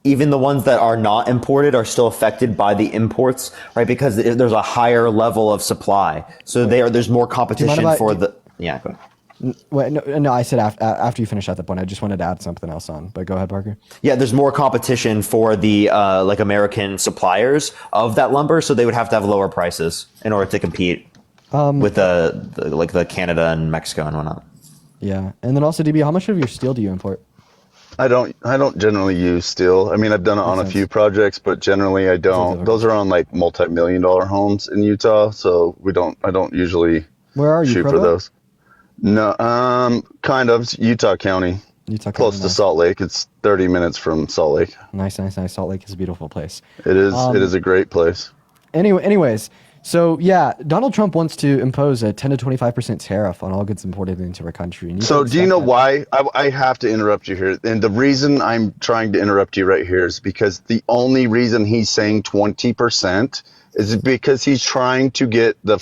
G: even the ones that are not imported are still affected by the imports, right? Because there's a higher level of supply, so there's more competition for the. Yeah, go ahead.
T: Wait, no, I said after you finish at that point. I just wanted to add something else on, but go ahead, Parker.
G: Yeah, there's more competition for the like American suppliers of that lumber, so they would have to have lower prices in order to compete with the Canada and Mexico and whatnot.
T: Yeah, and then also, DB, how much of your steel do you import?
F: I don't generally use steel. I mean, I've done it on a few projects, but generally I don't. Those are on like multi-million-dollar homes in Utah, so I don't usually shoot for those. No, kind of Utah County. Close to Salt Lake. It's 30 minutes from Salt Lake.
T: Nice. Salt Lake is a beautiful place.
F: It is. It is a great place.
T: Anyways, so yeah, Donald Trump wants to impose a 10 to 25% tariff on all goods imported into our country.
F: So do you know why? I have to interrupt you here. And the reason I'm trying to interrupt you right here is because the only reason he's saying 20% is because he's trying to get the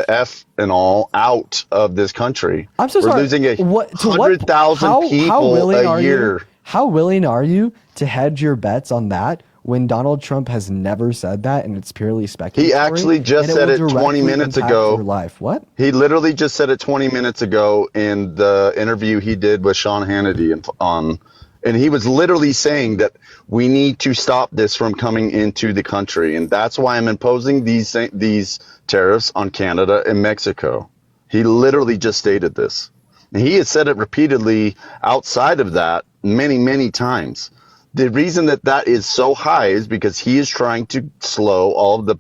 F: F and all out of this country.
T: I'm so sorry.
F: We're losing 100,000 people a year.
T: How willing are you to hedge your bets on that when Donald Trump has never said that and it's purely speculative?
F: He actually just said it 20 minutes ago.
T: What?
F: He literally just said it 20 minutes ago in the interview he did with Sean Hannity And he was literally saying that we need to stop this from coming into the country. And that's why I'm imposing these tariffs on Canada and Mexico. He literally just stated this. And he has said it repeatedly outside of that many, many times. The reason that is so high is because he is trying to slow all of the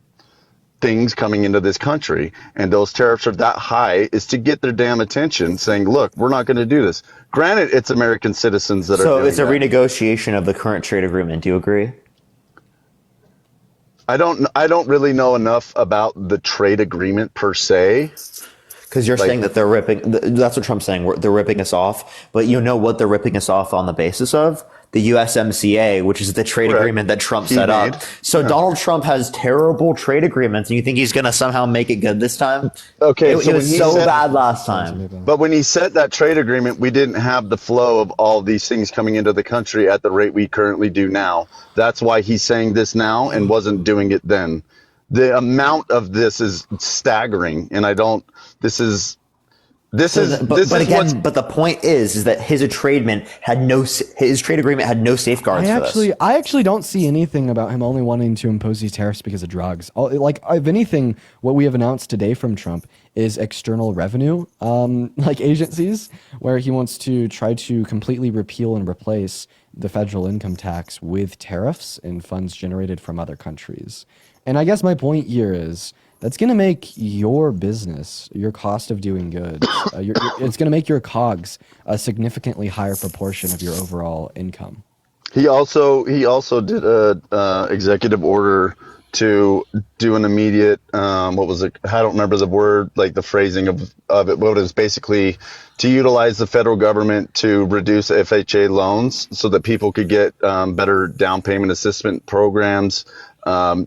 F: things coming into this country, and those tariffs are that high is to get their damn attention, saying, look, we're not going to do this. Granted, it's American citizens that are doing
H: So it's a
F: that.
H: renegotiation of the current trade agreement. Do you agree?
F: I don't really know enough about the trade agreement per se.
H: Because you're saying that they're ripping, that's what Trump's saying, they're ripping us off, but you know what they're ripping us off on the basis of? The USMCA, which is the trade agreement that Trump set up. So Donald Trump has terrible trade agreements, and you think he's going to somehow make it good this time?
F: Okay,
H: it was so bad last time.
F: But when he set that trade agreement, we didn't have the flow of all these things coming into the country at the rate we currently do now. That's why he's saying this now and wasn't doing it then. The amount of this is staggering, and but
H: the point is that his trade agreement had no safeguards for this.
T: I actually don't see anything about him only wanting to impose these tariffs because of drugs. Like, if anything, what we have announced today from Trump is external revenue, like agencies, where he wants to try to completely repeal and replace the federal income tax with tariffs and funds generated from other countries. And I guess my point here is that's going to make your business, your cost of doing goods, it's going to make your COGS a significantly higher proportion of your overall income.
F: He also did a executive order to do an immediate, what was it? I don't remember the word, like the phrasing of it, but it was basically to utilize the federal government to reduce FHA loans so that people could get better down payment assistance programs,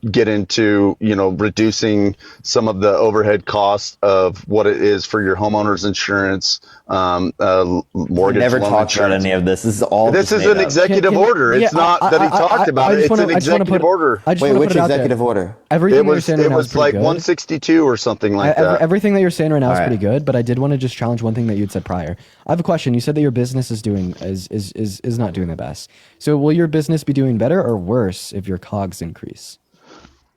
F: get into, reducing some of the overhead costs of what it is for your homeowner's insurance, mortgage.
H: Never
F: loan
H: talked about
F: insurance.
H: any of this. This is all.
F: This is an executive order. It's not that he talked about it. It's an executive order.
H: Wait, which executive order?
T: Everything
F: It was like 162 or something like that.
T: Everything that you're saying right now is pretty good, but I did want to just challenge one thing that you'd said prior. I have a question. You said that your business is not doing the best. So will your business be doing better or worse if your COGS increase?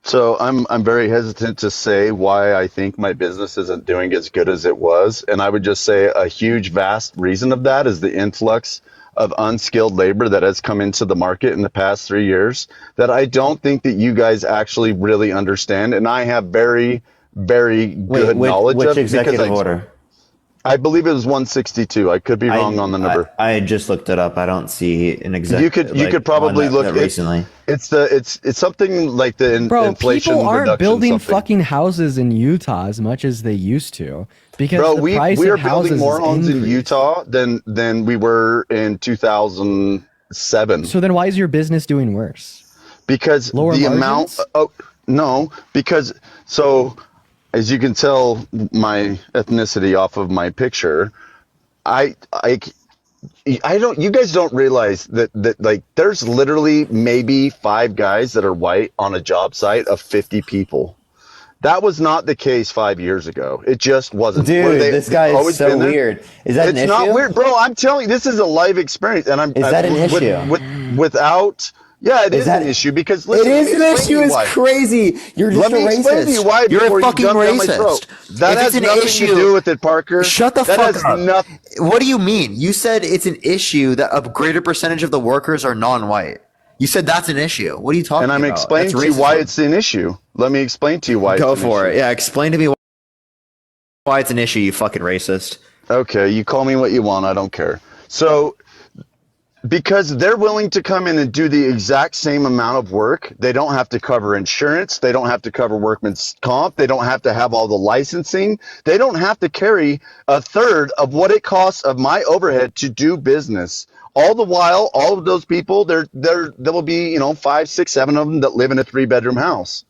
F: So I'm very hesitant to say why I think my business isn't doing as good as it was. And I would just say a huge, vast reason of that is the influx of unskilled labor that has come into the market in the past 3 years that I don't think that you guys actually really understand. And I have very, very good knowledge of.
H: Which executive order?
F: I believe it was 162. I could be wrong on the number.
H: I just looked it up. I don't see an executive.
F: You could probably look
H: recently.
F: It's something like the inflation.
T: People aren't
F: reduction
T: building
F: something.
T: fucking houses in Utah as much as they used to because
F: we are building more homes in Utah than we were in 2007.
T: So then why is your business doing worse?
F: Because as you can tell my ethnicity off of my picture, you guys don't realize that like there's literally maybe 5 guys that are white on a job site of 50 people. That was not the case 5 years ago. It just wasn't.
H: Dude, this guy is so weird. Is that an issue? It's not
F: weird, bro. I'm telling you, this is a live experience, and
H: Is that an issue?
F: Without. Yeah, it is an issue because listen,
H: it is an issue. It's crazy. You're just
F: Let me explain to you why.
H: You're a fucking racist.
F: That has nothing to do with it, Parker.
H: Shut the fuck up. What do you mean? You said it's an issue that a greater percentage of the workers are non-white. You said that's an issue. What are you talking about?
F: And I'm explaining to you why it's an issue. Let me explain to you why.
H: Go for it. Yeah, explain to me why it's an issue. You fucking racist.
F: Okay, you call me what you want. I don't care. So. Because they're willing to come in and do the exact same amount of work. They don't have to cover insurance. They don't have to cover workman's comp. They don't have to have all the licensing. They don't have to carry a third of what it costs of my overhead to do business. All the while, all of those people, there will be 5, 6, 7 of them that live in a 3-bedroom house.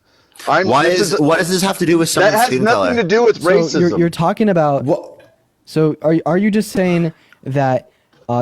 H: What does this have to do with someone's
F: that has
H: skin
F: nothing
H: color?
F: to do with racism.
T: So you're talking about. So are you just saying that?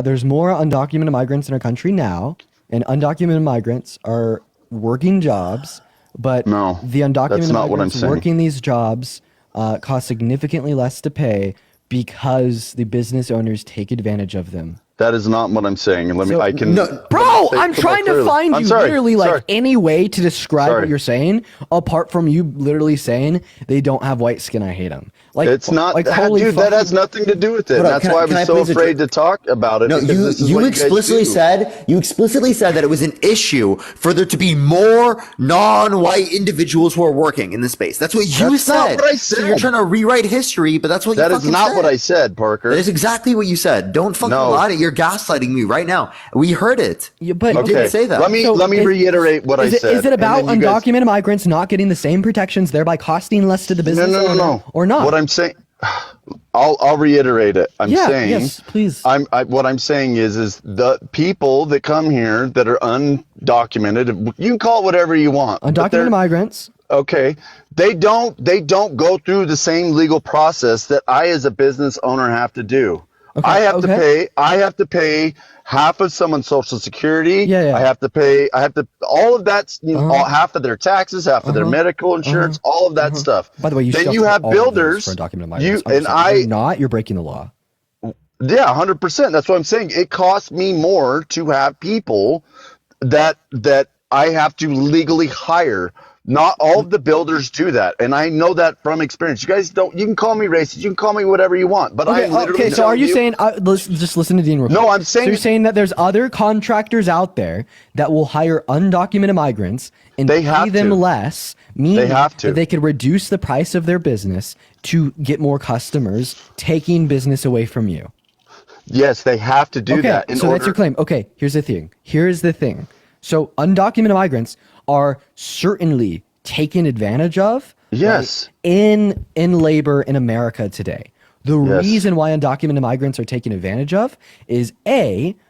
T: There's more undocumented migrants in our country now, and undocumented migrants are working jobs, but the undocumented migrants working these jobs cost significantly less to pay because the business owners take advantage of them
F: That is not what I'm saying. And
T: So-
F: I can.
T: Bro,
F: say
T: I'm
F: it more
T: trying to
F: clearly.
T: find
F: I'm
T: you
F: sorry,
T: literally like
F: sorry.
T: any way to describe
F: Sorry.
T: what you're saying, apart from you literally saying they don't have white skin. I hate them. Like
F: It's not,
T: like holy
F: dude.
T: fuck.
F: That has nothing to do with it.
H: Hold on,
F: That's
H: can I-
F: why I
H: can I
F: was so
H: please
F: afraid to talk about it.
H: No,
F: because this is
H: you
F: what guys
H: explicitly
F: do.
H: said that it was an issue for there to be more non-white individuals who are working in the space. That's what you
F: That's
H: said.
F: not what I
H: So you're
F: said.
H: trying to rewrite history, but that's what
F: That
H: you
F: is
H: fucking
F: not
H: said.
F: what I said, Parker.
H: That is exactly what you said. Don't fucking
F: No.
H: lie to You're gaslighting me right now. We heard it.
T: But
H: you
F: Okay,
H: didn't say that.
F: let me reiterate what I said.
T: Is it about
F: and then you guys-
T: undocumented migrants not getting the same protections, thereby costing less to the business owner, or not?
F: What I'm saying, I'll reiterate it. I'm
T: Yeah,
F: saying,
T: yes, please.
F: What I'm saying is the people that come here that are undocumented, you can call it whatever you want. but
T: Undocumented
F: they're-
T: migrants.
F: Okay, they don't go through the same legal process that I, as a business owner, have to do.
T: Okay,
F: I have
T: okay.
F: to pay half of someone's social security.
T: Yeah.
F: I have to all of that, half of their taxes, half of their medical insurance, all of that stuff.
T: By the way, you
F: then
T: still
F: you have
T: all of those
F: builders.
T: for undocumented migrants.
F: You and I.
T: If you're not, you're breaking the law.
F: Yeah, 100%. That's what I'm saying. It costs me more to have people that I have to legally hire. Not all of the builders do that, and I know that from experience. You guys don't. You can call me racist. You can call me whatever you want, but
T: Okay,
F: I'm literally.
T: okay. So are you saying? Just listen to Dean real quick.
F: No, I'm saying.
T: So you're saying that there's other contractors out there that will hire undocumented migrants and pay them less, meaning
F: have to.
T: that they could reduce the price of their business to get more customers, taking business away from you.
F: Yes, they have to do that.
T: So that's your claim. Okay, here's the thing. So undocumented migrants are certainly taken advantage of.
F: Yes.
T: Right, in labor in America today. The reason why undocumented migrants are taken advantage of is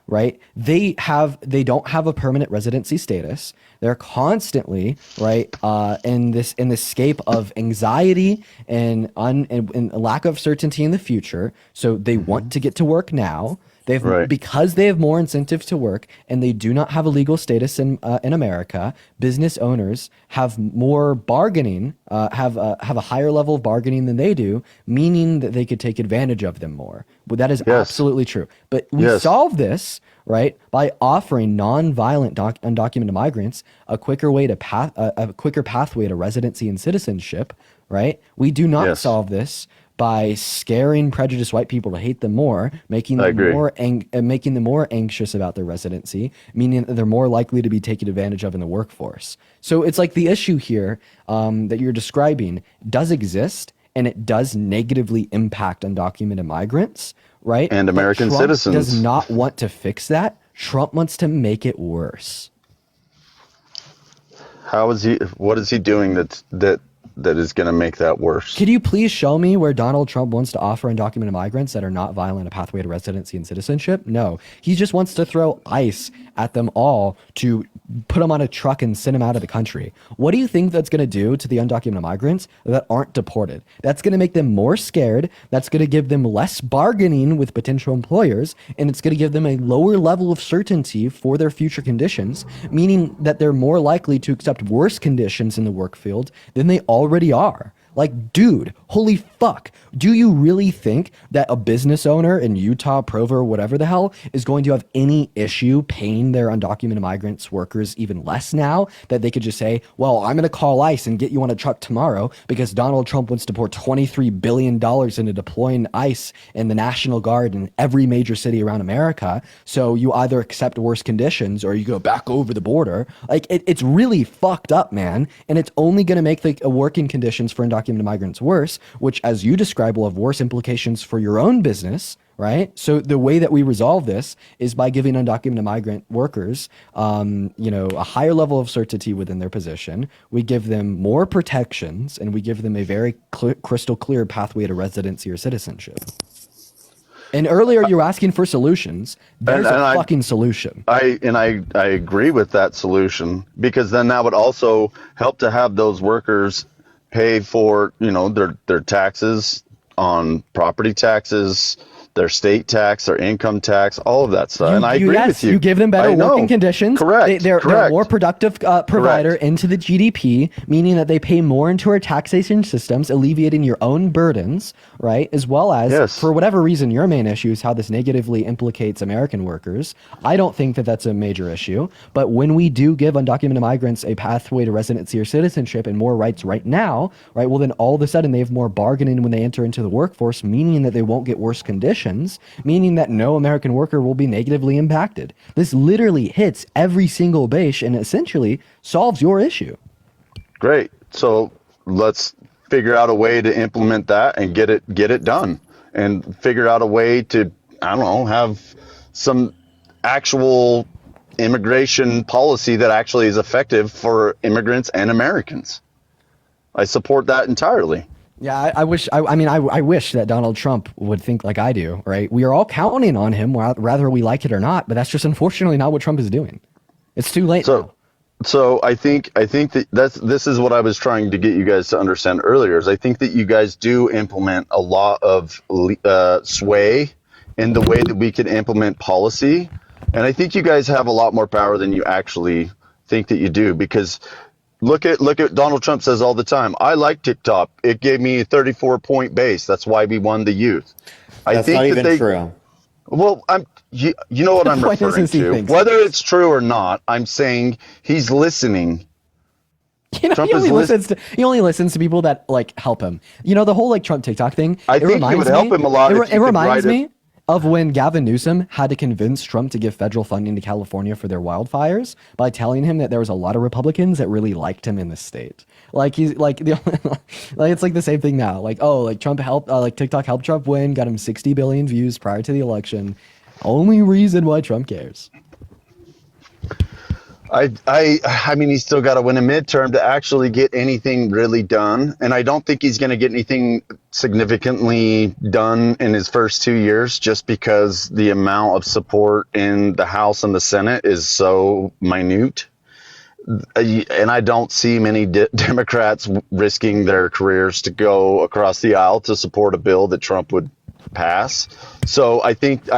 T: right, they don't have a permanent residency status. They're constantly in this scape of anxiety and lack of certainty in the future. So they want to get to work now. Because they have more incentive to work and they do not have a legal status in America. Business owners have more bargaining, have a higher level of bargaining than they do, meaning that they could take advantage of them more. But that is absolutely true. But we solve this by offering non-violent undocumented migrants a quicker way to a quicker pathway to residency and citizenship. Right? We do not solve this by scaring prejudiced white people to hate them more, making them more anxious about their residency, meaning that they're more likely to be taken advantage of in the workforce. So it's like the issue here that you're describing does exist, and it does negatively impact undocumented migrants, right?
F: And American
T: Trump
F: citizens.
T: does not want to fix that. Trump wants to make it worse.
F: How is he? What is he doing that is going to make that worse?
T: Could you please show me where Donald Trump wants to offer undocumented migrants that are not violent a pathway to residency and citizenship? No. He just wants to throw ICE at them all to put them on a truck and send them out of the country. What do you think that's going to do to the undocumented migrants that aren't deported? That's going to make them more scared. That's going to give them less bargaining with potential employers, and it's going to give them a lower level of certainty for their future conditions, meaning that they're more likely to accept worse conditions in the work field than they already are. Like, dude, holy fuck. Do you really think that a business owner in Utah, Provo, whatever the hell, is going to have any issue paying their undocumented migrants workers even less now? That they could just say, well, I'm going to call ICE and get you on a truck tomorrow because Donald Trump wants to pour $23 billion into deploying ICE and the National Guard in every major city around America. So you either accept worse conditions or you go back over the border. Like, it's really fucked up, man. And it's only going to make the working conditions for undocumented migrants worse, which, as you describe, will have worse implications for your own business, right? So the way that we resolve this is by giving undocumented migrant workers, a higher level of certainty within their position. We give them more protections, and we give them a very crystal clear pathway to residency or citizenship. And earlier you were asking for solutions. There's a fucking solution.
F: I agree with that solution, because then that would also help to have those workers pay for their taxes on property taxes, their state tax, their income tax, all of that stuff. And I agree with you.
T: You give them better
F: I know.
T: working conditions.
F: Correct.
T: They're a more productive provider
F: Correct.
T: into the GDP, meaning that they pay more into our taxation systems, alleviating your own burdens, right? As well as, for whatever reason, your main issue is how this negatively implicates American workers. I don't think that that's a major issue. But when we do give undocumented migrants a pathway to residency or citizenship and more rights right now, right, well, then all of a sudden they have more bargaining when they enter into the workforce, meaning that they won't get worse conditions, meaning that no American worker will be negatively impacted. This literally hits every single base and essentially solves your issue.
F: Great. So let's figure out a way to implement that and get it done, and figure out a way to, I don't know, have some actual immigration policy that actually is effective for immigrants and Americans. I support that entirely.
T: Yeah, I wish that Donald Trump would think like I do, right? We are all counting on him, whether we like it or not, but that's just unfortunately not what Trump is doing. It's too late now.
F: So I think that this is what I was trying to get you guys to understand earlier, is I think that you guys do implement a lot of sway in the way that we can implement policy. And I think you guys have a lot more power than you actually think that you do, because look at Donald Trump says all the time, I like TikTok. It gave me a 34-point base. That's why we won the youth.
H: That's not even true.
F: Well, you know what I'm referring to. Whether it's true or not, I'm saying he's listening.
T: You know, he only listens to people that like help him. You know, the whole like Trump TikTok thing.
F: I think it would help him a lot.
T: It reminds me of when Gavin Newsom had to convince Trump to give federal funding to California for their wildfires by telling him that there was a lot of Republicans that really liked him in the state. Like he's like it's like the same thing now. Like, oh, like Trump helped, like TikTok helped Trump win, got him 60 billion views prior to the election. Only reason why Trump cares.
F: I mean, he's still got to win a midterm to actually get anything really done. And I don't think he's going to get anything significantly done in his first 2 years, just because the amount of support in the House and the Senate is so minute. And I don't see many Democrats risking their careers to go across the aisle to support a bill that Trump would pass. So I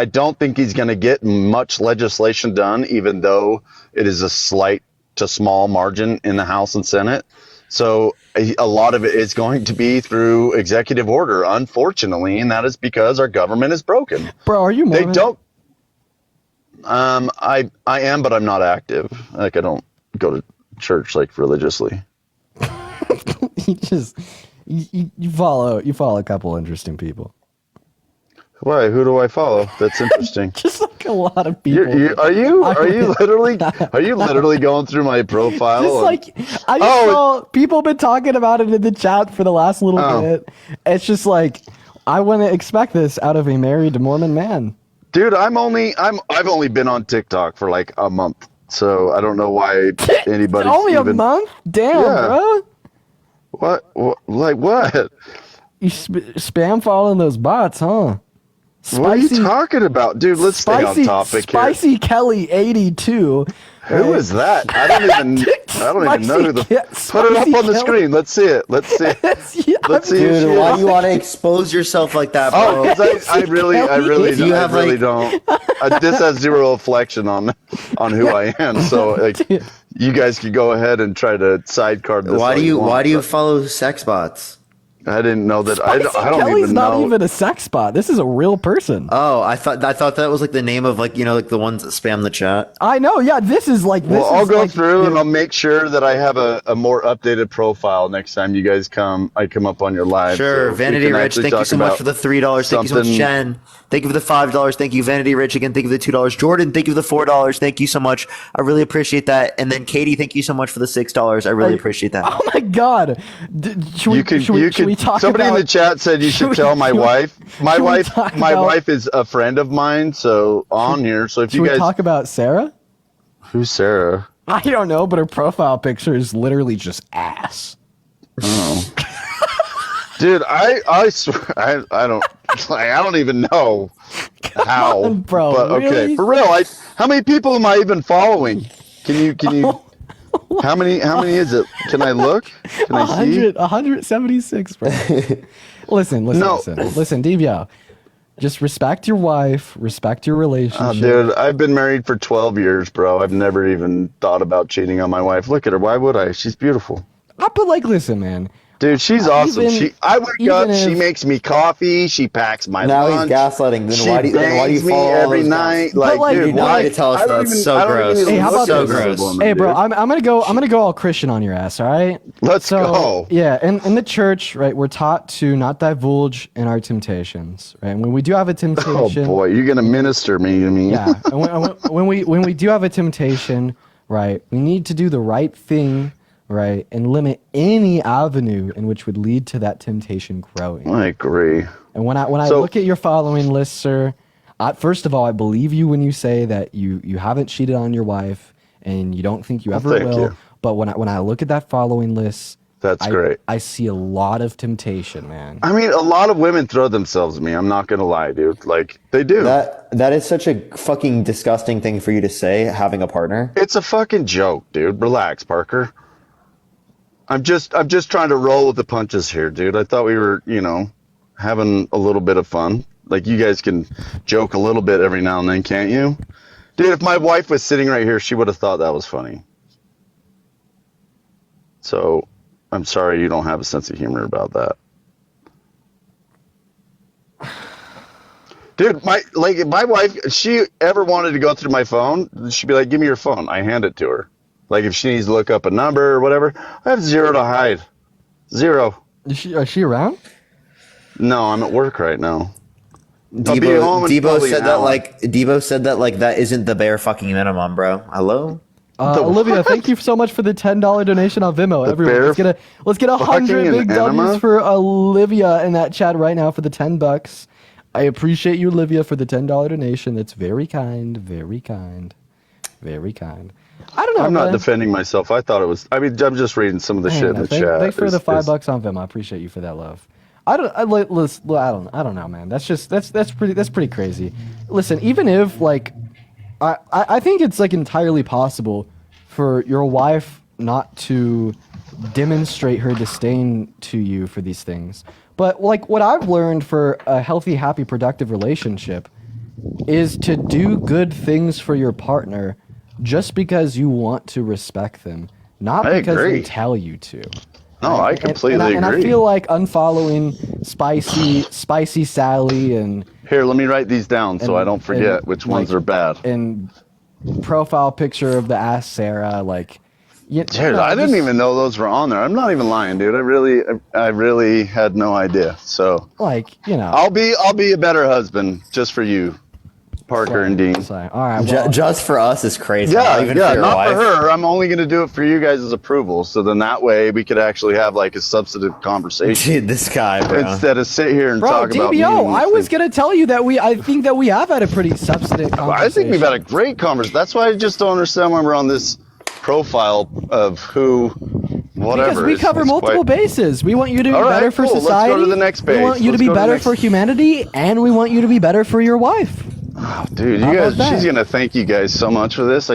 F: don't think he's going to get much legislation done, even though it is a slight to small margin in the House and Senate. So a lot of it is going to be through executive order, unfortunately, and that is because our government is broken.
T: Bro, are you Mormon?
F: They don't. I am, but I'm not active. Like, I don't go to church like religiously.
T: you follow a couple interesting people.
F: Why? Who do I follow? That's interesting.
T: Just like a lot of people.
F: Are you literally going through my profile?
T: Just like I just saw people been talking about it in the chat for the last little bit. It's just like I wouldn't expect this out of a married Mormon man.
F: Dude, I've only been on TikTok for like a month, so I don't know why anybody.
T: Only a month? Damn, bro.
F: What? Like what?
T: You spam following those bots, huh?
F: What are you talking about? Dude, let's stay on topic here.
T: Spicy Kelly 82.
F: Who is that? I don't even know who the. Put it up on the screen. Let's see it. Let's see.
H: Dude, why do you want to expose yourself like that, bro?
F: Oh, because I really don't. This has zero reflection on who I am. So like, you guys could go ahead and try to sidecar this.
H: Why do you follow sex bots?
F: I didn't know that. I don't
T: Kelly's
F: even know.
T: not even a sex bot. This is a real person.
H: Oh, I thought that was like the name of like the ones that spam the chat.
T: I know. Yeah, this is like.
F: I'll go through and I'll make sure that I have a more updated profile next time you guys come. I come up on your live.
H: Sure,
F: so
H: Vanity Rich. Thank you so much for the $3. Thank you so much, Jen. Thank you for the $5. Thank you, Vanity Rich. Again, thank you for the $2. Jordan, thank you for the $4. Thank you so much. I really appreciate that. And then Katie, thank you so much for the $6. I really appreciate that.
T: Oh my God! Should we talk
F: somebody
T: about?
F: In the chat said you should tell my wife. My wife is a friend of mine, so on here. So if you guys
T: talk about Sarah.
F: Who's Sarah?
T: I don't know, but her profile picture is literally just ass.
F: Oh. Dude, I swear I don't even know how.
T: On, bro,
F: but okay,
T: really?
F: for real. How many people am I even following? Can you? How many is it? Can I look? Can I see?
T: 176, bro. Listen, DBO. Just respect your wife, respect your relationship.
F: Dude, I've been married for 12 years, bro. I've never even thought about cheating on my wife. Look at her. Why would I? She's beautiful.
T: But like, listen, man.
F: Dude, she's awesome. I wake up, she
T: if-
F: makes me coffee, she packs my
H: Now
F: lunch.
H: he's gaslighting. Then
F: She
H: why do you
F: bangs me
H: follow all
F: every
H: those
F: night?
H: guys?
F: Like,
T: like,
F: dude,
T: you
F: why?
H: need to tell us
F: I don't
H: that's
F: even-
H: so
F: I don't
H: gross.
F: even
T: Hey, how about
F: look at
T: this?
F: this woman,
T: Hey, bro,
F: dude.
T: I'm gonna go all Christian on your ass. All right.
F: Let's go.
T: Yeah, in the church, right, we're taught to not divulge in our temptations, right? And when we do have a
F: Oh
T: temptation,
F: boy, you're gonna minister me to me.
T: yeah, and when we do have a temptation, right, we need to do the right thing, right, and limit any avenue in which would lead to that temptation growing.
F: I agree.
T: And when I look at your following list, sir, first of all, I believe you when you say that you haven't cheated on your wife and you don't think you ever
F: thank
T: will.
F: you.
T: But when I look at that following list,
F: That's great.
T: I see a lot of temptation, man.
F: I mean, a lot of women throw themselves at me. I'm not gonna lie, dude. Like they do.
H: That is such a fucking disgusting thing for you to say, having a partner.
F: It's a fucking joke, dude. Relax, Parker. I'm just trying to roll with the punches here, dude. I thought we were, having a little bit of fun. Like you guys can joke a little bit every now and then, can't you? Dude, if my wife was sitting right here, she would have thought that was funny. So, I'm sorry you don't have a sense of humor about that. Dude, if my wife, if she ever wanted to go through my phone, she'd be like, "Give me your phone." I hand it to her. Like if she needs to look up a number or whatever, I have zero to hide. Zero.
T: Is she around?
F: No, I'm at work right now. I'll be home in
H: Debo
F: probably
H: said
F: an
H: that
F: hour.
H: Debo said that that isn't the bare fucking minimum, bro. Hello?
T: Olivia, thank you so much for the $10 donation on Venmo. Everyone, let's get 100
F: fucking
T: big
F: enema?
T: W's for Olivia in that chat right now for the $10. I appreciate you, Olivia, for the $10 donation. That's very kind, very kind, very kind. I don't know.
F: I'm not
T: man.
F: defending myself. I thought it was. I mean, I'm just reading some of the shit in the chat.
T: Thanks for the
F: It's-
T: $5 on Venmo. I appreciate you for that love. I don't know, man. That's pretty crazy. Listen, even if I think it's like entirely possible for your wife not to demonstrate her disdain to you for these things. But like what I've learned for a healthy, happy, productive relationship is to do good things for your partner just because you want to respect them, not
F: I
T: because
F: agree.
T: they tell you to.
F: No, I completely agree.
T: And I feel like unfollowing spicy Sally and
F: Here, let me write these down so I don't forget
T: and,
F: which ones are bad.
T: and profile picture of the ass Sarah,
F: Dude, I didn't even know those were on there. I'm not even lying, dude. I really had no idea. So, I'll be a better husband just for you, Parker and Dean.
T: All right,
H: Just for us is crazy.
F: Yeah,
H: not even
F: yeah,
H: for your
F: not
H: wife.
F: for her. I'm only going to do it for you guys' approval. So then that way we could actually have like a substantive conversation.
H: Dude, this guy, bro.
F: Instead of sit here and
T: Bro,
F: talk about
T: DBO,
F: me.
T: I was gonna tell you that I think that we have had a pretty substantive conversation.
F: I think we've had a great conversation. That's why I just don't understand why we're on this profile of who, whatever.
T: Because we cover multiple bases. We want you to be
F: All right,
T: better for
F: cool. Let's
T: society.
F: go to the next
T: We
F: page.
T: want you to
F: Let's
T: be
F: go to the
T: better
F: next-
T: for humanity, and we want you to be better for your wife.
F: Oh, dude,
T: How
F: you guys,
T: about that?
F: she's going to thank you guys so much for this.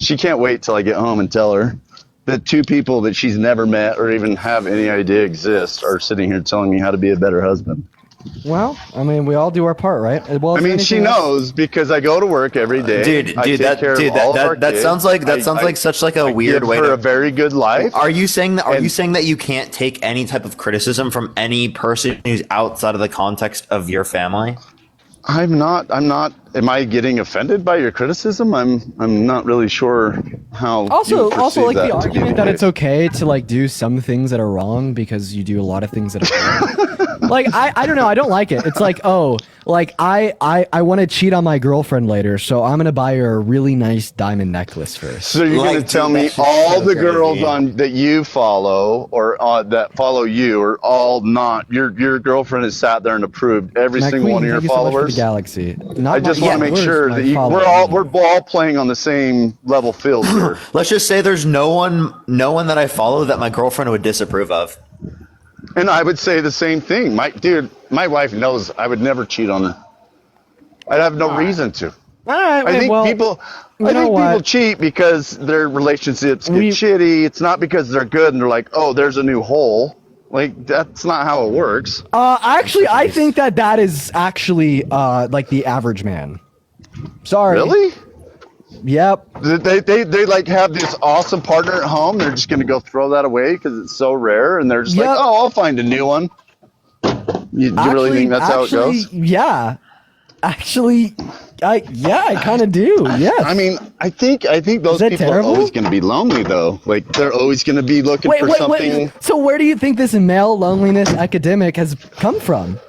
F: She can't wait till I get home and tell her that two people that she's never met or even have any idea exist are sitting here telling me how to be a better husband.
T: Well, I mean, we all do our part, right? Well,
F: I mean, she knows because I go to work every day. I take care of all of our
H: that
F: kids.
H: sounds like such like a
F: I
H: weird
F: give
H: way
F: her
H: to
F: a very good life.
H: Are you saying that? Are you saying that you can't take any type of criticism from any person who's outside of the context of your family?
F: I'm not. Am I getting offended by your criticism? I'm not really sure how.
T: Also,
F: you perceive
T: like
F: that
T: the
F: to be
T: argument that
F: case.
T: it's okay to like do some things that are wrong because you do a lot of things that are wrong. Like I don't know, I don't like it. It's like, oh, like I want to cheat on my girlfriend later, so I'm gonna buy her a really nice diamond necklace first.
F: So you're going to tell me all the girls that you follow or that follow you are all not your girlfriend has sat there and approved every
T: Matt
F: single
T: Queen,
F: one of your
T: thank you so much for
F: followers.
T: the galaxy.
F: I just want to make sure that we're all playing on the same level field here.
H: Let's just say there's no one that I follow that my girlfriend would disapprove of.
F: And I would say the same thing. My wife knows I would never cheat on her. I'd have no reason to.
T: All right,
F: I think
T: well,
F: people
T: you know what?
F: people cheat because their relationships get shitty. It's not because they're good and they're like, oh, there's a new hole. Like, that's not how it works.
T: Actually, I think that is actually like the average man. Sorry.
F: Really?
T: Yep.
F: They like have this awesome partner at home. They're just gonna go throw that away because it's so rare, and they're just like, oh, I'll find a new one. You really think that's how it goes?
T: Yeah. Actually, I kind of do. Yes.
F: I mean, I think those people are always going to be lonely, though. Like, they're always going to be looking for something.
T: So where do you think this male loneliness epidemic has come from?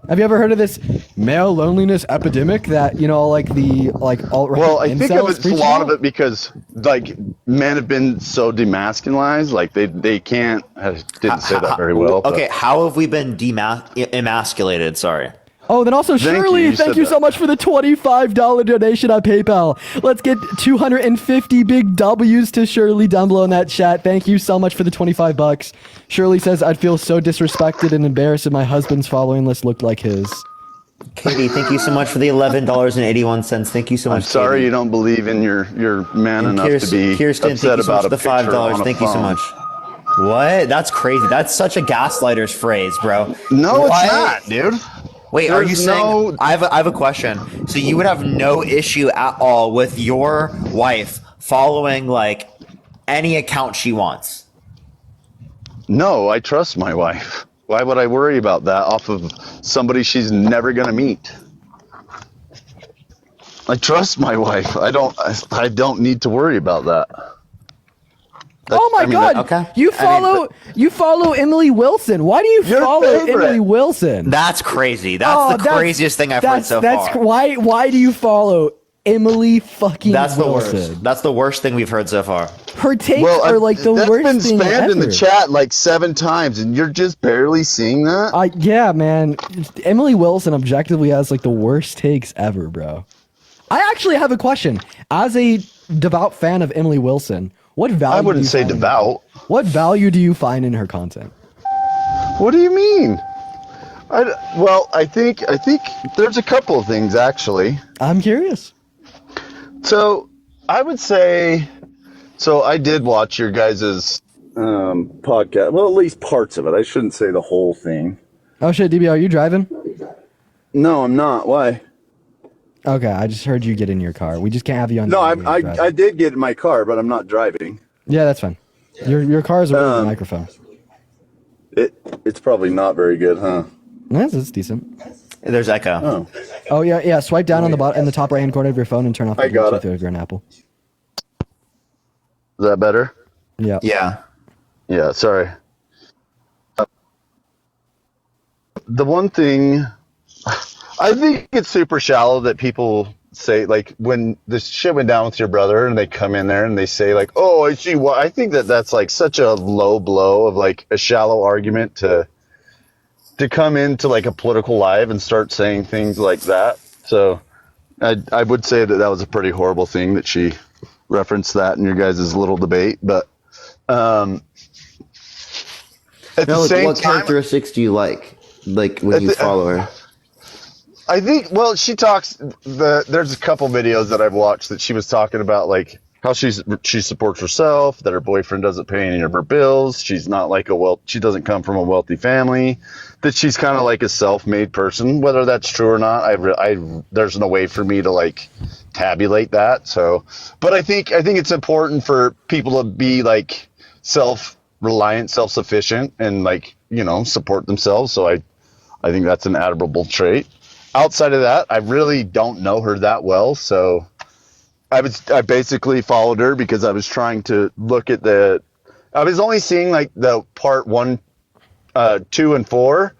T: Have you ever heard of this male loneliness epidemic that, like alt-right
F: Well, I think
T: incels
F: it's a
T: preach
F: lot
T: about?
F: of it because, like, men have been so demasculinized. Like, they can't. I didn't say that very well.
G: Okay, how have we been emasculated? Sorry.
T: Oh, then also,
F: Thank
T: Shirley,
F: you
T: thank
F: said
T: you
F: that.
T: so much for the $25 donation on PayPal. Let's get 250 big W's to Shirley down below in that chat. Thank you so much for the $25. Shirley says, I'd feel so disrespected and embarrassed if my husband's following list looked like his.
H: Katie, thank you so much for the $11.81. Thank you so much.
F: I'm sorry
H: Katie.
F: you don't believe in your man
H: And
F: enough to be
H: Kirsten,
F: upset
H: thank you so
F: about
H: much
F: a
H: for the
F: picture on
H: $5.
F: a
H: Thank you so
F: phone.
H: much. What? That's crazy. That's such a gaslighter's phrase, bro.
F: No,
H: What?
F: it's not, dude.
H: Wait, are you
F: There's
H: saying I have a question. So you would have no issue at all with your wife following like any account she wants?
F: No, I trust my wife. Why would I worry about that off of somebody she's never gonna meet? I trust my wife. I don't need to worry about that.
T: Oh my God! You follow Emily Wilson. Why do you follow Emily Wilson?
H: That's crazy. That's the craziest thing I've heard so far.
T: Why do you follow Emily fucking
H: That's the
T: Wilson?
H: worst. That's the worst thing we've heard so far.
T: Her takes are like the worst
F: That's
T: thing
F: been spammed
T: ever.
F: in the chat like 7 times, and you're just barely seeing that?
T: Yeah, man. Emily Wilson objectively has like the worst takes ever, bro. I actually have a question. As a devout fan of Emily Wilson, what value?
F: I wouldn't say devout.
T: What value do you find in her content?
F: What do you mean? I think there's a couple of things actually.
T: I'm curious.
F: So I would say, I did watch your guys' podcast. Well, at least parts of it. I shouldn't say the whole thing.
T: Oh shit, DB, are you driving?
F: No, I'm not. Why?
T: Okay, I just heard you get in your car. We just can't have you on.
F: No,
T: I
F: did get in my car, but I'm not driving.
T: Yeah, that's fine. Your car is a the microphone.
F: It's probably not very good, huh?
T: It's decent.
H: There's echo.
T: Oh yeah. Swipe down on the bottom in the top right hand corner of your phone and turn off the Bluetooth if you're an Apple.
F: Is that better?
T: Yeah.
H: Yeah.
F: Yeah. Sorry. The one thing, I think it's super shallow that people say, like, when this shit went down with your brother and they come in there and they say, like, oh, I see why. I think that's like such a low blow of like a shallow argument to come into like a political live and start saying things like that. So I would say that was a pretty horrible thing that she referenced that in your guys' little debate. But at the same
H: what
F: time,
H: characteristics do you like when you follow her?
F: I think, well, she talks, there's a couple videos that I've watched that she was talking about, like, how she supports herself, that her boyfriend doesn't pay any of her bills, she's not like she doesn't come from a wealthy family, that she's kind of like a self-made person. Whether that's true or not, there's no way for me to, like, tabulate that, so, but I think it's important for people to be, like, self-reliant, self-sufficient, and, like, support themselves, so I think that's an admirable trait. Outside of that, I really don't know her that well, so I basically followed her because I was trying to look at I was only seeing like the part 1, 2, and 4,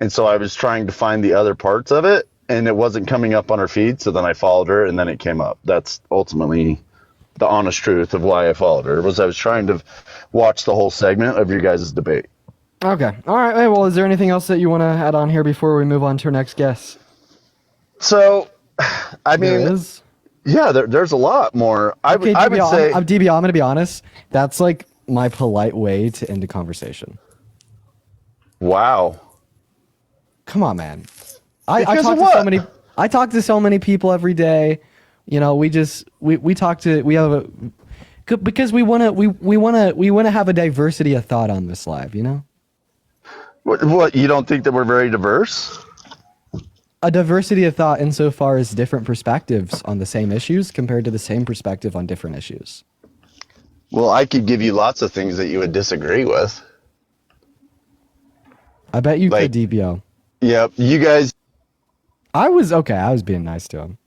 F: and so I was trying to find the other parts of it, and it wasn't coming up on her feed, so then I followed her, and then it came up. That's ultimately the honest truth of why I followed her, was I was trying to watch the whole segment of your guys' debate.
T: Okay. All right. Well, is there anything else that you want to add on here before we move on to our next guest?
F: So, I mean, yeah, there's a lot more. I would say,
T: DB, I'm going to be honest. That's like my polite way to end a conversation.
F: Wow.
T: Come on, man. I talk to so many people every day. Because we want to have a diversity of thought on this live,
F: What? You don't think that we're very diverse?
T: A diversity of thought insofar as different perspectives on the same issues compared to the same perspective on different issues.
F: Well, I could give you lots of things that you would disagree with.
T: I bet you could, DBO.
F: Yep, you guys.
T: I was being nice to him.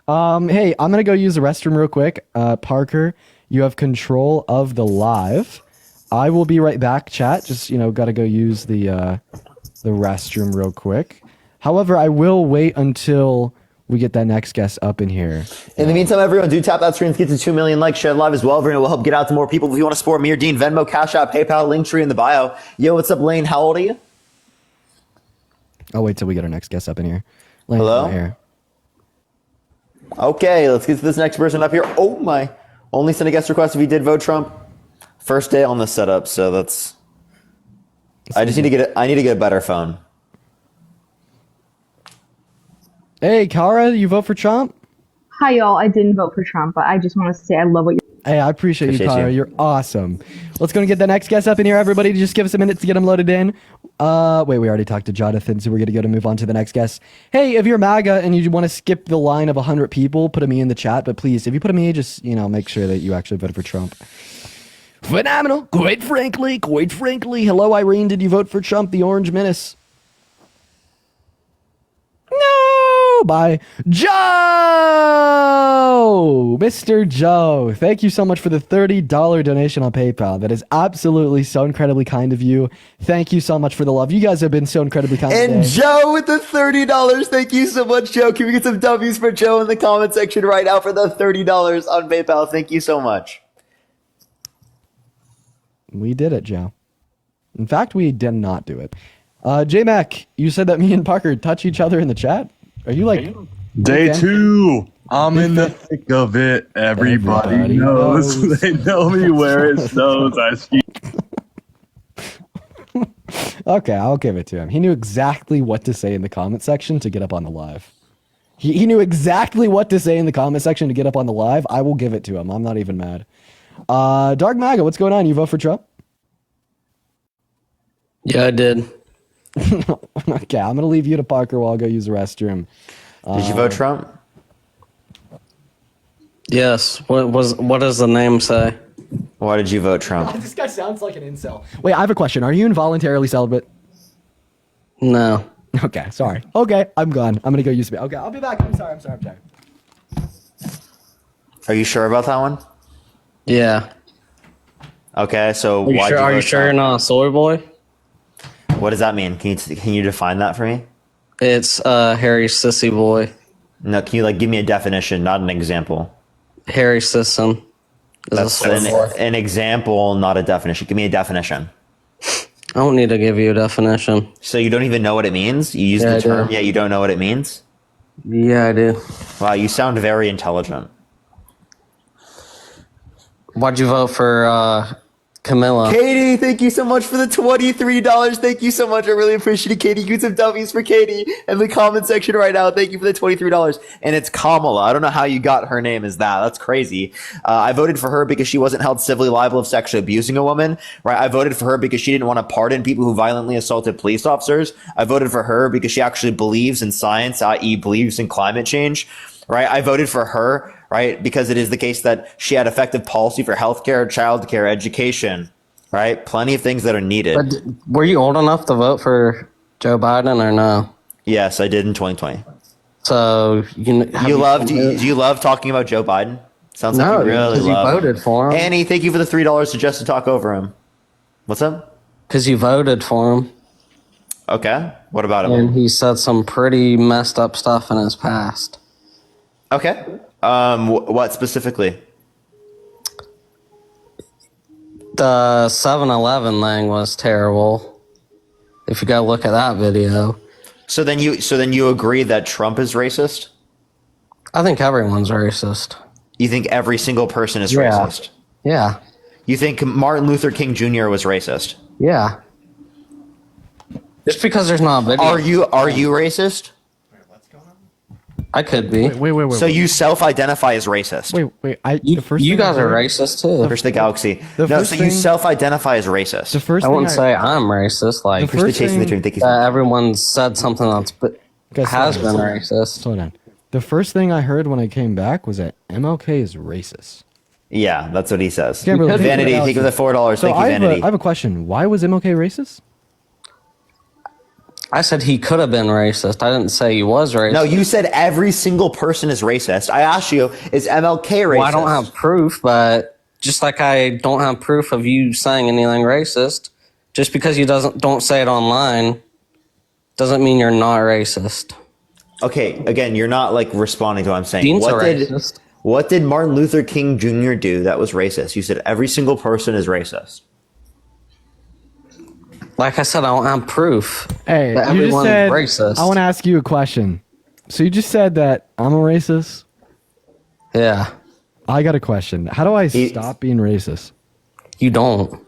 T: Hey, I'm gonna go use the restroom real quick. Parker, you have control of the live. I will be right back, chat. Just gotta go use the restroom real quick. However, I will wait until we get that next guest up in here.
H: In the meantime, everyone, do tap that stream to get to 2 million likes, share live as well. Everyone will help get out to more people. If you want to support me or Dean, Venmo, Cash App, PayPal, Linktree in the bio. Yo, what's up, Lane? How old are you?
T: I'll wait till we get our next guest up in here. Lane's
H: Hello?
T: not here.
H: Okay, let's get to this next person up here. Oh my. Only send a guest request if you did vote Trump. First day on the setup, so that's... I need to get a better phone.
T: Hey, Kara, you vote for Trump?
I: Hi, y'all. I didn't vote for Trump, but I just want to say I love what you.
T: Hey, I appreciate you, Kara. You're awesome. Let's go and get the next guest up in here, everybody. Just give us a minute to get him loaded in. Wait, we already talked to Jonathan, so we're going to move on to the next guest. Hey, if you're MAGA and you want to skip the line of 100 people, put a me in the chat. But please, if you put a me, just, make sure that you actually voted for Trump. Phenomenal. Quite frankly. Hello, Irene. Did you vote for Trump, the Orange Menace? No, by Joe, Mr. Joe. Thank you so much for the $30 donation on PayPal. That is absolutely so incredibly kind of you. Thank you so much for the love. You guys have been so incredibly kind.
H: And
T: today.
H: Joe with the $30. Thank you so much, Joe. Can we get some W's for Joe in the comment section right now for the $30 on PayPal? Thank you so much.
T: We did it, Joe. In fact, we did not do it. J-Mac, you said that me and Parker touch each other in the chat? Are you like...
J: Day 2. I'm in the thick of it. Everybody knows. They know me where it snows. I ski.
T: Okay, I'll give it to him. He knew exactly what to say in the comment section to get up on the live. He knew exactly what to say in the comment section to get up on the live. I will give it to him. I'm not even mad. Dark Maga, what's going on? You vote for Trump?
L: Yeah, I did.
T: Okay, I'm gonna leave you to Parker while I go use the restroom.
H: Did you vote Trump?
L: Yes. What does the name say?
H: Why did you vote Trump?
T: This guy sounds like an incel. Wait, I have a question. Are you involuntarily celibate?
L: No.
T: Okay, sorry. Okay, I'm gone. I'm gonna go use it. Okay, I'll be back. I'm sorry.
H: Are you sure about that one?
L: Yeah.
H: Okay, so
L: Are you sure you're not a soy boy?
H: What does that mean? Can you define that for me?
L: It's hairy sissy boy.
H: No, can you give me a definition, not an example?
L: Hairy system.
H: That's an example, not a definition. Give me a definition.
L: I don't need to give you a definition.
H: So you don't even know what it means? You use the term, yet you don't know what it means?
L: Yeah, I do.
H: Wow, you sound very intelligent.
L: Why'd you vote for Camilla?
H: Katie, thank you so much for the $23. Thank you so much. I really appreciate it, Katie. Use some W's for Katie in the comment section right now. Thank you for the $23. And it's Kamala. I don't know how you got her name as that. That's crazy. I voted for her because she wasn't held civilly liable of sexually abusing a woman. Right? I voted for her because she didn't want to pardon people who violently assaulted police officers. I voted for her because she actually believes in science, i.e. believes in climate change. Right? I voted for her, right, because it is the case that she had effective policy for healthcare, childcare, education, right? Plenty of things that are needed.
L: But were you old enough to vote for Joe Biden or no?
H: Yes, I did in 2020.
L: So do
H: you love talking about Joe Biden? Sounds like you really love.
L: You voted for him.
H: Annie, thank you for the $3 to just to talk over him. What's up?
L: Because you voted for him.
H: Okay. What about him?
L: And he said some pretty messed up stuff in his past.
H: Okay. What specifically?
L: The 7-Eleven thing was terrible. If you go look at that video.
H: So then you agree that Trump is racist?
L: I think everyone's racist.
H: You think every single person is racist?
L: Yeah.
H: You think Martin Luther King Jr. was racist?
L: Yeah. Just because there's not a video.
H: Are you racist?
L: I could be.
T: Wait.
G: So you self-identify as racist.
T: Wait.
L: You guys are racist too.
G: First the galaxy.
T: The
G: No,
T: first
G: so
T: thing-
G: you self-identify as racist.
T: The first
L: I
T: thing
L: wouldn't say I'm racist. Like
T: The first thing-
L: everyone said something that's
T: Guys,
L: has
T: slow
L: been
T: down.
L: racist.
T: Slow down. The first thing I heard when I came back was that MLK is racist.
G: Yeah, that's what he says.
T: Can't really
G: Vanity,
T: think
G: think of the $4.
T: So
G: Thank you,
T: I have
G: Vanity.
T: I have a question. Why was MLK racist?
L: I said he could have been racist. I didn't say he was racist.
G: No, you said every single person is racist. I asked you, is MLK racist?
L: Well, I don't have proof, but just like I don't have proof of you saying anything racist, just because you don't say it online doesn't mean you're not racist.
G: Okay, again, you're not like responding to what I'm saying.
L: Dean's a
G: racist. What did Martin Luther King Jr. do that was racist? You said every single person is racist.
L: Like I said, I don't have proof.
T: Hey,
L: that
T: you just
L: everyone's
T: said.
L: racist.
T: I want to ask you a question. So you just said that I'm a racist.
L: Yeah.
T: I got a question. How do I stop being racist?
L: You don't.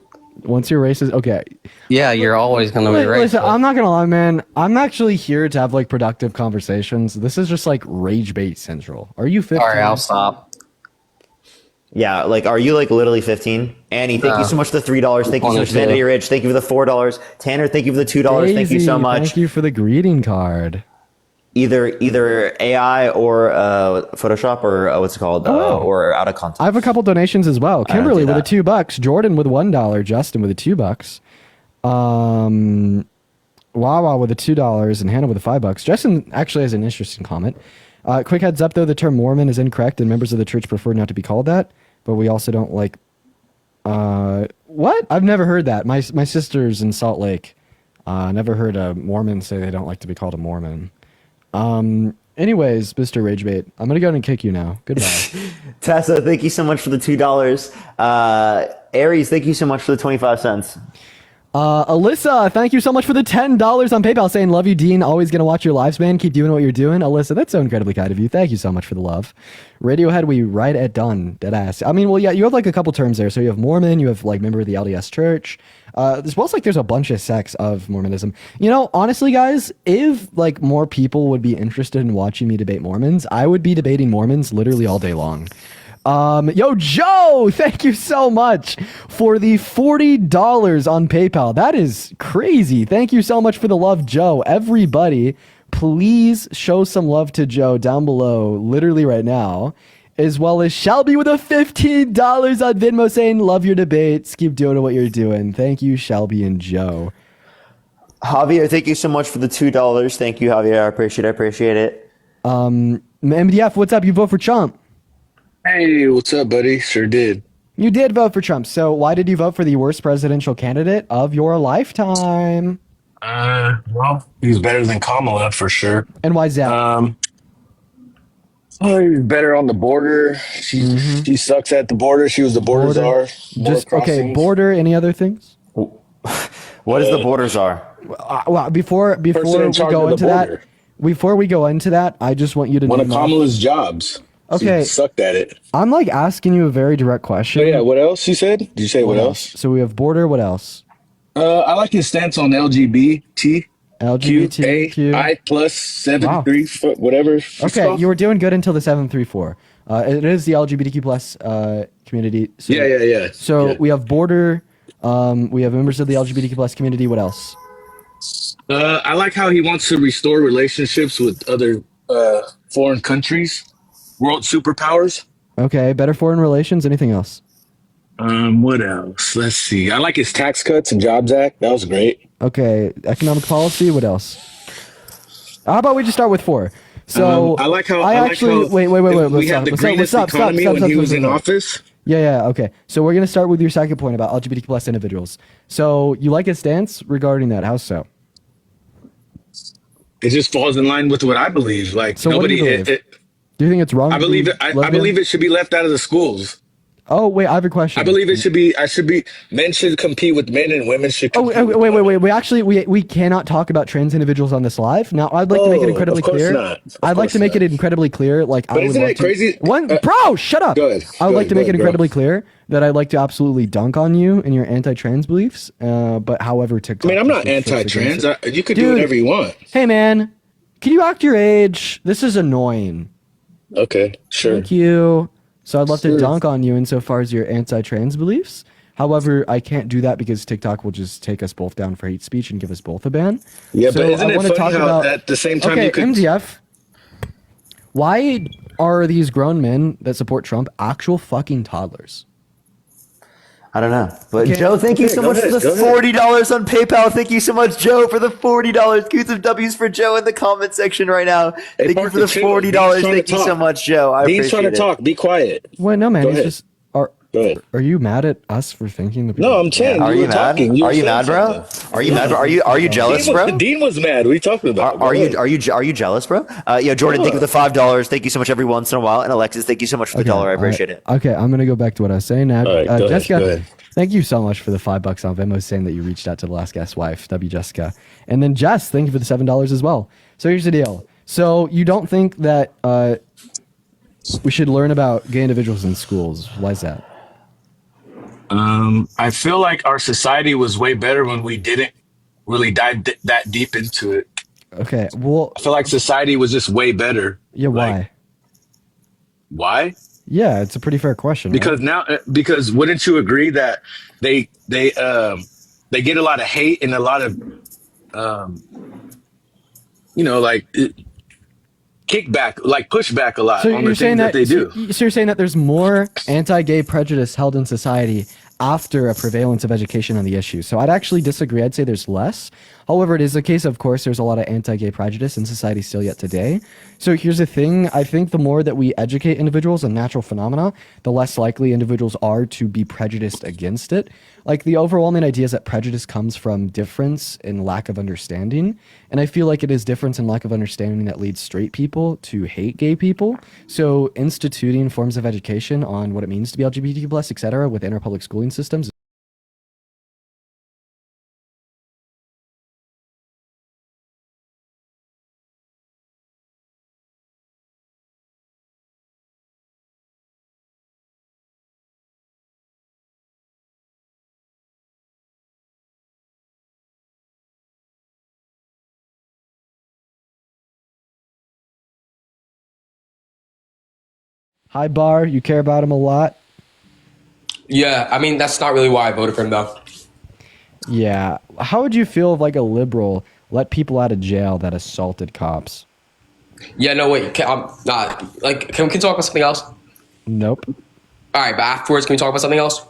T: Once you're racist, okay.
L: Yeah, you're always gonna be racist.
T: Listen, I'm not gonna lie, man. I'm actually here to have like productive conversations. This is just like rage bait central. Are you 15?
L: All right, I'll stop.
G: Yeah, like, are you like literally 15? Annie, thank you so much for the $3. Thank you so much, Vanity Rich. Thank you for the $4. Tanner, thank you for the $2. Thank you so
T: Daisy,
G: much.
T: Thank you for the greeting card.
G: Either AI or Photoshop or what's it called, or out of context.
T: I have a couple donations as well.
G: I don't
T: Kimberly
G: do
T: with
G: that.
T: $2, Jordan with $1, Justin with $2, Wawa with $2, and Hannah with $5. Justin actually has an interesting comment. Quick heads up though, the term Mormon is incorrect, and members of the church prefer not to be called that. But we also don't like. What? I've never heard that. My sister's in Salt Lake. Never heard a Mormon say they don't like to be called a Mormon. Anyways, Mr. Ragebait, I'm gonna go and kick you now. Goodbye.
G: Tessa, thank you so much for the $2. Aries, thank you so much for the 25 cents.
T: Alyssa, thank you so much for the $10 on PayPal saying, love you, Dean. Always going to watch your lives, man. Keep doing what you're doing. Alyssa, that's so incredibly kind of you. Thank you so much for the love. Radiohead, we right at done. Deadass. I mean, well, yeah, you have like a couple terms there. So you have Mormon, you have like member of the LDS church. As well as like there's a bunch of sects of Mormonism. You know, honestly, guys, if like more people would be interested in watching me debate Mormons, I would be debating Mormons literally all day long. Yo, Joe, thank you so much for the $40 on PayPal. That is crazy. Thank you so much for the love, Joe. Everybody, please show some love to Joe down below, literally right now, as well as Shelby with a $15 on Venmo saying, love your debates. Keep doing what you're doing. Thank you, Shelby and Joe.
G: Javier, thank you so much for the $2. Thank you, Javier. I appreciate it.
T: MDF, what's up? You vote for Trump.
K: Hey, what's up, buddy? Sure did.
T: You did vote for Trump. So why did you vote for the worst presidential candidate of your lifetime?
K: Well, he's better than Kamala for sure.
T: And why is that?
K: He's better on the border. She sucks at the border. She was the border czar.
T: Just okay. Border. Any other things?
G: What is the border czar?
T: Well, before we go into that, I just want you to
K: one of
T: name off-
K: Kamala's jobs.
T: Okay.
K: She sucked at it.
T: I'm like asking you a very direct question.
K: Oh, yeah. What else you said? Did you say what else?
T: So we have border. What else?
K: I like his stance on LGBTQI plus 73 whatever.
T: Okay, you were doing good until the 734. It is the LGBTQ plus community. So,
K: Yeah.
T: So we have border. We have members of the LGBTQ plus community. What else?
K: I like how he wants to restore relationships with other foreign countries, world superpowers.
T: Okay, better foreign relations. Anything else?
K: What else? Let's see. I like his tax cuts and Jobs Act. That was great.
T: Okay, economic policy. What else? How about we just start with 4? So
K: I like how
T: wait.
K: We have the greenest economy when he was in office.
T: Yeah. Okay. So we're gonna start with your second point about LGBTQ plus individuals. So you like his stance regarding that? How so?
K: It just falls in line with what I believe. Like
T: So
K: nobody.
T: what do you believe? Do you think it's wrong?
K: I believe it. I believe it should be left out of the schools.
T: Oh wait, I have a question.
K: I believe it should be. Men should compete with men, and women should. Compete
T: Wait. We cannot talk about trans individuals on this live. Now, I'd like to make it incredibly clear. I'd like to make it incredibly clear. Like,
K: But isn't it crazy?
T: Bro, shut up.
K: Go ahead.
T: I would like to make it
K: Go ahead,
T: incredibly clear that I'd like to absolutely dunk on you and your anti-trans beliefs. But however, TikTok.
K: I mean, I'm not anti-trans. You could do whatever you want.
T: Hey, man. Can you act your age? This is annoying.
K: Okay, sure.
T: Thank you. So I'd love to
K: Sure.
T: dunk on you insofar as your anti-trans beliefs. However, I can't do that because TikTok will just take us both down for hate speech and give us both a ban.
K: Yeah,
T: So
K: but isn't
T: I
K: it
T: wanna
K: funny
T: talk
K: how
T: about-
K: at the same time
T: okay,
K: you could...
T: MDF. Why are these grown men that support Trump actual fucking toddlers?
H: I don't know. But
T: Okay.
H: Joe, thank you so
K: Go
H: much
K: ahead,
H: for the
K: go ahead.
H: $40 on PayPal. Thank you so much, Joe, for the $40. Coots of W's for Joe in the comment section right now. Thank you
K: Parker,
H: for the
K: chill.
H: $40.
K: Dean's trying
H: Thank
K: to
H: you so
K: talk.
H: much, Joe. I
K: Dean's trying
H: appreciate
K: to
H: it.
K: talk. Be quiet.
T: Wait, no, man.
K: Go
T: He's
K: ahead.
T: just. Are you mad at us for thinking that?
K: No, I'm saying
H: Are
K: you
H: you
K: were
H: mad?
K: talking.
H: Are
K: were
H: you
K: saying
H: mad, bro?
K: something.
H: Are you mad, bro? Are you jealous, bro?
K: Dean was mad. What are you talking about?
H: Are you jealous, bro? Yeah, Jordan, thank you for the $5. Thank you so much every once in a while. And Alexis, thank you so much for the dollar. I appreciate it.
T: Okay, I'm gonna go back to what I was saying now.
K: All right, go ahead,
T: Jessica,
K: go ahead.
T: thank you so much for the $5 on Venmo, saying that you reached out to the last guest's wife, W Jessica, and then Jess, thank you for the $7 as well. So here's the deal. So you don't think that we should learn about gay individuals in schools? Why is that?
K: I feel like our society was way better when we didn't really dive that deep into it.
T: Okay, well,
K: I feel like society was just way better.
T: yeah, why?
K: Why?
T: Yeah, it's a pretty fair question.
K: Because because wouldn't you agree that they get a lot of hate and a lot of kickback, like pushback a lot
T: So
K: on
T: you're
K: the
T: saying
K: things that they do.
T: So you're saying that there's more anti-gay prejudice held in society after a prevalence of education on the issue. So I'd actually disagree. I'd say there's less. However, it is the case, of course, there's a lot of anti-gay prejudice in society still yet today. So here's the thing. I think the more that we educate individuals on natural phenomena, the less likely individuals are to be prejudiced against it. Like, the overwhelming idea is that prejudice comes from difference and lack of understanding. And I feel like it is difference and lack of understanding that leads straight people to hate gay people. So instituting forms of education on what it means to be LGBTQ+, et cetera, within our public schooling systems. Hi, Bar. You care about him a lot?
B: Yeah, I mean, that's not really why I voted for him, though.
T: Yeah. How would you feel if, like, a liberal let people out of jail that assaulted cops?
B: Yeah, no, wait. Can we talk about something else?
T: Nope.
B: All right, but afterwards, can we talk about something else?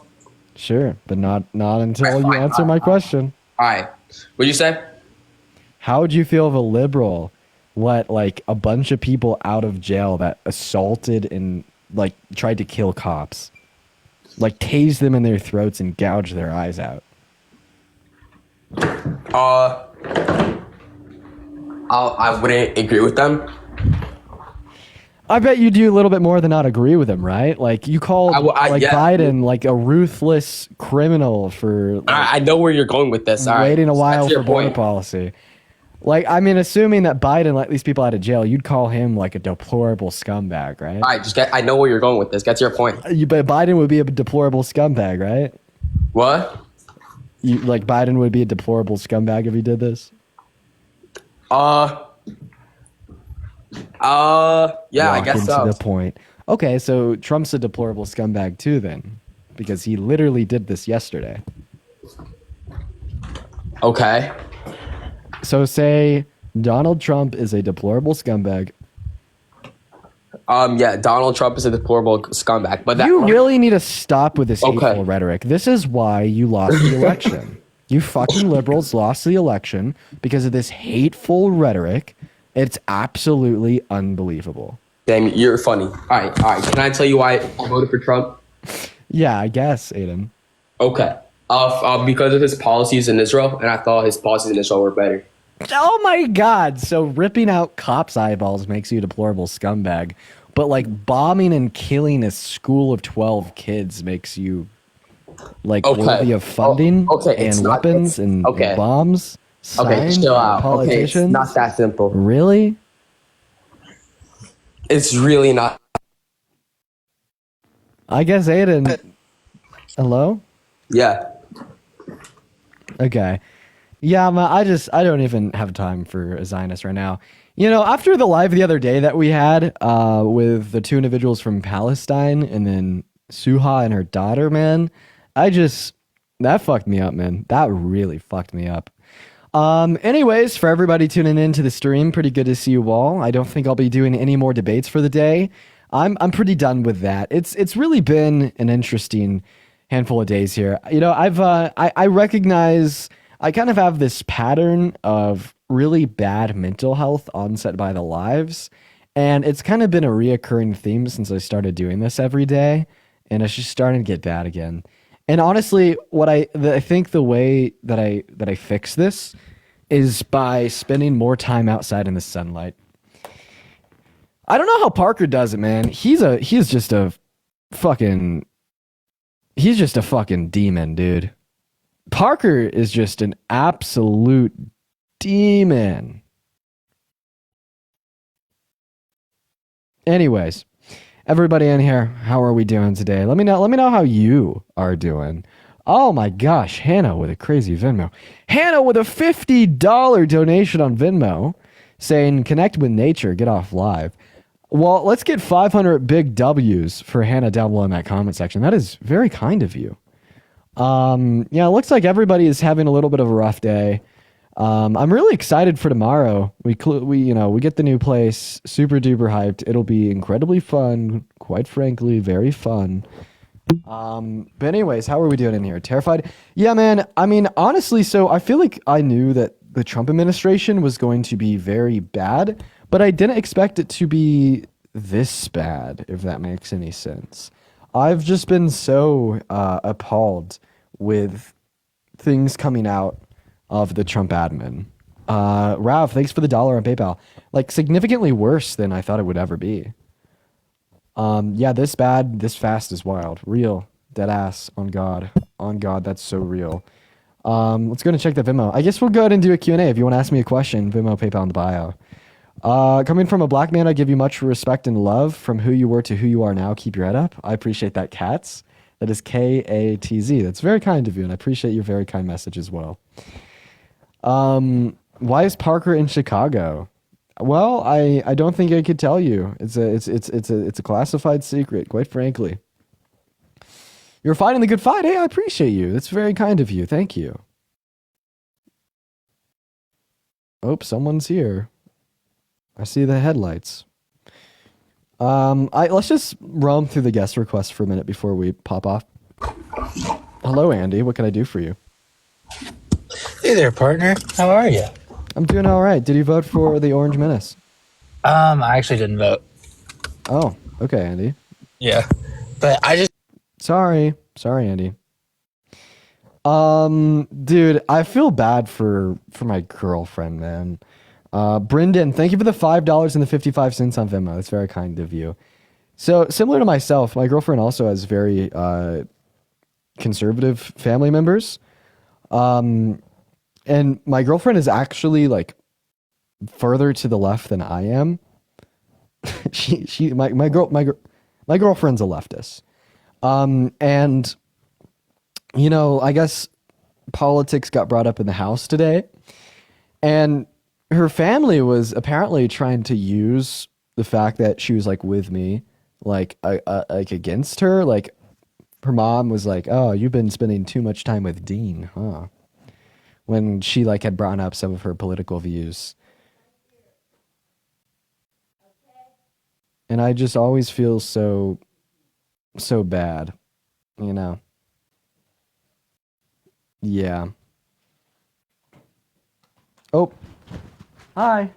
T: Sure, but not until you answer my question.
B: All right. What'd you say?
T: How would you feel if a liberal let, like, a bunch of people out of jail that assaulted and, like, tried to kill cops? Like, tase them in their throats and gouge their eyes out?
B: I wouldn't agree with them.
T: I bet you do a little bit more than not agree with him, right? Like, you called
B: yeah.
T: Biden like a ruthless criminal for
B: I know where you're going with this. All right.
T: waiting a while
B: That's your
T: for border
B: point.
T: policy. Like, I mean, assuming that Biden let these people out of jail, you'd call him like a deplorable scumbag, right?
B: All right, I know where you're going with this. Get to your point.
T: But Biden would be a deplorable scumbag, right?
B: What?
T: Biden would be a deplorable scumbag if he did this?
B: Yeah, I guess so.
T: To the point. Okay, so Trump's a deplorable scumbag too, then, because he literally did this yesterday.
B: Okay.
T: So say Donald Trump is a deplorable scumbag.
B: Yeah, Donald Trump is a deplorable scumbag, but
T: You really need to stop with this hateful rhetoric. This is why you lost the election. You fucking liberals lost the election because of this hateful rhetoric. It's absolutely unbelievable.
B: Damn, you're funny. All right. Can I tell you why I voted for Trump?
T: Yeah, I guess, Aiden.
B: Okay. Because of his policies in Israel, and I thought his policies in Israel were better.
T: Oh my God. So ripping out cops' eyeballs makes you a deplorable scumbag. But like bombing and killing a school of 12 kids makes you like worthy of funding and weapons and bombs.
B: Okay, chill out. Okay, it's not that simple.
T: Really?
B: It's really not.
T: I guess Aiden. Hello?
B: Yeah.
T: Okay. Yeah, I don't even have time for a Zionist right now. You know, after the live the other day that we had with the two individuals from Palestine and then Suha and her daughter, man, that fucked me up, man. That really fucked me up. Anyways, for everybody tuning in to the stream, pretty good to see you all. I don't think I'll be doing any more debates for the day. I'm pretty done with that. It's really been an interesting handful of days here. You know, I recognize I kind of have this pattern of really bad mental health onset by the lives, and it's kind of been a reoccurring theme since I started doing this every day, and it's just starting to get bad again. And honestly, I think the way that I fix this is by spending more time outside in the sunlight. I don't know how Parker does it, man. He's just a fucking demon, dude. Parker is just an absolute demon. Anyways, everybody in here, how are we doing today? Let me know how you are doing. Oh my gosh, Hannah with a crazy Venmo. Hannah with a $50 donation on Venmo saying connect with nature, get off live. Well, let's get 500 big W's for Hannah down below in that comment section. That is very kind of you. Yeah, it looks like everybody is having a little bit of a rough day. I'm really excited for tomorrow. We get the new place, super duper hyped. It'll be incredibly fun, quite frankly, very fun. But anyways, how are we doing in here? Terrified? Yeah, man. I mean, honestly, so I feel like I knew that the Trump administration was going to be very bad, but I didn't expect it to be this bad, if that makes any sense. I've just been so appalled with things coming out of the Trump admin. Rav, thanks for the $1 on PayPal. Like, significantly worse than I thought it would ever be. Yeah, this bad, this fast is wild. Real. Dead ass. On God. On God, that's so real. Let's go and check the Venmo. I guess we'll go ahead and do a Q&A. If you want to ask me a question, Venmo, PayPal in the bio. Coming from a black man, I give you much respect and love. From who you were to who you are now, keep your head up. I appreciate that, Katz. That is Katz. That's very kind of you, and I appreciate your very kind message as well. Why is Parker in Chicago? Well, I don't think I could tell you. It's a classified secret, quite frankly. You're fighting the good fight. Hey, I appreciate you. That's very kind of you. Thank you. Oh, someone's here. I see the headlights. Let's just roam through the guest requests for a minute before we pop off. Hello, Andy. What can I do for you?
N: Hey there, partner. How are you?
T: I'm doing all right. Did you vote for the Orange Menace?
N: I actually didn't vote.
T: Oh, okay, Andy.
N: Yeah, but I just...
T: Sorry, Andy. Dude, I feel bad for my girlfriend, man. Brendan, thank you for the $5 and the 55 cents on Venmo. That's very kind of you. So, similar to myself, my girlfriend also has very conservative family members. And my girlfriend is actually like further to the left than I am. My girlfriend's a leftist. And you know, I guess politics got brought up in the house today, and her family was apparently trying to use the fact that she was like with me, like against her. Like her mom was like, "Oh, you've been spending too much time with Dean, huh?" When she like had brought up some of her political views. And I just always feel so bad, you know? Yeah. Oh. Hi.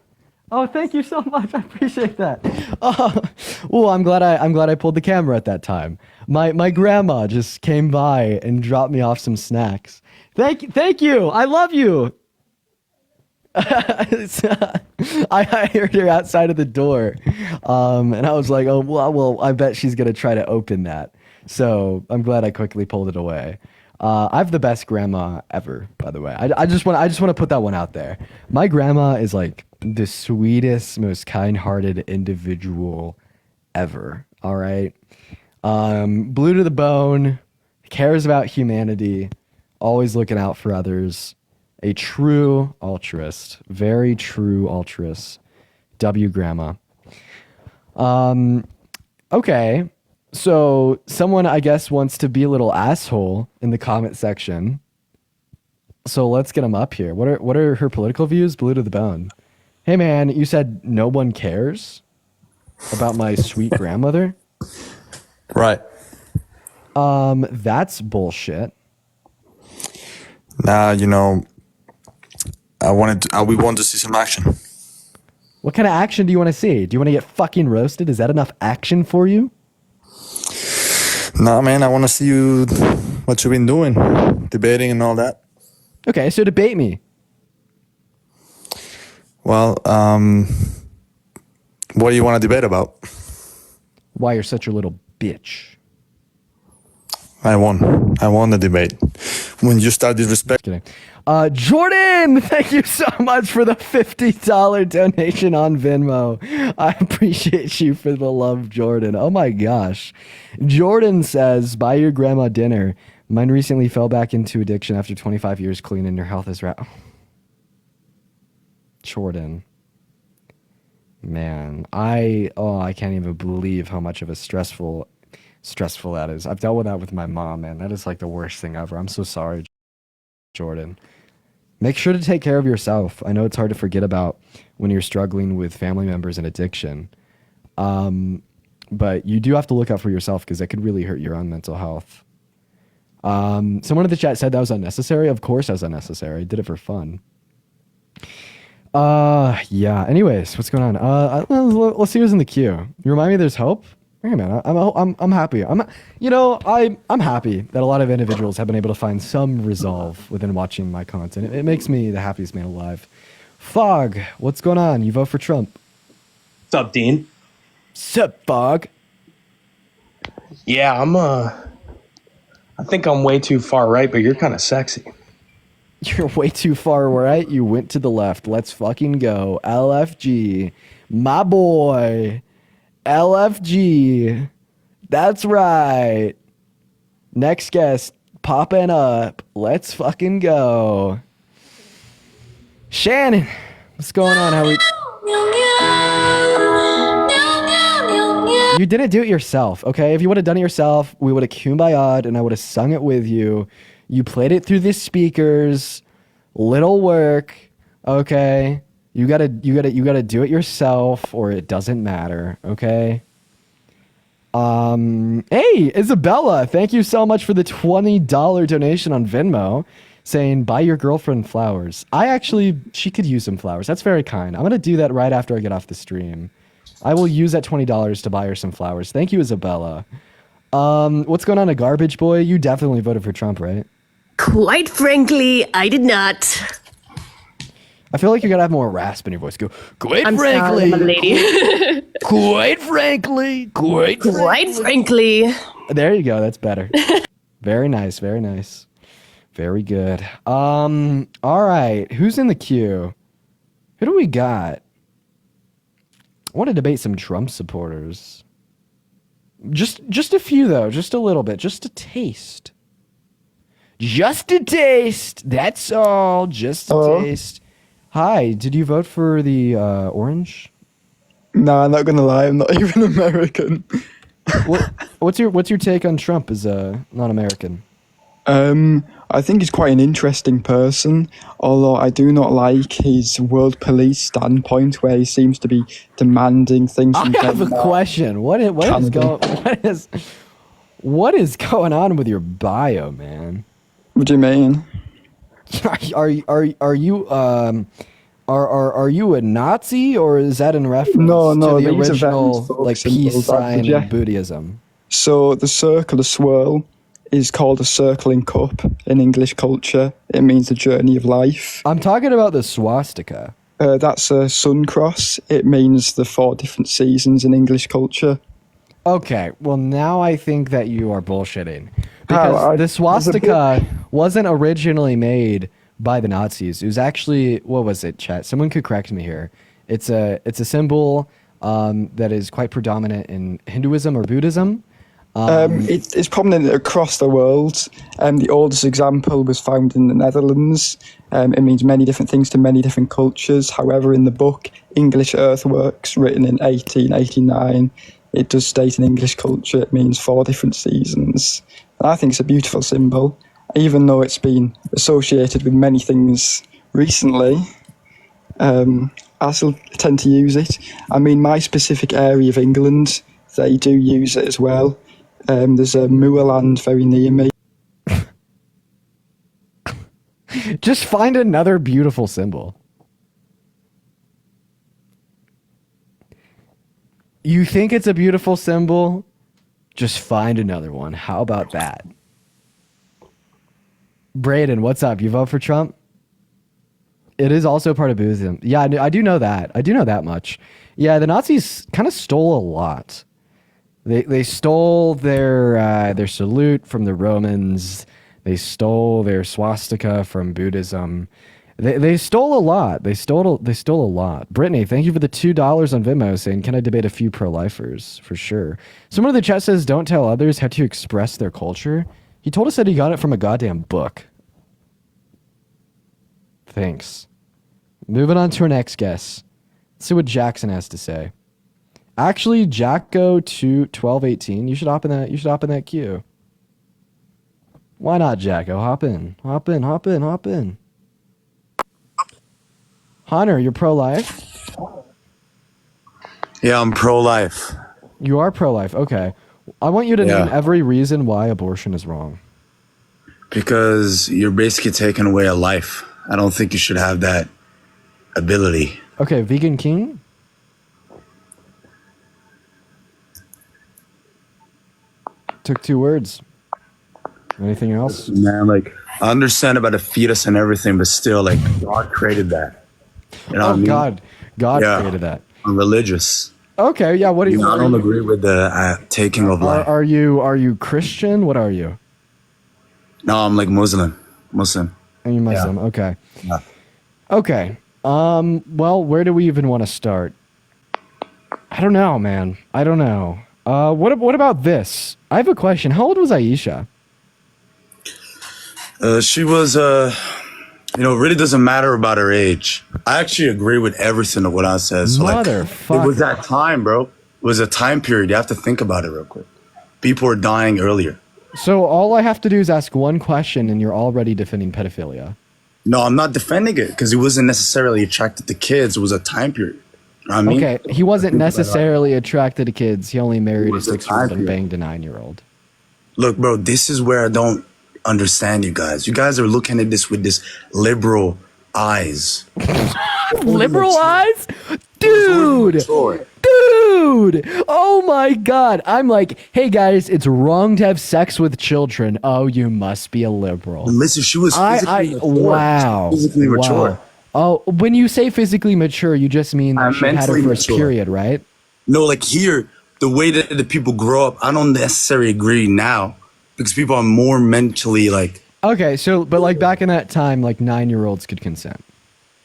T: Oh, thank you so much. I appreciate that. Oh, I'm glad I pulled the camera at that time. My grandma just came by and dropped me off some snacks. Thank you. I love you. I heard her outside of the door, and I was like, oh well, I bet she's gonna try to open that. So I'm glad I quickly pulled it away. I have the best grandma ever, by the way. I just want to put that one out there. My grandma is like the sweetest, most kind-hearted individual ever. All right, blue to the bone, cares about humanity, always looking out for others. A true altruist, very true altruist. W grandma. Okay. So someone, I guess, wants to be a little asshole in the comment section. So let's get them up here. What are her political views? Blue to the bone. Hey man, you said no one cares about my sweet grandmother?
O: Right.
T: That's bullshit.
O: Nah, we want to see some action.
T: What kind of action do you want to see? Do you want to get fucking roasted? Is that enough action for you?
O: Nah, man, I want to see what you've been doing, debating and all that.
T: Okay, so debate me.
O: Well, what do you want to debate about?
T: Why you're such a little bitch.
O: I won the debate. When you start disrespecting.
T: Jordan, thank you so much for the $50 donation on Venmo. I appreciate you for the love, Jordan. Oh my gosh. Jordan says, buy your grandma dinner. Mine recently fell back into addiction after 25 years clean and your health is Jordan. Man, I can't even believe how much of a stressful that is. I've dealt with that with my mom, man. That is like the worst thing ever. I'm so sorry, Jordan. Make sure to take care of yourself. I know it's hard to forget about when you're struggling with family members and addiction. But you do have to look out for yourself because that could really hurt your own mental health. Someone in the chat said that was unnecessary. Of course that was unnecessary. I did it for fun. Yeah. Anyways, what's going on? Let's see who's in the queue. You remind me there's hope? Hey man, I'm happy. I'm happy that a lot of individuals have been able to find some resolve within watching my content. It makes me the happiest man alive. Fog, what's going on? You vote for Trump?
P: What's up, Dean?
T: Sup, Fog?
P: Yeah, I think I'm way too far right, but you're kind of sexy.
T: You're way too far right. You went to the left. Let's fucking go. LFG, my boy. LFG. That's right. Next guest popping up. Let's fucking go. Shannon, what's going on? You didn't do it yourself, okay? If you would have done it yourself, we would have kumbaya'd and I would have sung it with you. You played it through the speakers. Little work, okay? You gotta do it yourself, or it doesn't matter, okay? Hey, Isabella, thank you so much for the $20 donation on Venmo, saying buy your girlfriend flowers. She could use some flowers. That's very kind. I'm gonna do that right after I get off the stream. I will use that $20 to buy her some flowers. Thank you, Isabella. What's going on, a garbage boy? You definitely voted for Trump, right?
Q: Quite frankly, I did not.
T: I feel like you gotta have more rasp in your voice. Go, quite
Q: I'm
T: frankly,
Q: sorry, I'm a lady.
T: quite frankly. There you go. That's better. Very nice. Very nice. Very good. All right. Who's in the queue? Who do we got? I want to debate some Trump supporters. Just a few though. Just a little bit. Just a taste. Just a taste. That's all. Just a taste. Hi, did you vote for the orange?
X: Nah, I'm not gonna lie, I'm not even American.
T: What's your take on Trump as a non-American?
X: I think he's quite an interesting person, although I do not like his world police standpoint, where he seems to be demanding things from
T: I have a question. What is going on with your bio, man?
X: What do you mean?
T: Are you a Nazi, or is that in reference to the original peace sign in Buddhism?
X: So the circle, the swirl, is called a circling cup in English culture. It means the journey of life.
T: I'm talking about the swastika.
X: That's a sun cross. It means the 4 different seasons in English culture.
T: Okay, well now I think that you are bullshitting. Because the swastika wasn't originally made by the Nazis. It was actually, what was it, chat? Someone could correct me here. It's a symbol that is quite predominant in Hinduism or Buddhism.
X: It's prominent across the world. The oldest example was found in the Netherlands. It means many different things to many different cultures. However, in the book English Earthworks, written in 1889, it does state in English culture it means 4 different seasons. And I think it's a beautiful symbol, even though it's been associated with many things recently. I still tend to use it. I mean, my specific area of England, they do use it as well. There's a moorland very near me.
T: Just find another beautiful symbol. You think it's a beautiful symbol? Just find another one. How about that? Braden, what's up? You vote for Trump? It is also part of Buddhism. Yeah, I do know that. I do know that much. Yeah, the Nazis kind of stole a lot. They stole their salute from the Romans. They stole their swastika from Buddhism. They stole a lot. They stole a lot. Brittany, thank you for the $2 on Venmo saying, can I debate a few pro-lifers? For sure. Someone in the chat says, don't tell others how to express their culture. He told us that he got it from a goddamn book. Thanks. Moving on to our next guest. Let's see what Jackson has to say. Actually, Jacko to 1218. You should hop in that queue. Why not, Jacko? Hop in. Hunter, you're pro-life?
O: Yeah, I'm pro-life.
T: You are pro-life. Okay. I want you to name every reason why abortion is wrong.
O: Because you're basically taking away a life. I don't think you should have that ability.
T: Okay, Vegan King? Took 2 words. Anything else?
O: Man, like, I understand about a fetus and everything, but still, like, God created that. You know what I mean?
T: God created that.
O: I'm religious.
T: Okay, yeah, what do you...
O: I don't agree with the taking of life.
T: Are you Christian? What are you?
O: No, I'm like Muslim.
T: Are you Muslim?
O: Yeah.
T: Okay.
O: Yeah.
T: Okay. Well, where do we even want to start? I don't know, man. I don't know. What about this? I have a question. How old was Aisha?
O: She was, it really doesn't matter about her age. I actually agree with everything of what I said. So
T: Motherfucker.
O: It was that time, bro. It was a time period. You have to think about it real quick. People were dying earlier.
T: So all I have to do is ask one question and you're already defending pedophilia.
O: No, I'm not defending it because he wasn't necessarily attracted to kids. It was a time period. You know what I mean?
T: Okay, he wasn't necessarily attracted to kids. He only married a 6-year-old and banged a 9-year-old.
O: Look, bro, this is where I don't understand you guys. You guys are looking at this with this liberal eyes.
T: Liberal eyes? Dude! Oh my god! I'm like, hey guys, it's wrong to have sex with children. Oh, you must be a liberal.
O: Listen, she was physically mature.
T: Wow.
O: Physically mature.
T: Oh, when you say physically mature, you just mean that she had her
O: mentally
T: first
O: mature.
T: period, right?
O: No, like here, the way that the people grow up, I don't necessarily agree now because people are more mentally like.
T: Okay, so, but like back in that time, like 9-year-olds could consent.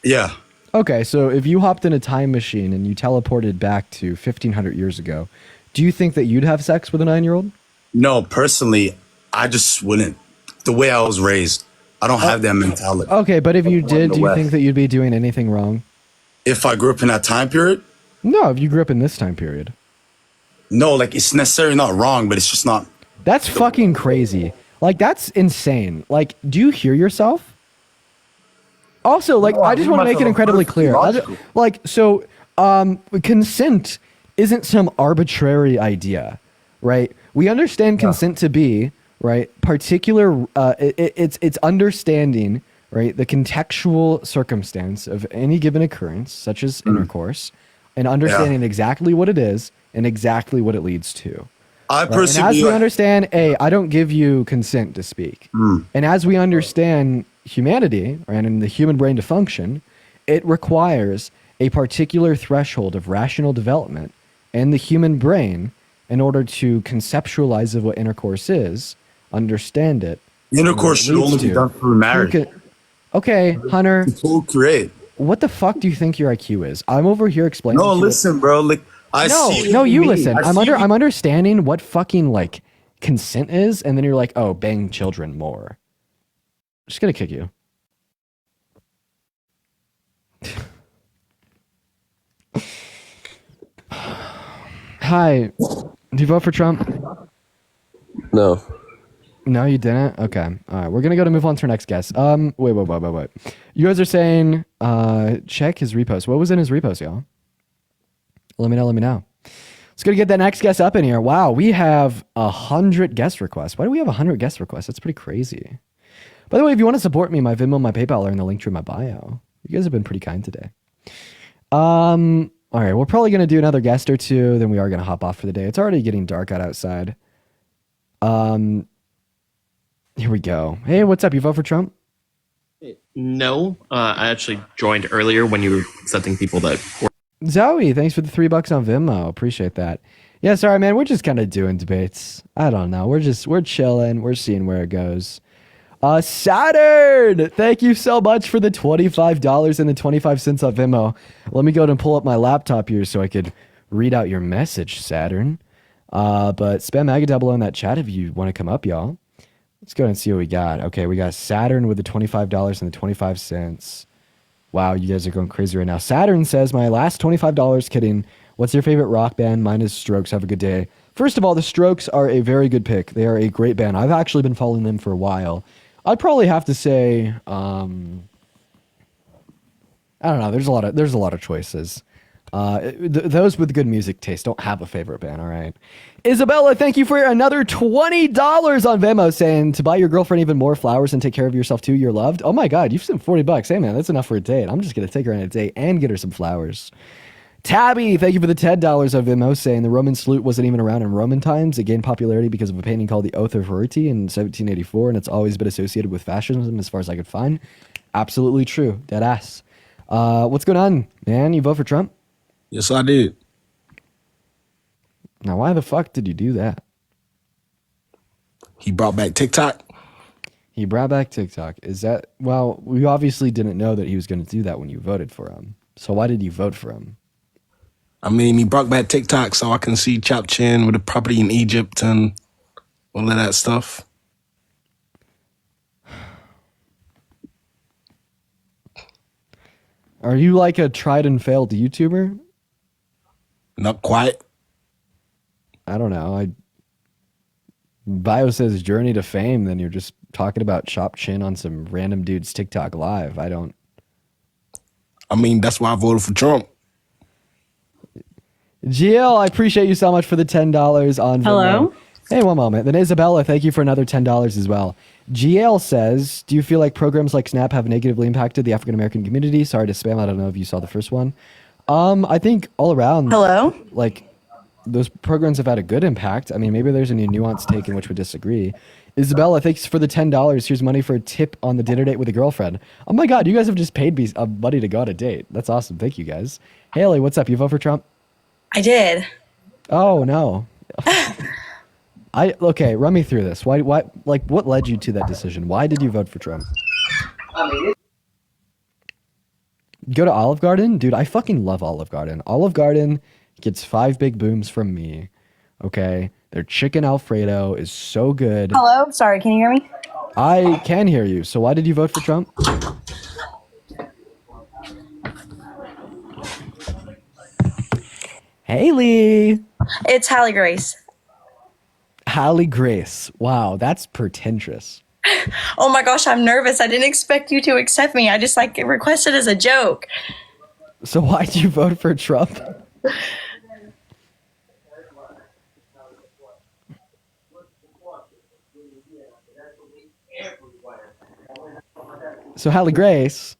O: Yeah.
T: Okay, so if you hopped in a time machine and you teleported back to 1500 years ago, do you think that you'd have sex with a 9-year-old?
O: No, personally, I just wouldn't. The way I was raised, I don't have that mentality.
T: Okay, but if you did, do you think that you'd be doing anything wrong?
O: If I grew up in that time period?
T: No, if you grew up in this time period.
O: No, like it's necessarily not wrong, but it's just not.
T: That's fucking crazy. Like, that's insane. Like, do you hear yourself? Also, like, I just want to make it incredibly clear. Consent isn't some arbitrary idea, right? We understand consent to be, right, particular, it's understanding, right, the contextual circumstance of any given occurrence, such as intercourse, and understanding exactly what it is and exactly what it leads to.
O: I
T: personally, and as we understand, I don't give you consent to speak. And as we understand humanity, right, and the human brain to function, it requires a particular threshold of rational development in the human brain in order to conceptualize of what intercourse is, understand it.
O: Intercourse should only be done through marriage.
T: Okay, Hunter.
O: Great.
T: What the fuck do you think your IQ is? I'm over here explaining.
O: No, listen, bro. Like
T: you listen. I'm understanding what fucking like consent is, and then you're like, oh, bang children more. I'm just gonna kick you. Hi. Do you vote for Trump?
A: No.
T: No, you didn't? Okay. All right. We're going to move on to our next guest. Wait. You guys are saying, check his repost. What was in his repost, y'all? Let me know. Let's go get that next guest up in here. Wow. We have 100 guest requests. Why do we have 100 guest requests? That's pretty crazy. By the way, if you want to support me, my Venmo, my PayPal are in the link to my bio. You guys have been pretty kind today. All right. We're probably going to do another guest or two. Then we are going to hop off for the day. It's already getting dark outside. Here we go. Hey, what's up? You vote for Trump?
S: No, I actually joined earlier when you were accepting people that were.
T: Zoe, thanks for the $3 on Venmo. Appreciate that. Yeah, sorry, man. We're just kind of doing debates. I don't know. We're chilling. We're seeing where it goes. Saturn, thank you so much for the $25 and the 25 cents on Venmo. Let me go and pull up my laptop here so I could read out your message, Saturn. But spam Maga down below in that chat if you want to come up, y'all. Let's go and see what we got. Okay, we got Saturn with the $25 and the 25 cents. Wow, you guys are going crazy right now. Saturn says, my last $25, kidding. What's your favorite rock band? Mine is Strokes. Have a good day. First of all, the Strokes are a very good pick. They are a great band. I've actually been following them for a while. I'd probably have to say, I don't know. There's a lot of choices. Those with good music taste don't have a favorite band. All right. Isabella, thank you for another $20 on Venmo, saying to buy your girlfriend even more flowers and take care of yourself too. You're loved. Oh my God, you've sent $40. Hey man, that's enough for a date. I'm just gonna take her on a date and get her some flowers. Tabby, thank you for the $10 on Venmo, saying the Roman salute wasn't even around in Roman times. It gained popularity because of a painting called the Oath of Horti in 1784, and it's always been associated with fascism as far as I could find. Absolutely true. Dead ass. What's going on, man? You vote for Trump?
A: Yes, I did.
T: Now, why the fuck did you do that?
A: He brought back TikTok.
T: He brought back TikTok. Is that... Well, we obviously didn't know that he was going to do that when you voted for him. So why did you vote for him?
A: I mean, he brought back TikTok so I can see Chop Chin with a property in Egypt and all of that stuff.
T: Are you like a tried and failed YouTuber?
A: Not quite.
T: I don't know. Bio says journey to fame, then you're just talking about Chop Chin on some random dude's TikTok live. I
A: mean, that's why I voted for Trump.
T: GL, I appreciate you so much for the $10 on Venmo.
I: Hello?
T: Hey, one moment. Then Isabella, thank you for another $10 as well. GL says, do you feel like programs like Snap have negatively impacted the African-American community? Sorry to spam. I don't know if you saw the first one. I think all around, like, those programs have had a good impact. I mean, maybe there's any nuanced take in which we disagree. Isabella, thanks for the $10. Here's money for a tip on the dinner date with a girlfriend. Oh my God, you guys have just paid me money to go on a date. That's awesome. Thank you guys. Haley, what's up? You vote for Trump?
U: I did.
T: Oh no. Okay, run me through this. Why, like, what led you to that decision? Why did you vote for Trump? Go to Olive Garden? Dude, I fucking love Olive Garden. Olive Garden gets 5 big booms from me. Okay? Their chicken Alfredo is so good.
U: Hello? Sorry, can you hear me?
T: I can hear you. So why did you vote for Trump? Haley!
U: It's Hallie Grace.
T: Hallie Grace. Wow, that's pretentious.
U: Oh my gosh, I'm nervous. I didn't expect you to accept me. I just requested as a joke.
T: So why'd you vote for Trump? So Hallie Grace.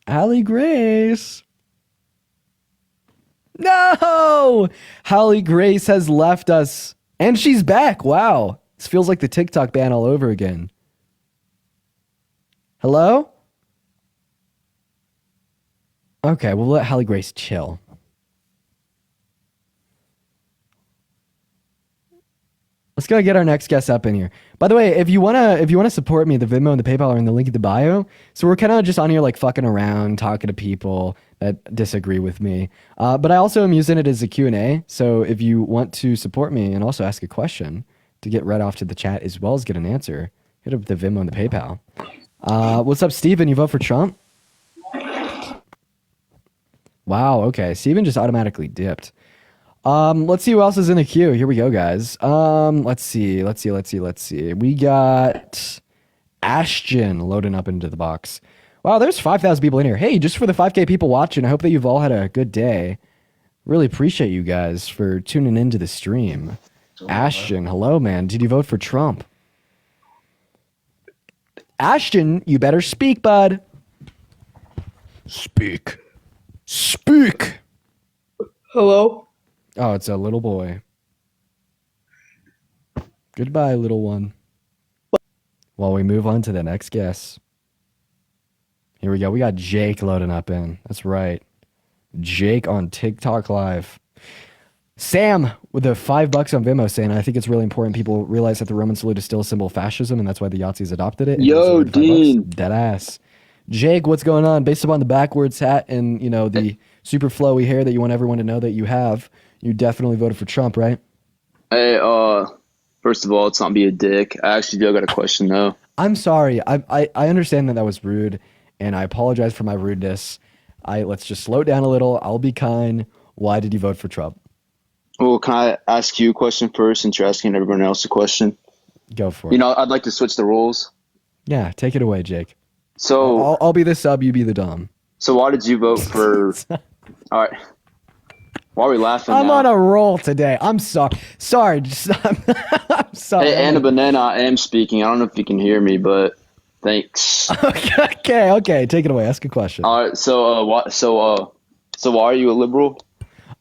T: Hallie Grace. No! Hallie Grace has left us. And she's back. Wow. This feels like the TikTok ban all over again. Hello? Okay, we'll let Hallie Grace chill. Let's go get our next guest up in here. By the way, if you wanna support me, the Venmo and the PayPal are in the link in the bio. So we're kind of just on here like fucking around, talking to people that disagree with me. But I also am using it as a Q&A. So if you want to support me and also ask a question to get right off to the chat as well as get an answer, hit up the Venmo and the PayPal. What's up, Steven? You vote for Trump? Wow, okay. Steven just automatically dipped. Let's see who else is in the queue. Here we go, guys. Let's see. We got Ashton loading up into the box. Wow, there's 5,000 people in here. Hey, just for the 5K people watching, I hope that you've all had a good day. Really appreciate you guys for tuning into the stream. Ashton, hello, man. Did you vote for Trump? Ashton, you better speak, bud. Speak.
E: Hello?
T: Oh, it's a little boy. Goodbye, little one. While we move on to the next guest. Here we go. We got Jake loading up in. That's right. Jake on TikTok Live. Sam with the $5 on Venmo saying, I think it's really important people realize that the Roman salute is still a symbol of fascism, and that's why the Yahtzees adopted it.
C: Yo, Dean.
T: Dead ass. Jake, what's going on? Based upon the backwards hat and, you know, the super flowy hair that you want everyone to know that you have, you definitely voted for Trump, right?
C: Hey, first of all, let's not be a dick. I actually do got a question, though.
T: I'm sorry. I understand that was rude, and I apologize for my rudeness. Let's just slow down a little. I'll be kind. Why did you vote for Trump?
C: Well, can I ask you a question first since you're asking everyone else a question?
T: Go for it.
C: You know, I'd like to switch the roles.
T: Yeah, take it away, Jake.
C: So
T: I'll be the sub, you be the dom.
C: So why did you vote for... All right. Why are we laughing
T: I'm
C: now?
T: on a roll today. I'm sorry. I'm sorry.
C: Hey, Anna Banana, I am speaking. I don't know if you can hear me, but thanks.
T: Okay. Take it away. Ask a question.
C: All right. So why are you a liberal?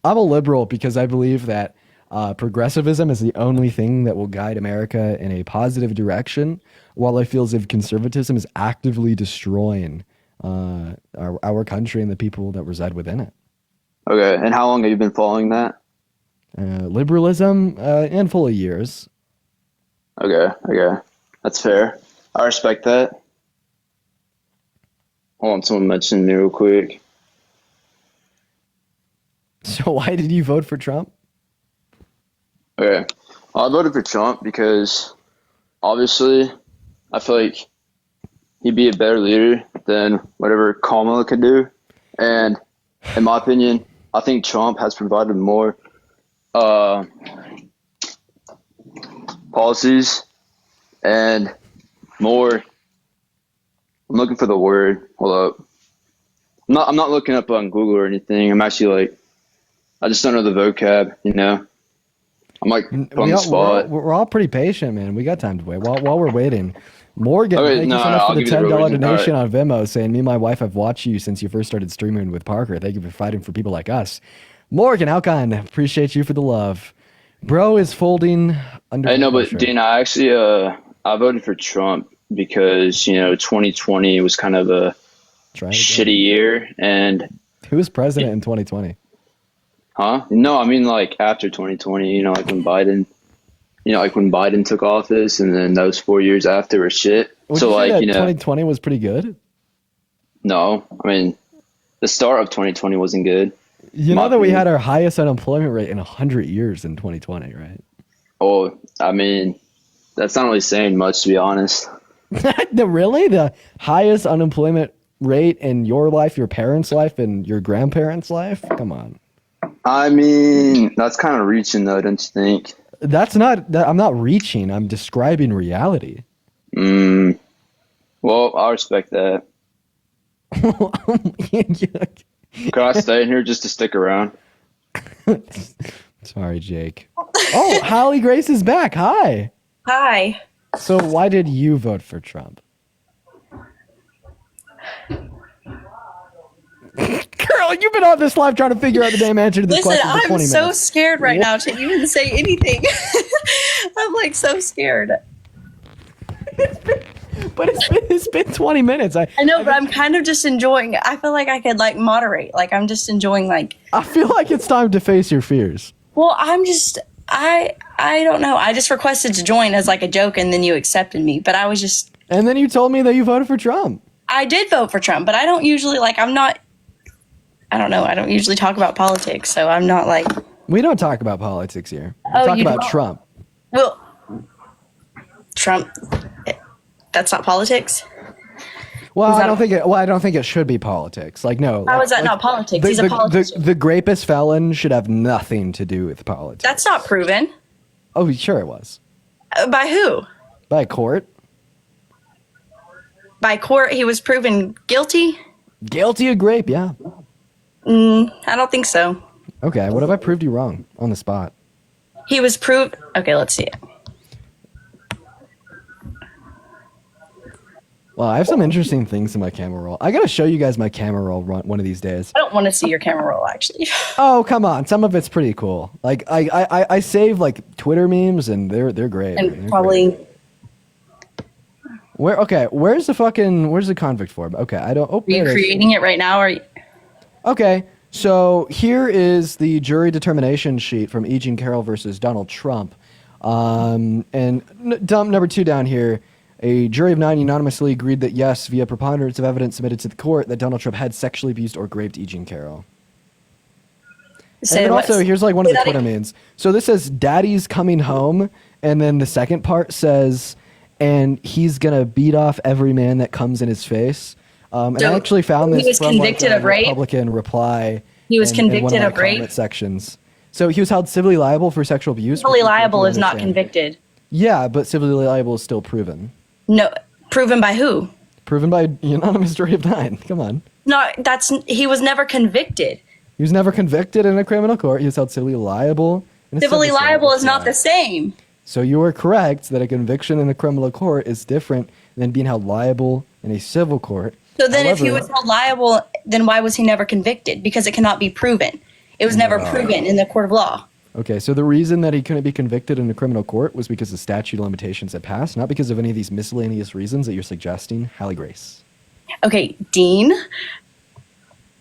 T: I'm a liberal because I believe that progressivism is the only thing that will guide America in a positive direction, while I feel as if conservatism is actively destroying our country and the people that reside within it.
C: Okay. And how long have you been following that?
T: Liberalism, handful of years.
C: Okay. That's fair. I respect that. Hold on, someone mentioned me real quick.
T: So why did you vote for Trump?
C: Okay. I voted for Trump because obviously I feel like he'd be a better leader than whatever Kamala could do. And in my opinion, I think Trump has provided more policies and more. I'm looking for the word. Hold up. I'm not looking up on Google or anything. I'm actually I just don't know the vocab, you know. I'm on the spot.
T: We're all pretty patient, man. We got time to wait. While we're waiting, Morgan,
C: Okay,
T: thank you so
C: no,
T: much
C: I'll
T: for the
C: give you the
T: $10
C: reason.
T: donation
C: All
T: on Venmo, saying, me and my wife have watched you since you first started streaming with Parker. Thank you for fighting for people like us. Morgan, how kind. Appreciate you for the love. Bro is folding under
C: I know, but
T: pressure.
C: Dean, I actually I voted for Trump because, 2020 was kind of a shitty year. And
T: who was president in 2020?
C: Huh? No, I mean after 2020, when Biden, when Biden took office, and then those 4 years after were shit.
T: Would you say that 2020 was pretty good?
C: No, I mean, the start of 2020 wasn't good.
T: You know that we had our highest unemployment rate in 100 years in 2020, right?
C: Oh, I mean, that's not really saying much, to be honest.
T: Really? The highest unemployment rate in your life, your parents' life, and your grandparents' life? Come on.
C: I mean, that's kind of reaching, though, don't you think?
T: I'm not reaching. I'm describing reality.
C: Well, I respect that. Could I stay in here just to stick around?
T: Sorry, Jake. Oh, Holly Grace is back. Hi.
U: Hi.
T: So why did you vote for Trump? Girl, you've been on this live trying to figure out the damn answer to this
U: Listen,
T: question for 20
U: I'm
T: minutes.
U: so scared right now to even say anything. I'm so scared.
T: But it's been 20 minutes. I
U: know, but I'm kind of just enjoying. I feel like I could moderate. I'm just enjoying
T: I feel like it's time to face your fears.
U: Well, I'm just I don't know. I just requested to join as a joke, and then you accepted me. But I was just.
T: And then you told me that you voted for Trump.
U: I did vote for Trump, but I don't usually I'm not. I don't know. I don't usually talk about politics, so I'm not
T: We don't talk about politics here. We
U: Oh,
T: talk
U: you
T: about
U: don't?
T: Trump.
U: Well, Trump. That's not politics.
T: Well, I don't think it should be politics. Like, no.
U: How is that not politics? He's a politician.
T: The rapist felon should have nothing to do with politics.
U: That's not proven.
T: Oh, sure it was.
U: By who?
T: By court.
U: By court, he was proven guilty?
T: Guilty of rape, yeah.
U: I don't think so.
T: Okay, what if I proved you wrong on the spot?
U: He was proved. Okay, let's see it.
T: Well, I have some interesting things in my camera roll. I gotta show you guys my camera roll one of these days.
U: I don't want to see your camera roll, actually.
T: Oh, come on. Some of it's pretty cool. Like, I save, like, Twitter memes, and they're great.
U: And
T: they're
U: probably...
T: great. Where's the convict form? Okay, I don't... Oh,
U: Are you creating it right now, or...
T: Okay, so here is the jury determination sheet from E. Jean Carroll versus Donald Trump. And number 2 down here, a jury of 9 unanimously agreed that yes, via preponderance of evidence submitted to the court, that Donald Trump had sexually abused or raped E. Jean Carroll. And then also, here's like one of the Twitter memes. So this says, "Daddy's coming home," and then the second part says, "and he's gonna beat off every man that comes in his face." And I actually found this
U: he was
T: from
U: convicted
T: like
U: of rape?
T: Republican reply.
U: He was
T: in one
U: convicted
T: my
U: of rape?
T: comment sections. So he was held civilly liable for sexual abuse.
U: Civilly liable is not convicted.
T: Yeah, but civilly liable is still proven.
U: No, proven by who?
T: Proven by unanimous jury of 9. Come on.
U: No, he was never convicted.
T: He was never convicted in a criminal court. He was held civilly liable. In a
U: Civilly
T: civil
U: liable
T: court.
U: is not the same.
T: So you are correct that a conviction in a criminal court is different than being held liable in a civil court.
U: So then if he
T: However-
U: was held liable, then why was he never convicted? Because it cannot be proven. It was never proven in the court of law.
T: Okay, so the reason that he couldn't be convicted in a criminal court was because the statute of limitations had passed, not because of any of these miscellaneous reasons that you're suggesting. Halle Grace.
U: Okay, Dean,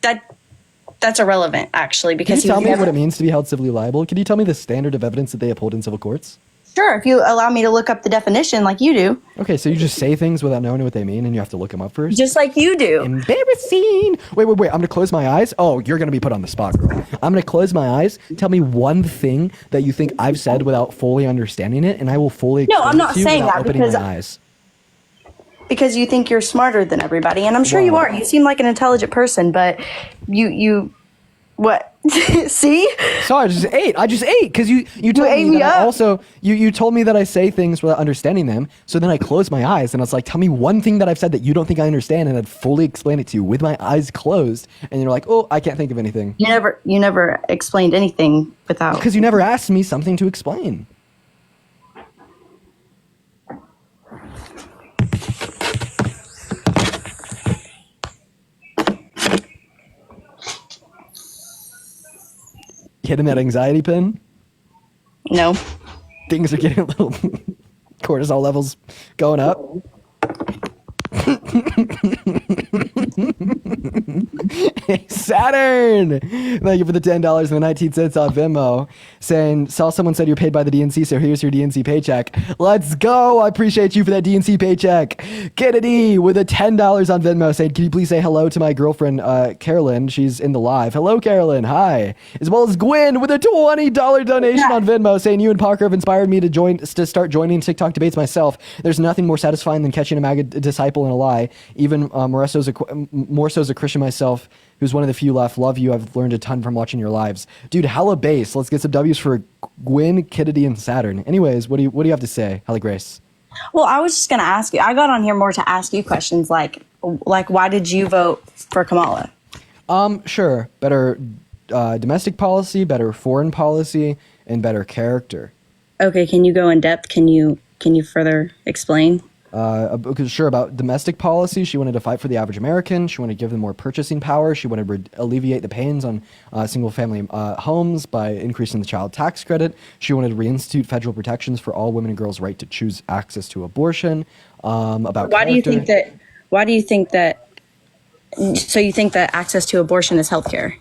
U: that's irrelevant, actually,
T: Can
U: because
T: you tell
U: he
T: me
U: was
T: what
U: never...
T: it means to be held civilly liable? Can you tell me the standard of evidence that they uphold in civil courts?
U: Sure, if you allow me to look up the definition like you do.
T: Okay, so you just say things without knowing what they mean, and you have to look them up first?
U: Just like you do.
T: Embarrassing! Wait, I'm gonna close my eyes. Oh, you're gonna be put on the spot, girl. I'm gonna close my eyes. Tell me one thing that you think I've said without fully understanding it, and I will fully explain
U: No, I'm not
T: it to you
U: saying
T: without
U: that
T: opening
U: because...
T: my eyes.
U: Because you think you're smarter than everybody, and I'm sure you are. You seem like an intelligent person, but you what? See?
T: Sorry, I just ate because you told
U: ate
T: me
U: me
T: that I
U: up.
T: also you told me that I say things without understanding them. So then I closed my eyes and I was like, tell me one thing that I've said that you don't think I understand, and I'd fully explain it to you with my eyes closed. And you're like, oh, I can't think of anything.
U: You never explained anything without.
T: Because you never asked me something to explain. Hitting that anxiety pin?
U: No.
T: Things are getting a little cortisol levels going up. Hey, Saturn! Thank you for the $10 and the 19 cents on Venmo. Saying, saw someone said you're paid by the DNC, so here's your DNC paycheck. Let's go! I appreciate you for that DNC paycheck. Kennedy with a $10 on Venmo saying, can you please say hello to my girlfriend, Carolyn? She's in the live. Hello, Carolyn. Hi. As well as Gwen with a $20 donation on Venmo saying, you and Parker have inspired me to start joining TikTok debates myself. There's nothing more satisfying than catching a MAGA disciple in a lie. Even more so as a Christian myself, who's one of the few left. Love you. I've learned a ton from watching your lives. Dude, hella bass. Let's get some W's for Gwen, Kennedy, and Saturn. Anyways, what do you have to say, Halle Grace?
U: Well, I was just gonna ask you. I got on here more to ask you questions like why did you vote for Kamala?
T: Sure. Better domestic policy, better foreign policy, and better character.
U: Okay, can you go in depth? Can you further explain?
T: Sure, about domestic policy, she wanted to fight for the average American. She wanted to give them more purchasing power. She wanted to alleviate the pains on single-family homes by increasing the child tax credit. She wanted to reinstitute federal protections for all women and girls' right to choose access to abortion. About
U: Why
T: character.
U: do you think that? So you think that access to abortion is healthcare?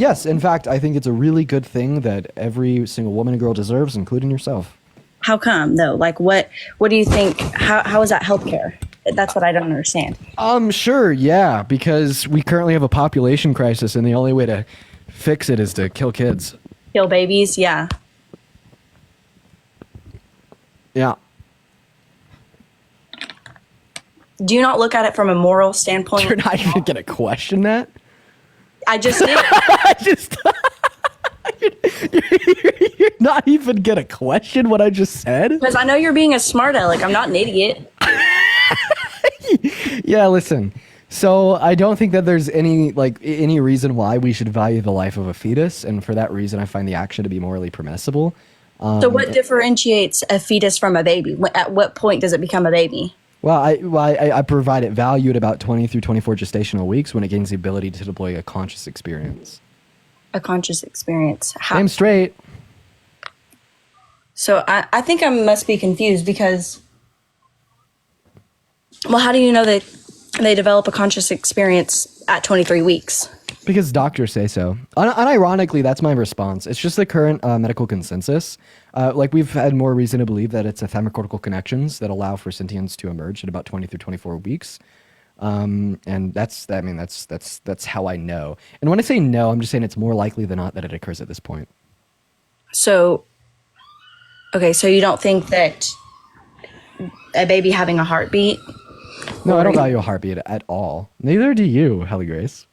T: Yes, in fact, I think it's a really good thing that every single woman and girl deserves, including yourself.
U: How come though? Like what do you think? How is that healthcare? That's what I don't understand.
T: Sure, yeah, because we currently have a population crisis, and the only way to fix it is to kill kids.
U: Kill babies, yeah.
T: Yeah.
U: Do you not look at it from a moral standpoint?
T: You're not even gonna question that.
U: I just did.
T: I just. You're not even gonna question what I just said.
U: Because I know you're being a smart aleck. I'm not an idiot.
T: Yeah, listen. So I don't think that there's any reason why we should value the life of a fetus, and for that reason, I find the action to be morally permissible.
U: So what differentiates a fetus from a baby? At what point does it become a baby?
T: Well, I provide it value at about 20 through 24 gestational weeks when it gains the ability to deploy a conscious experience.
U: A conscious experience.
T: I'm straight.
U: So I think I must be confused because, well, how do you know that they develop a conscious experience at 23 weeks?
T: Because doctors say so. Unironically, that's my response. It's just the current medical consensus. We've had more reason to believe that it's etheric-cortical connections that allow for sentience to emerge at about 20 through 24 weeks. And that's how I know. And when I say no, I'm just saying it's more likely than not that it occurs at this point.
U: So, okay, so you don't think that a baby having a heartbeat?
T: No, I don't value a heartbeat at all. Neither do you, Helly Grace.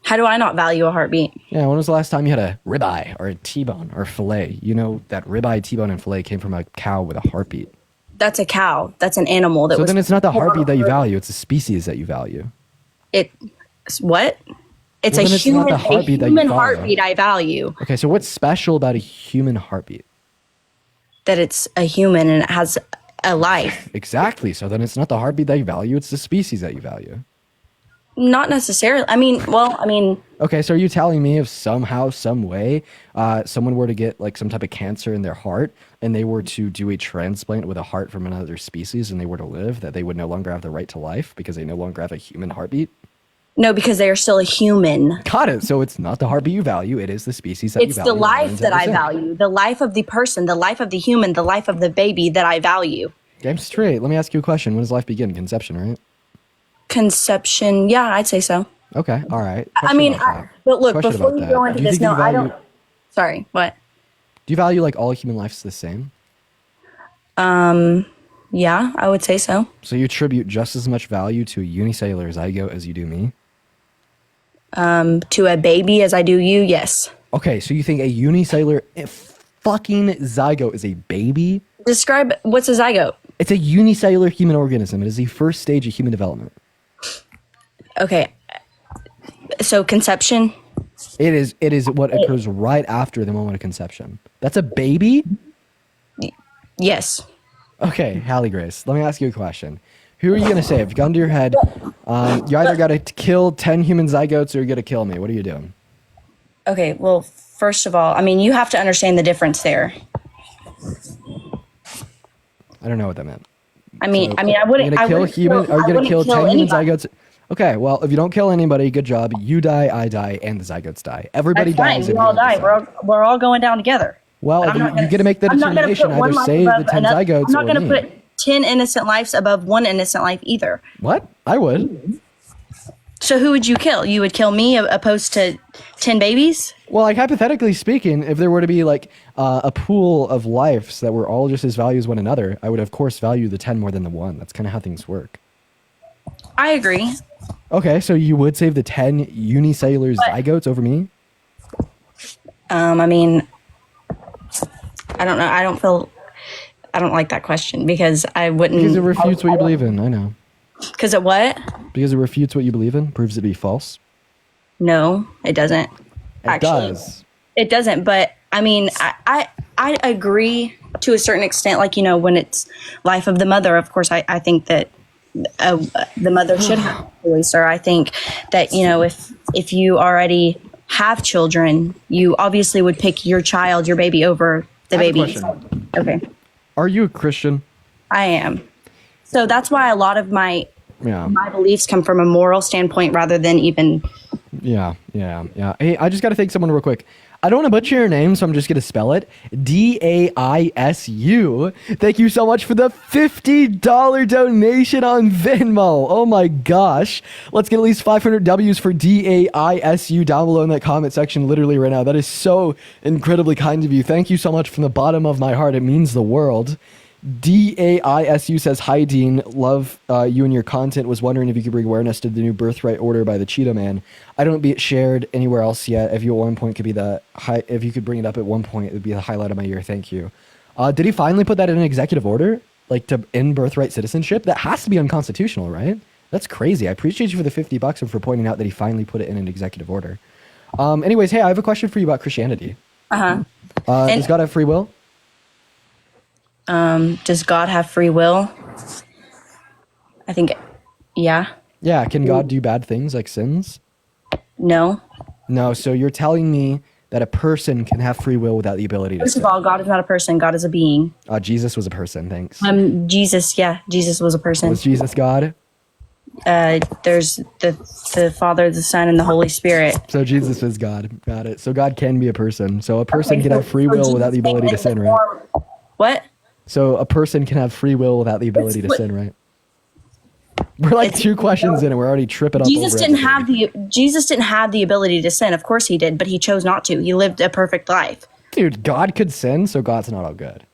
U: How do I not value a heartbeat?
T: Yeah, when was the last time you had a ribeye or a T-bone or a filet? You know that ribeye, T-bone, and filet came from a cow with a heartbeat.
U: That's a cow. That's an animal.
T: So then it's not the heartbeat that you value. It's the species that you value.
U: What? It's
T: Well,
U: a
T: then it's not the heartbeat that you
U: human
T: value.
U: heartbeat I value.
T: Okay, so what's special about a human heartbeat?
U: That it's a human and it has a life.
T: Exactly. So then it's not the heartbeat that you value. It's the species that you value.
U: Not necessarily. I mean.
T: Okay, so are you telling me if somehow, some way, someone were to get like some type of cancer in their heart and they were to do a transplant with a heart from another species and they were to live, that they would no longer have the right to life because they no longer have a human heartbeat?
U: No, because they are still a human.
T: Got it. So it's not the heartbeat you value. It is the species that you
U: It's
T: value.
U: the life that I value. The life of the person, the life of the human, the life of the baby that I value.
T: I'm straight. Let me ask you a question. When does life begin? Conception, right?
U: Conception. Yeah, I'd say so.
T: Okay. All right.
U: I mean, but look,
T: Question
U: before
T: about
U: you
T: that.
U: go into
T: Do you
U: this,
T: think
U: no,
T: you
U: I
T: value-
U: don't. Sorry, what?
T: Do you value like all human lives the same?
U: Yeah, I would say so.
T: So you attribute just as much value to a unicellular zygote as you do me?
U: To a baby as I do you, yes.
T: Okay, so you think a unicellular fucking zygote is a baby?
U: Describe what's a zygote.
T: It's a unicellular human organism. It is the first stage of human development.
U: Okay. So conception.
T: It is what occurs right after the moment of conception. That's a baby?
U: Yes.
T: Okay, Hallie Grace, let me ask you a question. Who are you going to save? Gun to your head. You either got to kill 10 human zygotes or you're going to kill me. What are you doing?
U: Okay, well, first of all, I mean, you have to understand the difference there.
T: I don't know what that meant.
U: I mean,
T: So,
U: I wouldn't.
T: Are you going to kill 10 human
U: anybody.
T: zygotes? Okay, well, if you don't kill anybody, good job. You die, I die, and the zygotes die. Everybody
U: That's fine.
T: dies.
U: We
T: if you
U: all
T: don't
U: die.
T: decide.
U: We're all going down together.
T: Well,
U: But I'm not
T: you get to make the
U: I'm not gonna
T: determination.
U: put one
T: Either
U: life
T: save the
U: above
T: 10
U: another.
T: zygotes
U: I'm not
T: or
U: going to
T: me.
U: put 10 innocent lives above one innocent life either.
T: What? I would.
U: So who would you kill? You would kill me opposed to 10 babies?
T: Well, like hypothetically speaking, if there were to be like a pool of lives that were all just as valuable as one another, I would of course value the 10 more than the one. That's kind of how things work.
U: I agree.
T: Okay, so you would save the 10 unicellular zygotes over me?
U: I mean, I don't know. I don't like that question because I wouldn't.
T: Because it refutes what you believe in. I know.
U: Because of what?
T: Because it refutes what you believe in, proves it to be false.
U: No, it doesn't.
T: It does.
U: It doesn't. But I mean, I agree to a certain extent. Like, you know, when it's life of the mother, of course, I think that the mother should have a choice. Or I think that, you know, if you already have children, you obviously would pick your child, your baby, over the
T: I have a
U: baby.
T: question.
U: Okay.
T: Are you a Christian?
U: I am. So that's why a lot of my beliefs come from a moral standpoint rather than even.
T: Yeah. Hey, I just got to thank someone real quick. I don't want to butcher your name, so I'm just going to spell it. DAISU. Thank you so much for the $50 donation on Venmo. Oh my gosh. Let's get at least 500 W's for DAISU down below in that comment section literally right now. That is so incredibly kind of you. Thank you so much from the bottom of my heart. It means the world. DAISU says, hi, Dean. Love you and your content. Was wondering if you could bring awareness to the new birthright order by the Cheetah Man. I don't be it shared anywhere else yet. If you at one point could be if you could bring it up at one point, it would be the highlight of my year. Thank you. Did he finally put that in an executive order? Like to end birthright citizenship? That has to be unconstitutional, right? That's crazy. I appreciate you for the $50 and for pointing out that he finally put it in an executive order. Anyways, hey, I have a question for you about Christianity. Does God have free will?
U: Does God have free will? I think, yeah.
T: Yeah, can God do bad things like sins?
U: No.
T: No, so you're telling me that a person can have free will without the ability to
U: First
T: sin.
U: of all, God is not a person. God is a being.
T: Jesus was a person, thanks.
U: Jesus was a person.
T: Was Jesus God?
U: There's the Father, the Son, and the Holy Spirit.
T: So Jesus is God. Got it. So God can be a person. So a person can have free will without the ability to sin, right?
U: What?
T: So a person can have free will without the ability to sin, right? We're like 2 questions in and we're already tripping up.
U: Jesus didn't have the ability to sin. Of course he did, but he chose not to. He lived a perfect life.
T: Dude, God could sin, so God's not all good.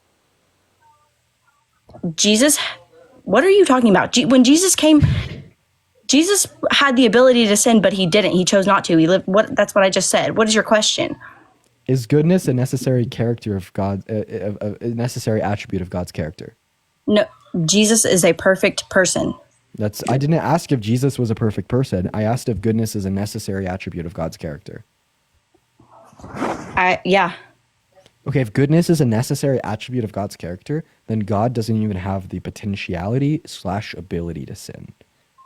U: Jesus, what are you talking about? When Jesus came, Jesus had the ability to sin, but he didn't. He chose not to. He lived. That's what I just said. What is your question?
T: Is goodness a necessary character of God, a necessary attribute of God's character?
U: No, Jesus is a perfect person.
T: I didn't ask if Jesus was a perfect person. I asked if goodness is a necessary attribute of God's character.
U: Yeah.
T: Okay, if goodness is a necessary attribute of God's character, then God doesn't even have the potentiality/ability to sin.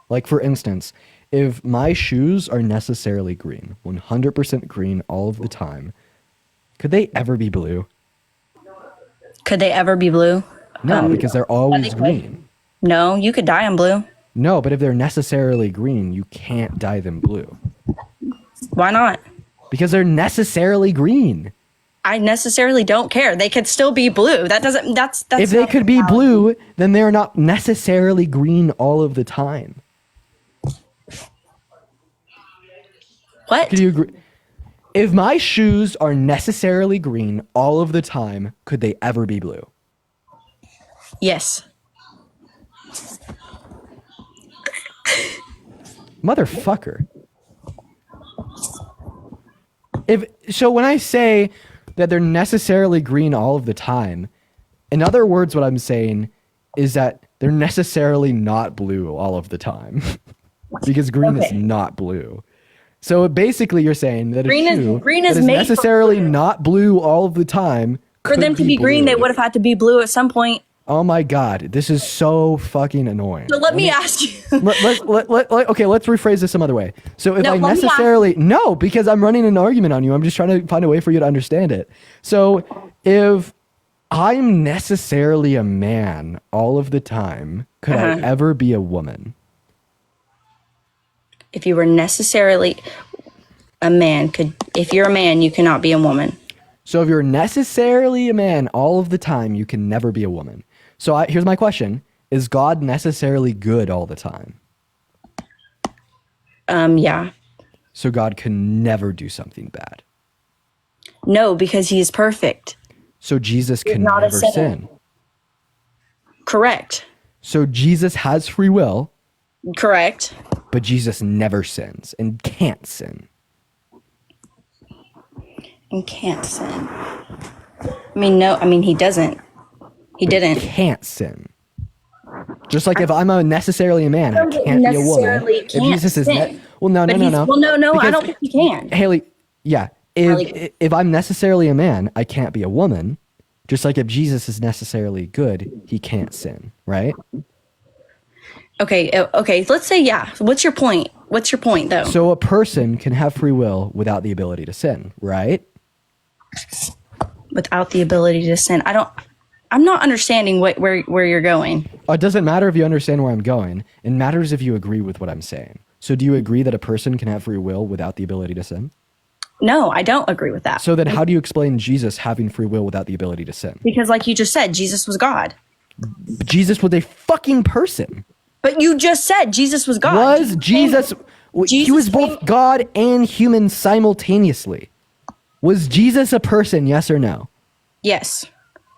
T: Like, for instance, if my shoes are necessarily green, 100% green all of the time, could they ever be blue?
U: Could they ever be blue?
T: No, because they're always green.
U: No, you could dye them blue.
T: No, but if they're necessarily green, you can't dye them blue.
U: Why not?
T: Because they're necessarily green.
U: I necessarily don't care. They could still be blue. That's
T: if they could be blue, then they're not necessarily green all of the time.
U: What?
T: Could you agree? If my shoes are necessarily green all of the time, could they ever be blue?
U: Yes.
T: Motherfucker. So when I say that they're necessarily green all of the time, in other words, what I'm saying is that they're necessarily not blue all of the time. Because green is not blue. So basically you're saying that
U: green is
T: necessarily not blue all of the time.
U: For them to be green, they would have had to be blue at some point.
T: Oh my God, this is so fucking annoying.
U: So let me ask you.
T: Okay, let's rephrase this some other way. So if because I'm running an argument on you. I'm just trying to find a way for you to understand it. So if I'm necessarily a man all of the time, could I ever be a woman?
U: If you were necessarily a man, if you're a man, you cannot be a woman.
T: So if you're necessarily a man all of the time, you can never be a woman. So here's my question. Is God necessarily good all the time?
U: Yeah.
T: So God can never do something bad?
U: No, because he is perfect.
T: So Jesus can never sin?
U: Correct.
T: So Jesus has free will?
U: Correct.
T: But Jesus never sins and can't sin?
U: And can't sin. He doesn't. He didn't.
T: He can't sin. Just like if I'm necessarily a man, I can't be a woman. If Jesus is no.
U: Well, no, I don't think he can.
T: Haley, yeah. If I'm necessarily a man, I can't be a woman. Just like if Jesus is necessarily good, he can't sin, right?
U: Okay. Let's say, yeah. What's your point? What's your point, though?
T: So a person can have free will without the ability to sin, right?
U: Without the ability to sin. I'm not understanding where you're going.
T: It doesn't matter if you understand where I'm going. It matters if you agree with what I'm saying. So do you agree that a person can have free will without the ability to sin?
U: No, I don't agree with that.
T: So then how do you explain Jesus having free will without the ability to sin?
U: Because like you just said, Jesus was God.
T: Jesus was a fucking person.
U: But you just said Jesus was God.
T: He was both God and human simultaneously. Was Jesus a person, yes or no?
U: Yes.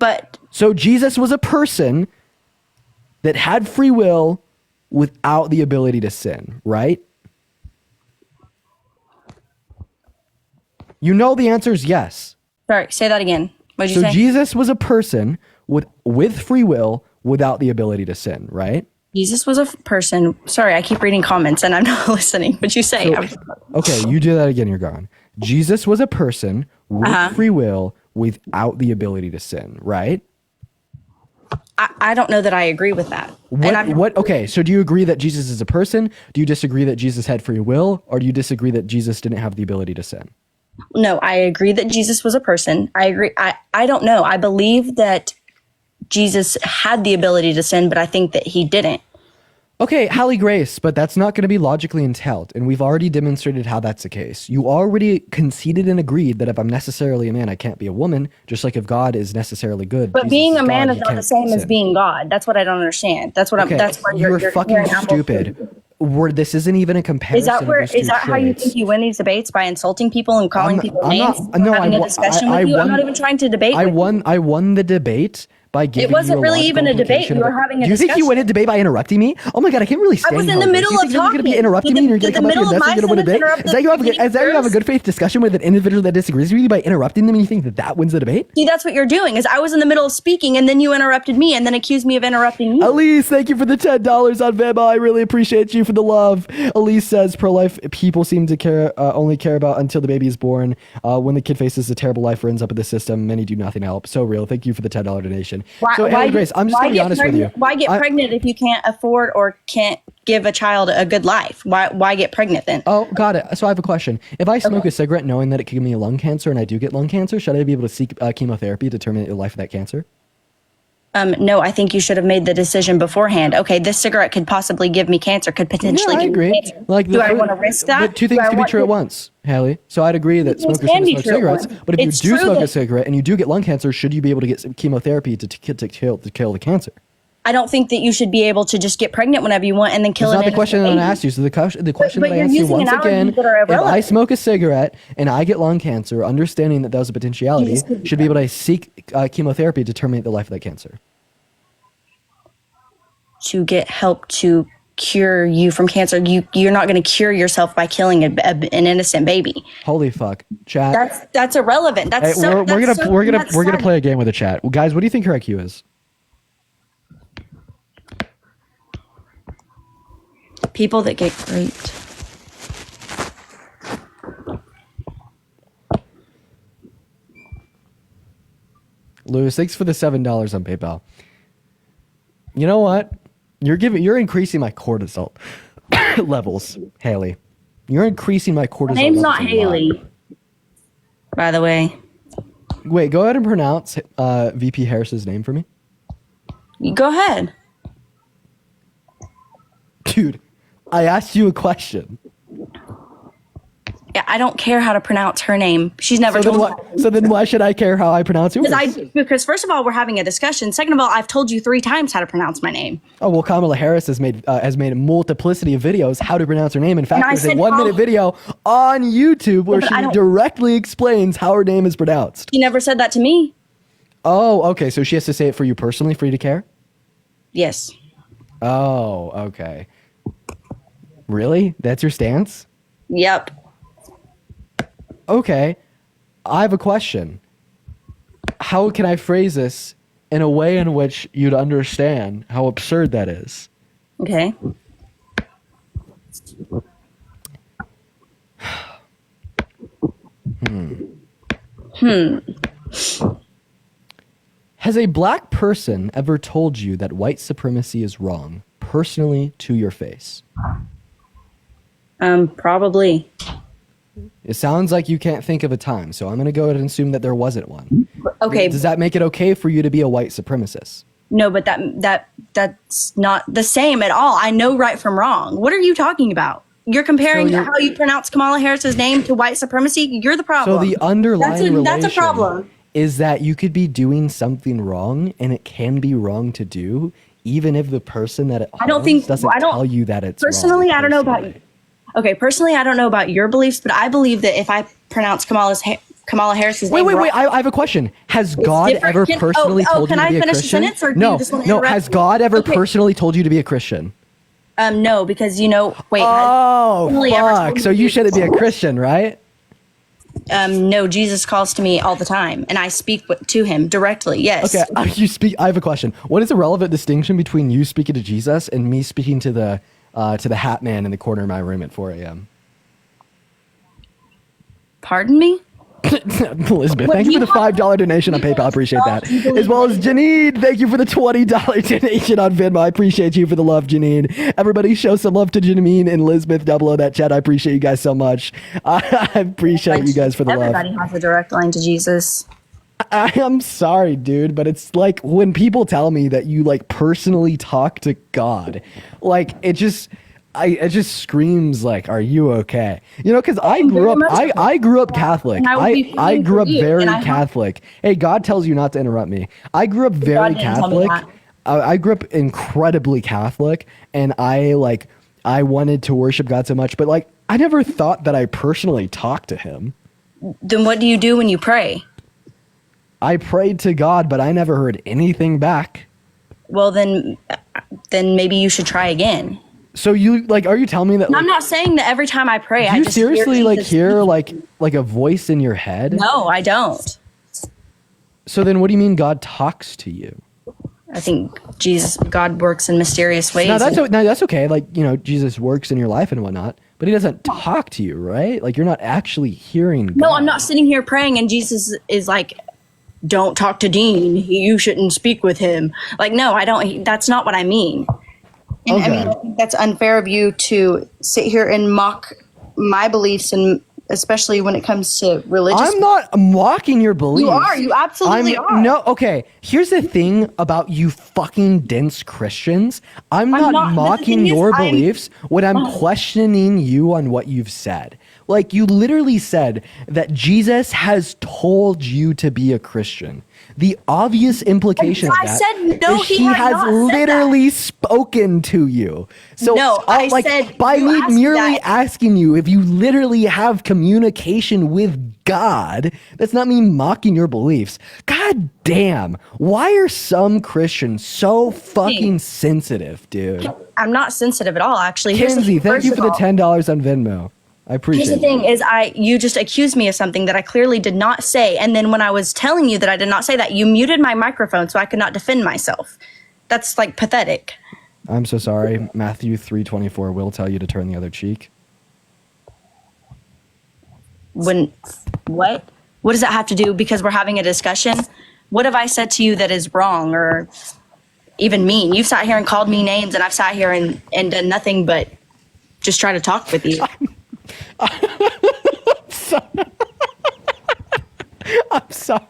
U: But
T: So Jesus was a person that had free will without the ability to sin, right? You know the answer is yes.
U: Sorry, say that again. What did you
T: So
U: say?
T: Jesus was a person with free will without the ability to sin, right?
U: Jesus was a person. Sorry, I keep reading comments and I'm not listening. What'd you say?
T: Okay, you do that again, you're gone. Jesus was a person with free will without the ability to sin, right?
U: I don't know that I agree with that.
T: Okay, so do you agree that Jesus is a person? Do you disagree that Jesus had free will? Or do you disagree that Jesus didn't have the ability to sin?
U: No, I agree that Jesus was a person. I agree. I don't know. I believe that Jesus had the ability to sin, but I think that he didn't.
T: Okay, Hallie Grace, but that's not going to be logically entailed, and we've already demonstrated how that's the case. You already conceded and agreed that if I'm necessarily a man, I can't be a woman, just like if God is necessarily good.
U: But
T: Jesus
U: being
T: is
U: a man
T: God,
U: is not the same as
T: sin.
U: being God. That's what I don't understand. That's what
T: Okay,
U: that's where
T: you're
U: you're
T: fucking
U: comparing apples
T: stupid. This isn't even a comparison.
U: Is that where?
T: of those
U: Is
T: two
U: that how you
T: traits.
U: think you win these debates, by insulting people and calling people names? Having a discussion with you. I'm not even trying to debate.
T: I won the debate by giving
U: It wasn't
T: you a
U: really
T: logical
U: even a debate.
T: implication
U: You were
T: of it.
U: having a
T: Do you think you
U: discussion.
T: win a debate by interrupting me? Oh my god, I can't really stand
U: I was in
T: how
U: the
T: it
U: middle
T: goes.
U: of
T: You think you're going to be
U: talking.
T: interrupting me and you're going to come up here and that's going to win a debate? Is that you have a good faith discussion with an individual that disagrees with you by interrupting them and you think that wins the debate?
U: See, that's what you're doing. Is I was in the middle of speaking and then you interrupted me and then accused me of interrupting you.
T: Elise, thank you for the $10 on Venmo. I really appreciate you for the love. Elise says pro-life people seem to only care about until the baby is born. When the kid faces a terrible life or ends up in the system, many do nothing to help. So real. Thank you for the $10 donation. So, Hallie Grace, I'm just going to be honest with you.
U: Why get pregnant if you can't afford or can't give a child a good life? Why get pregnant then?
T: Oh, got it. So I have a question. If I smoke a cigarette knowing that it could give me lung cancer and I do get lung cancer, should I be able to seek chemotherapy to terminate the life of that cancer?
U: No, I think you should have made the decision beforehand. Okay, this cigarette could possibly give me cancer, could potentially give me cancer. Do I want to risk that?
T: But two things can be true at once, Hallie. So I'd agree that smokers shouldn't smoke cigarettes. But if you do smoke a cigarette and you do get lung cancer, should you be able to get some chemotherapy to kill the cancer?
U: I don't think that you should be able to just get pregnant whenever you want and then kill
T: That's
U: it.
T: not the question that I asked you. So the question that I asked you once again, if I smoke a cigarette and I get lung cancer, understanding that that was a potentiality, should be able to seek chemotherapy to terminate the life of that cancer.
U: To get help to cure you from cancer, you're not going to cure yourself by killing an innocent baby.
T: Holy fuck, chat.
U: That's irrelevant. That's
T: Hey, we're gonna play a game with the chat. Well, guys, what do you think her IQ is?
U: People that get raped.
T: Lewis, thanks for the $7 on PayPal. You know what? You're increasing my cortisol levels, Haley. You're increasing my cortisol.
U: My name's
T: levels
U: not Haley, by the way.
T: Wait, go ahead and pronounce VP Harris's name for me.
U: Go ahead.
T: Dude, I asked you a question.
U: Yeah, I don't care how to pronounce her name. She's never told me.
T: So then why should I care how I pronounce yours?
U: Because first of all, we're having a discussion. Second of all, I've told you 3 times how to pronounce my name.
T: Oh, well, Kamala Harris has made a multiplicity of videos how to pronounce her name. In fact, there's a 1-minute video on YouTube where she directly explains how her name is pronounced.
U: She never said that to me.
T: Oh, okay. So she has to say it for you personally for you to care?
U: Yes.
T: Oh, okay. Really? That's your stance?
U: Yep.
T: Okay, I have a question. How can I phrase this in a way in which you'd understand how absurd that is?
U: Okay.
T: Has a black person ever told you that white supremacy is wrong, personally, to your face?
U: Probably.
T: It sounds like you can't think of a time, so I'm going to go ahead and assume that there wasn't one.
U: Okay.
T: Does that make it okay for you to be a white supremacist?
U: No, but that's not the same at all. I know right from wrong. What are you talking about? You're comparing how you pronounce Kamala Harris's name to white supremacy. You're the problem.
T: So the underlying relation
U: that's a problem.
T: Is that you could be doing something wrong, and it can be wrong to do, even if the person that it harms doesn't tell you that it's
U: personally,
T: wrong.
U: I don't know about you. Okay, personally, I don't know about your beliefs, but I believe that if I pronounce Kamala's Kamala Harris's
T: Wait,
U: name.
T: I have a question. Has God
U: different.
T: ever
U: Can-
T: personally told you
U: can
T: to
U: I
T: be a
U: finish the
T: Christian?
U: sentence, or do
T: No,
U: you just want to
T: no.
U: interrupt
T: Has
U: me?
T: God ever
U: Okay.
T: personally told you to be a Christian?
U: No, because wait.
T: Oh,
U: personally ever told
T: fuck.
U: me
T: So
U: to
T: you
U: be-
T: shouldn't be a Christian, right?
U: No, Jesus calls to me all the time, and I speak to him directly. Yes.
T: Okay, I have a question. What is the relevant distinction between you speaking to Jesus and me speaking to the hat man in the corner of my room at 4 a.m.?
U: Pardon me?
T: Elizabeth,
U: What
T: thank
U: do
T: you for
U: you
T: the $5 donation on PayPal. I appreciate that.
U: you believe
T: As well as Janine, thank you for the $20 donation on Venmo. I appreciate you for the love, Janine. Everybody show some love to Janine and Elizabeth down below that chat. I appreciate you guys so much. I appreciate you guys for the
U: Everybody
T: love.
U: has a direct line to Jesus.
T: I am sorry, dude, but it's like when people tell me that you like personally talk to God, like it just screams like, are you okay? You know, because I grew up Catholic.
U: And I would be
T: I
U: feeling
T: grew
U: for
T: up
U: you,
T: very
U: and I hope-
T: Catholic. Hey, God tells you not to interrupt me. I grew up very
U: didn't tell me
T: Catholic.
U: that.
T: I grew up incredibly Catholic, and I wanted to worship God so much, but like I never thought that I personally talked to him.
U: Then what do you do when you pray?
T: I prayed to God, but I never heard anything back.
U: Well, then maybe you should try again.
T: So you like, are you telling me that?
U: And
T: Like,
U: I'm not saying that every time I pray,
T: do
U: I
T: you
U: just
T: seriously
U: hear
T: like
U: Jesus
T: hear
U: speaking.
T: like a voice in your head?
U: No, I don't.
T: So then, what do you mean God talks to you?
U: I think God works in mysterious ways.
T: Now that's okay. Like, you know, Jesus works in your life and whatnot, but he doesn't talk to you, right? Like you're not actually hearing God.
U: No, I'm not sitting here praying and Jesus is like, don't talk to Dean. You shouldn't speak with him. Like, no, I don't. That's not what I mean. And I mean, I think that's unfair of you to sit here and mock my beliefs, and especially when it comes to religious.
T: I'm not mocking your beliefs.
U: You are. You absolutely are.
T: No, okay. Here's the thing about you fucking dense Christians. I'm not mocking
U: thing is,
T: your beliefs when I'm questioning you on what you've said. Like, you literally said that Jesus has told you to be a Christian. The obvious implication of
U: I
T: that
U: said, no,
T: is
U: he
T: has
U: not said
T: literally spoken to you. So,
U: No, I
T: like,
U: said
T: by
U: you
T: me
U: asked
T: merely
U: that.
T: asking you if you literally have communication with God, that's not me mocking your beliefs. God damn, why are some Christians so fucking sensitive, dude?
U: I'm not sensitive at all, actually. Here's the
T: Kenzie,
U: thing,
T: thank
U: first
T: you
U: of
T: for the
U: all.
T: $10 on Venmo. I appreciate
U: Here's the
T: it.
U: thing is you just accused me of something that I clearly did not say. And then when I was telling you that I did not say that, you muted my microphone so I could not defend myself. That's like pathetic.
T: I'm so sorry. Matthew 3:24 will tell you to turn the other cheek.
U: What? What does that have to do? Because we're having a discussion? What have I said to you that is wrong or even mean? You've sat here and called me names, and I've sat here and done nothing but just try to talk with you.
T: I'm sorry.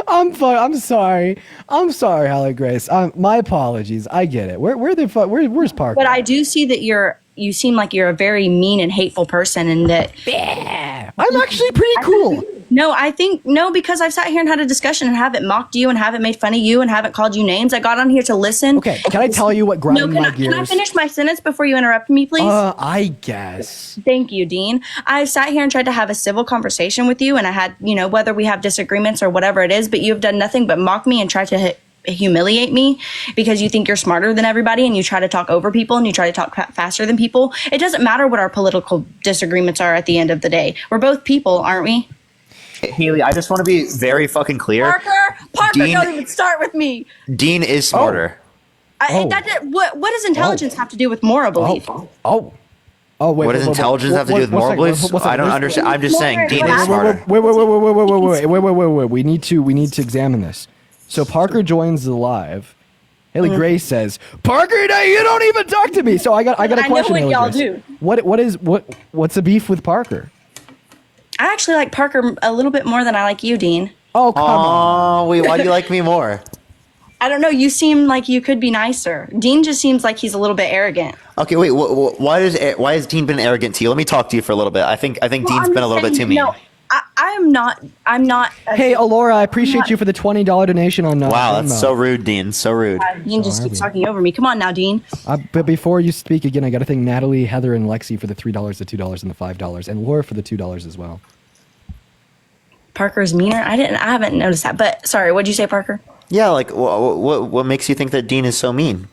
T: I'm sorry. I'm sorry, Halle Grace. My apologies. I get it. Where's Parker?
U: But I do see that you seem like you're a very mean and hateful person, and that
T: I'm actually pretty cool.
U: No, because I've sat here and had a discussion and haven't mocked you and haven't made fun of you and haven't called you names. I got on here to listen.
T: Okay, can I tell you what grinds my
U: Can I
T: gears?
U: finish my sentence before you interrupt me, please?
T: I guess.
U: Thank you, Dean. I sat here and tried to have a civil conversation with you, and I had, whether we have disagreements or whatever it is, but you have done nothing but mock me and try to humiliate me because you think you're smarter than everybody and you try to talk over people and you try to talk faster than people. It doesn't matter what our political disagreements are at the end of the day. We're both people, aren't we?
H: Haley, I just want to be very fucking clear.
U: Parker,
H: Dean-
U: don't even start with me.
H: Dean is smarter.
U: What does intelligence have to do with moral belief?
T: Oh, wait.
H: What does intelligence have to do with moral beliefs? I don't understand. I'm just saying, Dean is smarter.
T: Wait. We need to examine this. So Parker joins the live. Haley Grace says, "Parker, you don't even talk to me." So I got a question.
U: I know what
T: Haley
U: y'all
T: Grace.
U: do.
T: What's the beef with Parker?
U: I actually like Parker a little bit more than I like you, Dean.
T: Oh, come on.
H: Wait, why do you like me more?
U: I don't know. You seem like you could be nicer. Dean just seems like he's a little bit arrogant.
H: Okay, wait. Why has Dean been arrogant to you? Let me talk to you for a little bit. I think Dean's been a little bit too mean.
U: No, I'm not.
T: Hey, Alora, I appreciate you for the $20 donation on
H: Wow,
T: Venmo.
H: that's so rude, Dean. So rude.
U: Dean just keeps talking over me. Come on now, Dean.
T: But before you speak again, I got to thank Natalie, Heather, and Lexi for the $3, the $2, and the $5, and Laura for the $2 as well.
U: Parker's meaner. I haven't noticed that. But sorry, what'd you say, Parker?
H: Yeah, like what makes you think that Dean is so mean?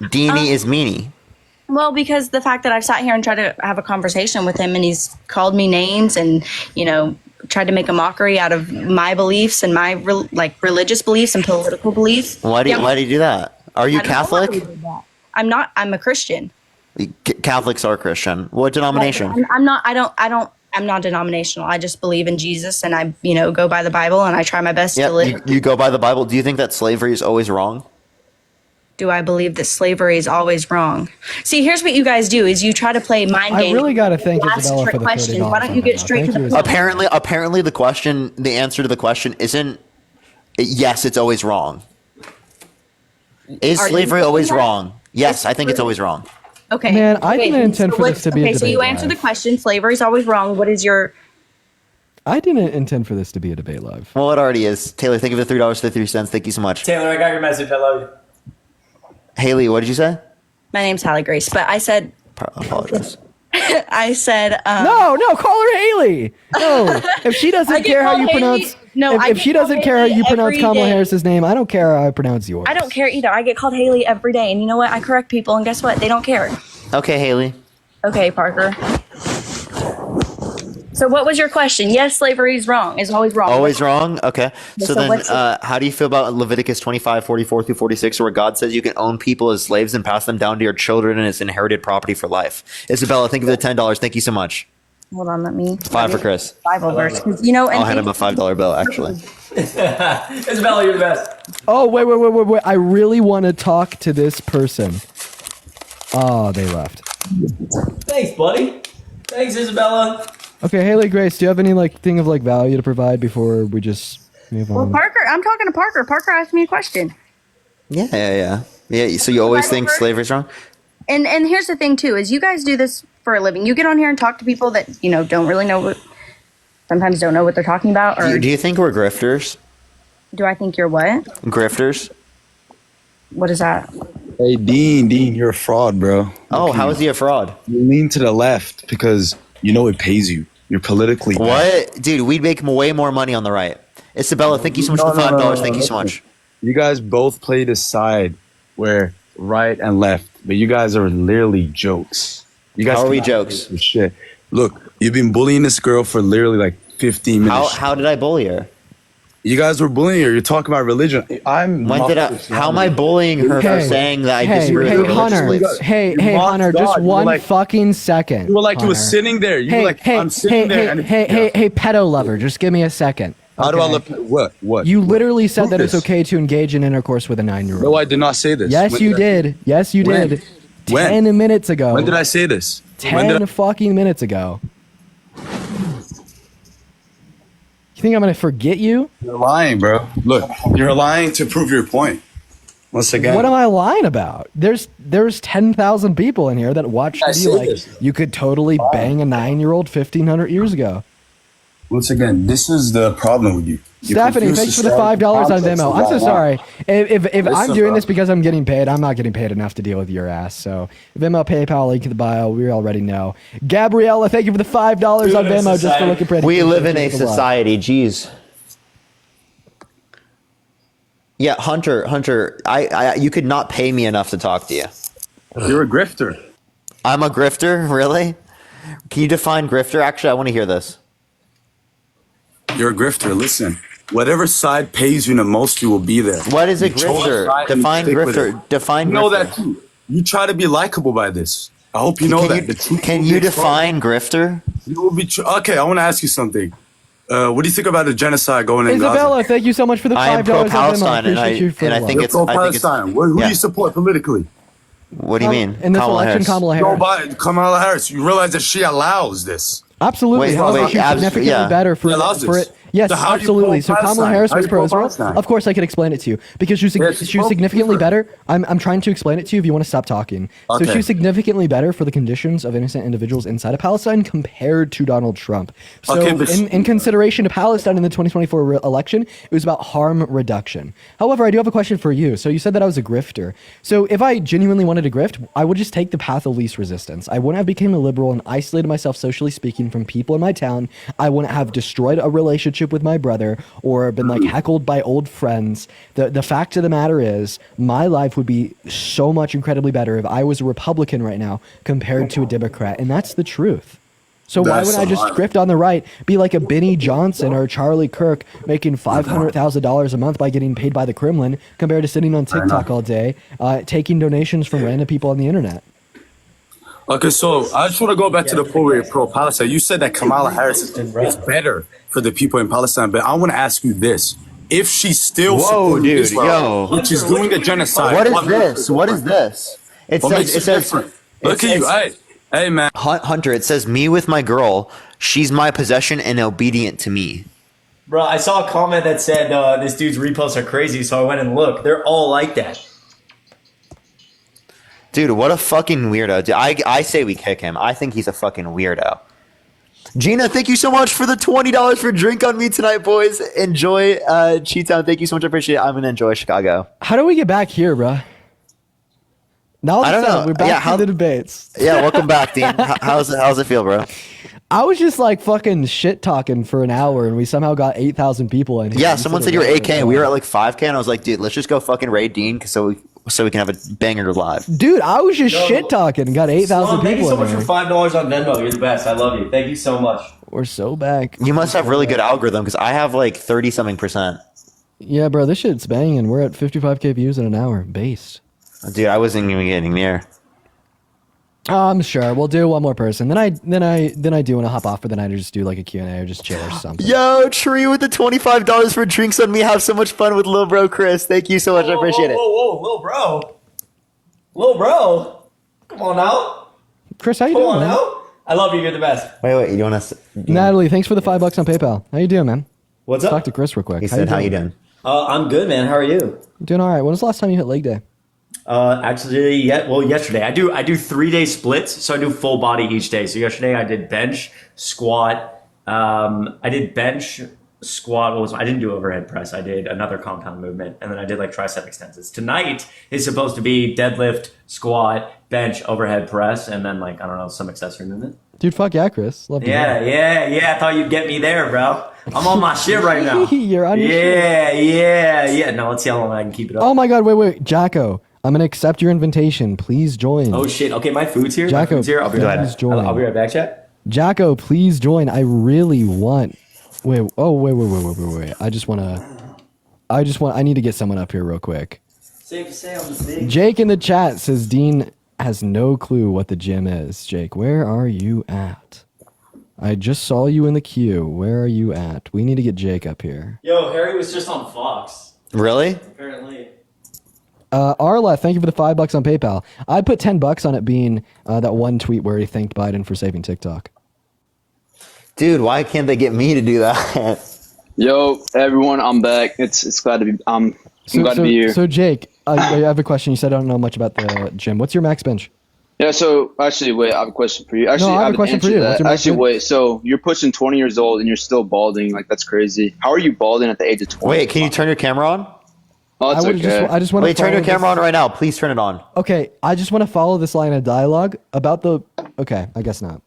H: Deanie is meanie.
U: Well, because the fact that I've sat here and tried to have a conversation with him, and he's called me names, and tried to make a mockery out of my beliefs and my religious beliefs and political beliefs.
H: Why do you do that? Are you Catholic?
U: I'm not. I'm a Christian.
H: Catholics are Christian. What denomination?
U: I'm not. I'm not denominational. I just believe in Jesus, and I go by the Bible, and I try my best to live.
H: You go by the Bible. Do you think that slavery is always wrong?
U: Do I believe that slavery is always wrong? See, here's what you guys do: is you try to play mind games.
T: I really got to thank
U: ask
T: Isabella for
U: trick
T: the
U: questions.
T: $30.
U: Why don't you get straight to the point?
H: Apparently, the answer to the question isn't yes. It's always wrong. Is slavery always wrong? Yes, I think it's always wrong.
U: Okay.
T: Man, I didn't intend for this to be a debate.
U: Okay, so you answer the question. Slavery is always wrong. What is your?
T: I didn't intend for this to be a debate live.
H: Well, it already is. Taylor, thank you for the $3.33. Thank you so much.
D: Taylor, I got your message. I love you.
H: Haley, what did you say?
U: My name's Hallie Grace, but I said.
H: Apologize.
U: I said.
T: No, call her Haley. No, if she doesn't care how you pronounce. If she doesn't care how you pronounce Kamala Harris's name, I don't care how I pronounce yours.
U: I don't care either. I get called Haley every day, and you know what? I correct people, and guess what? They don't care.
H: Okay, Haley.
U: Okay, Parker. So what was your question? Yes, slavery is wrong. Is always wrong.
H: Always wrong? Okay. So then
U: what's
H: how do you feel about Leviticus 25:44-46, where God says you can own people as slaves and pass them down to your children and as inherited property for life? Isabella, thank you for the $10. Thank you so much.
U: Hold on, let me.
H: $5 for Chris.
U: Bible verse. And
H: I'll hand him a $5 bill, actually.
D: Isabella, you're the best.
T: Oh, wait. I really want to talk to this person. Oh, they left.
D: Thanks, buddy. Thanks, Isabella.
T: Okay, Haley Grace, do you have any thing of value to provide before we just move on?
U: Well, Parker, I'm talking to Parker. Parker asked me a question.
H: Yeah. So you always think slavery's wrong?
U: And here's the thing too: is you guys do this for a living. You get on here and talk to people that don't really know sometimes don't know what they're talking about. Or
H: do you think we're grifters?
U: Do I think you're what?
H: Grifters.
U: What is that?
M: Hey, Dean, you're a fraud, bro.
H: Oh, how is he a fraud?
M: You lean to the left because it pays you. You're politically
H: what, dude? We'd make way more money on the right. Isabella, thank you so much for the $5. Thank you so much.
M: You guys both play this side where right and left, but you guys are literally jokes. You guys
H: how are we jokes?
M: Shit. Look, you've been bullying this girl for literally 15 minutes.
H: How did I bully her?
M: You guys were bullying her. You're talking about religion. How
H: am I bullying her for saying that I disagree with
T: Hunter,
H: religious beliefs?
T: Hey, Hunter, just one fucking second.
M: You were you were sitting there. You were I'm sitting there.
T: Hey, pedo lover, just give me a second.
M: How do I look? What?
T: You literally said that it's okay to engage in intercourse with a 9-year-old.
M: No, I did not say this.
T: Yes, you did. Yes, you did. 10 minutes ago.
M: When did I say this?
T: 10 fucking minutes ago. You think I'm going to forget you?
M: You're lying, bro. Look, you're lying to prove your point. Once again.
T: What am I lying about? There's 10,000 people in here that watched you you could totally bang a 9-year-old 1,500 years ago.
M: Once again, this is the problem with you.
T: Stephanie, thanks for the $5 on Venmo. I'm so sorry. If I'm doing this because I'm getting paid, I'm not getting paid enough to deal with your ass. So Venmo, PayPal, link in the bio. We already know. Gabriella, thank you for the $5 on Venmo just for looking pretty.
H: We live in a society. Jeez. Yeah, Hunter, you could not pay me enough to talk to you.
M: You're a grifter.
H: I'm a grifter? Really? Can you define grifter? Actually, I want to hear this.
M: You're a grifter. Listen, whatever side pays you the most, you will be there.
H: What is a grifter? Define grifter. Define grifter.
M: You know that too. You try to be likable by this. I hope you know that.
H: Can you define grifter?
M: You will be okay. I want to ask you something. What do you think about the genocide going in Gaza?
T: Isabella, thank you so much for the $5
H: I am pro-Palestine,
T: and I
H: think it's
M: pro-Palestine. Who do you support politically?
H: What do you mean?
T: In this election, Kamala Harris.
M: Kamala Harris. You realize that she allows this.
T: Absolutely. She's significantly better for it. Yes, absolutely. So Kamala Harris was pro-Israel. Of course, I could explain it to you because she was significantly better. I'm trying to explain it to you if you want to stop talking. So she was significantly better for the conditions of innocent individuals inside of Palestine compared to Donald Trump. So in consideration to Palestine in the 2024 election, it was about harm reduction. However, I do have a question for you. So you said that I was a grifter. So if I genuinely wanted to grift, I would just take the path of least resistance. I wouldn't have become a liberal and isolated myself socially speaking from people in my town. I wouldn't have destroyed a relationship relationship with my brother or been like heckled by old friends, the fact of the matter is my life would be so much incredibly better if I was a Republican right now compared to a Democrat. And that's the truth. So why would I just script on the right, be like a Benny Johnson or Charlie Kirk making $500,000 a month by getting paid by the Kremlin compared to sitting on TikTok all day, taking donations from random people on the internet?
O: Okay, so I just want to go back to the point where you're pro-Palestine. You said that Kamala Harris is better for the people in Palestine, but I want to ask you this. If she's still supporting Israel, which is doing a genocide.
H: What is this? What is this? It says
O: look at you. Hey, man.
G: Hunter, it says, me with my girl, she's my possession and obedient to me.
D: Bro, I saw a comment that said this dude's reposts are crazy, so I went and looked. They're all like that.
G: Dude, what a fucking weirdo. Dude, I say we kick him. I think he's a fucking weirdo. Gina, thank you so much for the $20 for Drink on Me tonight, boys. Enjoy Cheatown. Thank you so much. I appreciate it. I'm going to enjoy Chicago.
T: How do we get back here, bro? Now
G: I don't know.
T: We're back to the debates.
G: Yeah, welcome back, Dean. How's it feel, bro?
T: I was just like fucking shit talking for an hour, and we somehow got 8,000 people in here.
G: Yeah, someone said you were 8K. We were at like 5K, and I was like, dude, let's just go fucking raid Dean so we can have a banger live.
T: Dude, I was just shit talking and got 8,000 people.
D: Thank you so
T: in
D: much
T: here.
D: for $5 on Venmo. You're the best. I love you. Thank you so much.
T: We're so back.
G: You must have really good algorithm because I have like 30-something%.
T: Yeah, bro, this shit's banging. We're at 55K views in an hour, based.
G: Dude, I wasn't even getting near.
T: I'm sure we'll do one more person. Then I do want to hop off for the night or just do like a Q&A or just chill or something.
G: Yo, Tree with the $25 for Drinks on Me. Have so much fun with Lil Bro Chris. Thank you so much. I appreciate it.
D: Whoa, Lil Bro. Lil Bro. Come on now.
T: Chris, how you
D: Come
T: doing,
D: on
T: man?
D: now. I love you. You're the best.
G: Wait, you want to...
T: Natalie, thanks for the $5 on PayPal. How you doing, man?
D: What's
T: Let's
D: up?
T: talk to Chris real quick.
G: He said, how you doing?
D: I'm good, man. How are you?
T: Doing all right. When was the last time you hit leg day?
D: Actually, yesterday. I do 3-day splits, so I do full body each day. So yesterday I did bench, squat. I did bench, squat. I didn't do overhead press. I did another compound movement, and then I did like tricep extensions. Tonight is supposed to be deadlift, squat, bench, overhead press, and then like I don't know, some accessory movement.
T: Dude, fuck yeah, Chris. Love to hear it.
D: Yeah. I thought you'd get me there, bro. I'm on my shit right now.
T: You're on your shit.
D: Yeah. Now let's see how long I can keep it up.
T: Oh my god, wait. Jacko, I'm going to accept your invitation. Please join.
D: Oh shit. Okay, my food's here.
T: Jacko,
D: I'll be right back.
T: join.
D: I'll be right back, chat.
T: Jacko, please join. I really want... Wait. I need to get someone up here real quick.
D: Safe to say I'm the snake.
T: Jake in the chat says Dean has no clue what the gym is. Jake, where are you at? I just saw you in the queue. Where are you at? We need to get Jake up here.
D: Yo, Harry was just on Fox.
G: Really?
D: Apparently.
T: Arla, thank you for the $5 on PayPal. I'd put $10 on it being that one tweet where he thanked Biden for saving TikTok.
G: Dude, why can't they get me to do that?
C: Yo, everyone, I'm back. It's glad to be. I'm glad to be here.
T: So Jake, I have a question. You said I don't know much about the gym. What's your max bench?
C: Yeah. So actually, wait. I have a question for you. Actually,
T: I have a question for you. What's your max
C: Actually,
T: bench?
C: wait. So you're pushing 20 years old and you're still balding. Like that's crazy. How are you balding at the age of 20?
G: Wait, can you turn your camera on?
C: Oh, it's okay.
T: I just want to.
G: Wait, turn your camera on right now. Please turn it on.
T: Okay, I just want to follow this line of dialogue about the. Okay, I guess not.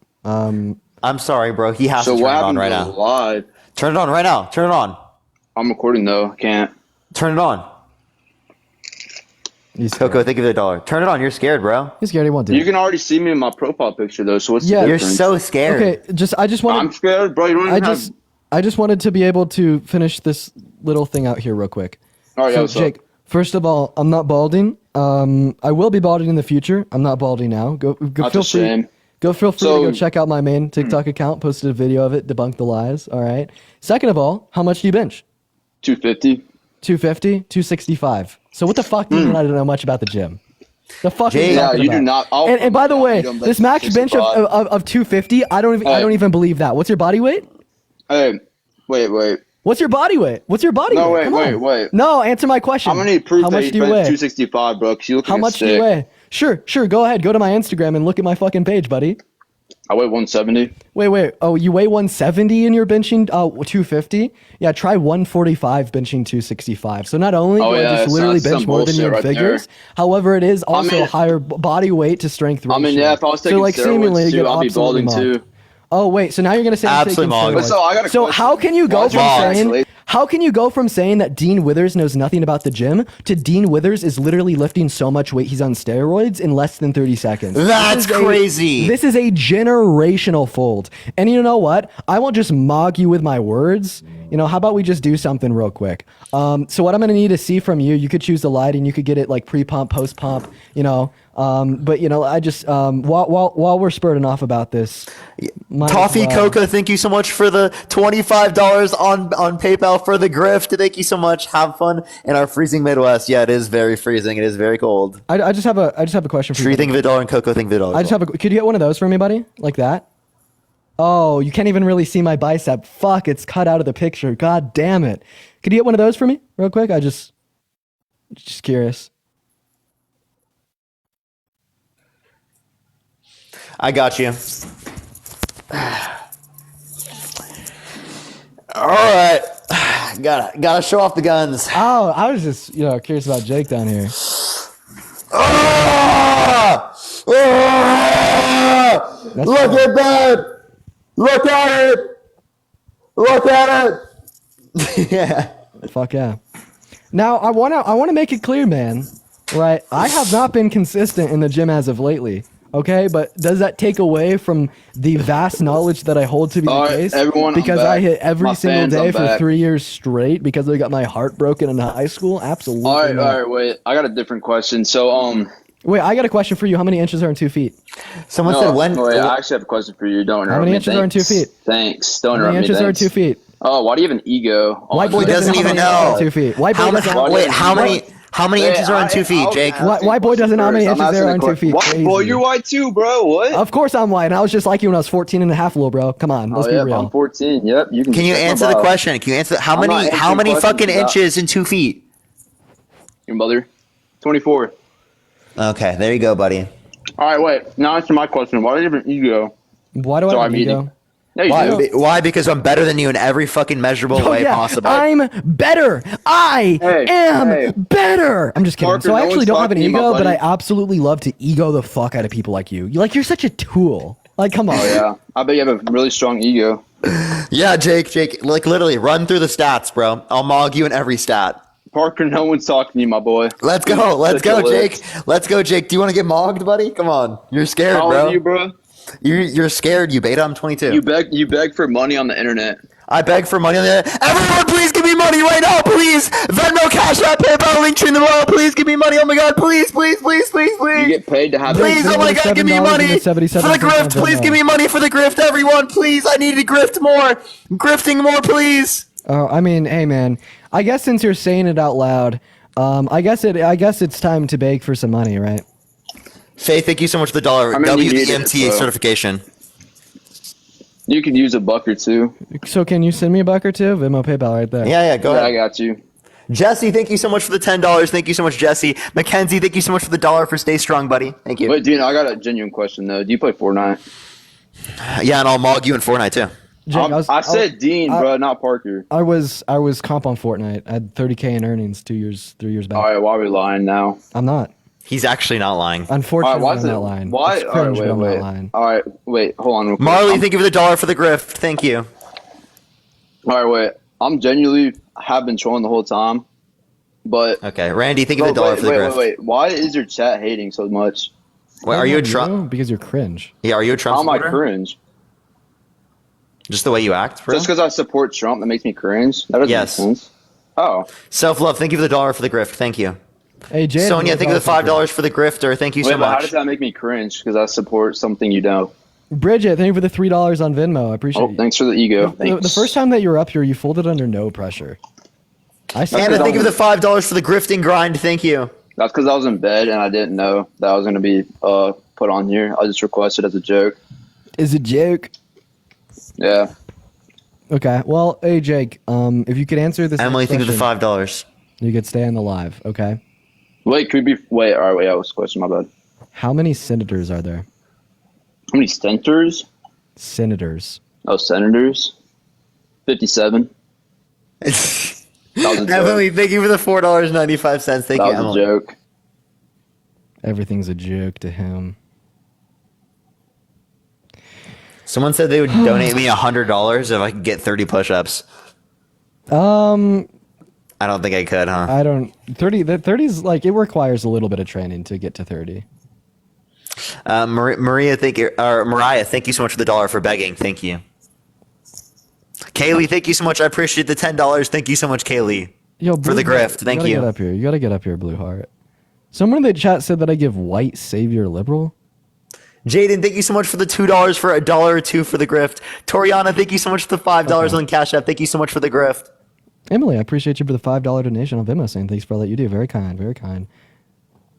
G: I'm sorry, bro. He has
C: So
G: to
C: what
G: turn it on
C: happened
G: right
C: to
G: now.
C: live?
G: Turn it on right now. Turn it on.
C: I'm recording though. Can't.
G: Turn it on. Coco, thank you for the $1. Turn it on. You're scared, bro.
T: He's scared. He won't do
C: You
T: it.
C: can already see me in my profile picture though. So what's the
T: Yeah,
G: You're
C: difference?
G: so scared.
T: Okay, I just wanted.
C: I'm scared, bro. You don't even have.
T: I just wanted to be able to finish this little thing out here real quick.
C: All right,
T: So
C: what's up?
T: Jake, first of all, I'm not balding. I will be balding in the future. I'm not balding now. Go
C: That's
T: feel
C: a
T: free.
C: shame.
T: Go feel free
C: So-
T: to go check out my main TikTok account. Posted a video of it, debunk the lies. All right. Second of all, how much do you bench?
C: 250.
T: 250, 265. So what the fuck do you mean I don't know much about the gym? The fuck are you
C: Yeah,
T: talking
C: you do
T: about?
C: not.
T: And by the way,
C: you don't
T: this
C: bench
T: max bench of
C: 65.
T: 250, I don't even believe that. What's your body weight?
C: Hey, wait.
T: What's your body weight? What's your body
C: No,
T: weight? Come on.
C: wait.
T: No, answer my question.
C: I'm gonna need proof
T: How
C: that
T: much
C: you
T: do you
C: bench
T: weigh?
C: 265, bro. 'Cause you look
T: How
C: like a
T: much do you
C: stick.
T: weigh? Sure. Go ahead. Go to my Instagram and look at my fucking page, buddy.
C: I weigh 170.
T: Wait. Oh, you weigh 170 and you're benching 250? Yeah, try 145 benching 265. So not only do I just literally
C: that's
T: bench
C: some
T: more than your
C: bullshit right
T: figures,
C: there.
T: however, it is also
C: mean-
T: higher body weight to strength ratio.
C: I mean, yeah, if I was taking
T: so like seemingly
C: steroids
T: you
C: too,
T: get
C: I'll be
T: absolutely
C: balding
T: mocked.
C: too.
T: Oh wait, so now you're gonna say I'm
G: Absolutely
T: taking
G: Mog.
T: steroids.
C: So I got a
T: So
C: question.
T: how can you go
C: Why's
T: from
C: your
T: saying
C: isolate-
T: how can you go from saying that Dean Withers knows nothing about the gym to Dean Withers is literally lifting so much weight he's on steroids in less than 30 seconds?
G: That's crazy.
T: This is a generational fold. And you know what? I won't just mog you with my words. You know, how about we just do something real quick? So what I'm gonna need to see from you, you could choose the lighting, you could get it like pre-pump, post-pump, you know. But you know, I just while we're spurting off about this,
G: Toffee Coca, thank you so much for the $25 on PayPal for the grift. Thank you so much. Have fun in our freezing Midwest. Yeah, it is very freezing. It is very cold.
T: I just have a question for you.
G: Tree think of $1 and Coco think of $1.
T: I just have could you get one of those for me, buddy? Like that? Oh, you can't even really see my bicep. Fuck, it's cut out of the picture. God damn it. Could you get one of those for me real quick? Just curious.
G: I got you. All right. Gotta show off the guns.
T: Oh, I was just, curious about Jake down here.
G: Look at that! Look at it! Look at it!
T: Yeah. Fuck yeah. Now I wanna make it clear, man. Right? I have not been consistent in the gym as of lately. Okay, but does that take away from the vast knowledge that I hold to be the case?
C: Everyone,
T: because I hit every single day for
C: back.
T: 3 years straight because I got my heart broken in high school? Absolutely.
C: All right, wait. I got a different question. So,
T: wait, I got a question for you. How many inches are in 2 feet?
G: Someone said when.
C: Wait, I actually have a question for you. Don't interrupt me.
T: How many inches are in 2 feet?
C: Thanks. Don't
T: How
C: interrupt me.
T: many inches are in 2 feet?
C: Oh, why do you have an ego?
T: White boy
G: doesn't even know.
T: 2 feet. White boy doesn't.
G: Wait, how many inches are in 2 feet, Jake?
T: White boy doesn't know how many inches there are in 2 feet.
C: What? Boy, you're white too, bro. What?
T: Of course I'm white, and I was just like you when I was 14 and a half, little bro. Come on, let's be real.
C: I'm 14. Yep. You can
G: you answer the question? Can you answer how many fucking inches in 2 feet?
C: Your mother. 24.
G: Okay, there you go, buddy.
C: All right, wait. Now answer my question. Why do you have an ego?
T: Why do I have an ego?
C: Yeah,
G: Why? Because I'm better than you in every fucking measurable way possible.
T: I'm better. I am better. I'm just kidding.
C: Parker,
T: so I
C: no
T: actually
C: one's
T: don't have an
C: talking to you,
T: ego,
C: my
T: but I
C: buddy.
T: absolutely love to ego the fuck out of people like you. You're such a tool. Like, come on.
C: Oh yeah. I bet you have a really strong ego.
G: Yeah, Jake, like literally run through the stats, bro. I'll mog you in every stat.
C: Parker, no one's talking to you, my boy.
G: Let's go, Jake. Let's go, Jake. Do you want to get mogged, buddy? Come on. You're scared,
C: How old
G: bro.
C: are you, bro?
G: You're scared, you beta. I'm 22.
C: You beg for money on the internet.
G: I beg for money on the internet. Everyone, please give me money right now, please. Venmo, Cash App, PayPal, link tree in the below. Please give me money. Oh my God, please.
C: You get paid to have.
G: Please, oh my God, give me money for the grift. Please give me money for the grift, everyone. Please, I need to grift more. Grifting more, please.
T: Oh, I mean, hey man. I guess since you're saying it out loud, I guess it's time to beg for some money, right?
G: Faye, thank you so much for the dollar. WEMT certification.
C: You could use a buck or two.
T: So can you send me a buck or two? Venmo, PayPal, right there.
G: Yeah, go ahead.
C: I got you.
G: Jesse, thank you so much for the $10. Thank you so much, Jesse. Mackenzie, thank you so much for the $1 for Stay Strong, buddy. Thank you.
C: Wait, Dean, I got a genuine question though. Do you play Fortnite?
G: Yeah, and I'll mog you in Fortnite too.
T: Jake,
C: I said Dean, bro, not Parker.
T: I was comp on Fortnite. I had 30K in earnings 3 years back.
C: All right, why are we lying now?
T: I'm not.
G: He's actually not lying.
T: Unfortunately, I'm not lying.
C: Why?
T: It's cringe,
C: All right,
T: but I'm
C: wait.
T: not lying.
C: All right, wait, hold on real quick.
G: Marley, thank you for the $1 for the grift. Thank you.
C: All right, wait. I'm genuinely have been trolling the whole time, but
G: okay, Randy, thank you for the $1 for the grift.
C: Wait. Why is your chat hating so much?
G: Wait, are you a Trump?
T: Because you're cringe.
G: Yeah, are you a Trump
C: How am I
G: supporter?
C: cringe?
G: Just the way you act, bro?
C: Just because I support Trump, that makes me cringe? That doesn't make sense. Oh.
G: Self-love, thank you for the $1 for the grift. Thank you.
T: Hey, Jay.
G: Sonia, thank you for the $5 for the grifter. Thank you so
C: But how
G: much.
C: does that make me cringe? Because I support something you know.
T: Bridget, thank you for the $3 on Venmo. I appreciate it.
C: Thanks for the ego.
T: The first time that you were up here, you folded under no pressure.
G: Anna, thank you for the $5 for the grifting grind. Thank you.
C: That's because I was in bed and I didn't know that I was going to be put on here. I just requested as a joke.
T: Is a joke?
C: Yeah.
T: Okay. Well, hey, Jake, if you could answer this
G: Emily,
T: next
G: thank you for the
T: question,
G: $5.
T: you could stay on the live, okay?
C: Wait, could be... Wait, all right, wait, that was a question, my bad.
T: How many senators are there?
C: How many senators?
T: Senators.
C: Oh, senators? 57.
G: Emily, thank you for the $4.95. Thank you,
C: That was
G: Emily.
C: a joke.
T: Everything's a joke to him.
G: Someone said they would donate me $100 if I could get 30 push-ups. I don't think I could, huh?
T: I don't 30. The 30's like it requires a little bit of training to get to 30.
G: Mariah, thank you so much for the $1 for begging. Thank you. Kaylee, thank you so much. I appreciate the $10. Thank you so much, Kaylee.
T: Yo,
G: for the grift. Thank you.
T: Get up here. You gotta get up here, Blue Heart. Someone in the chat said that I give white savior liberal.
G: Jaden, thank you so much for the $2 for $1 or $2 for the grift. Toriana, thank you so much for the $5 on Cash App. Thank you so much for the grift.
T: Emily, I appreciate you for the $5 donation on Venmo saying thanks for all that you do. Very kind, very kind.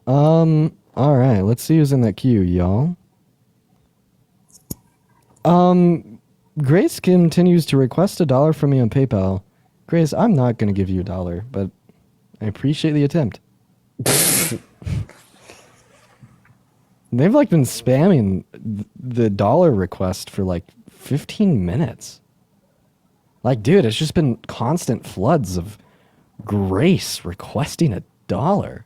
T: All right, let's see who's in that queue, y'all. Grace continues to request $1 from me on PayPal. Grace, I'm not gonna give you $1, but I appreciate the attempt. They've like been spamming the $1 request for like 15 minutes. Like, dude, it's just been constant floods of Grace requesting $1.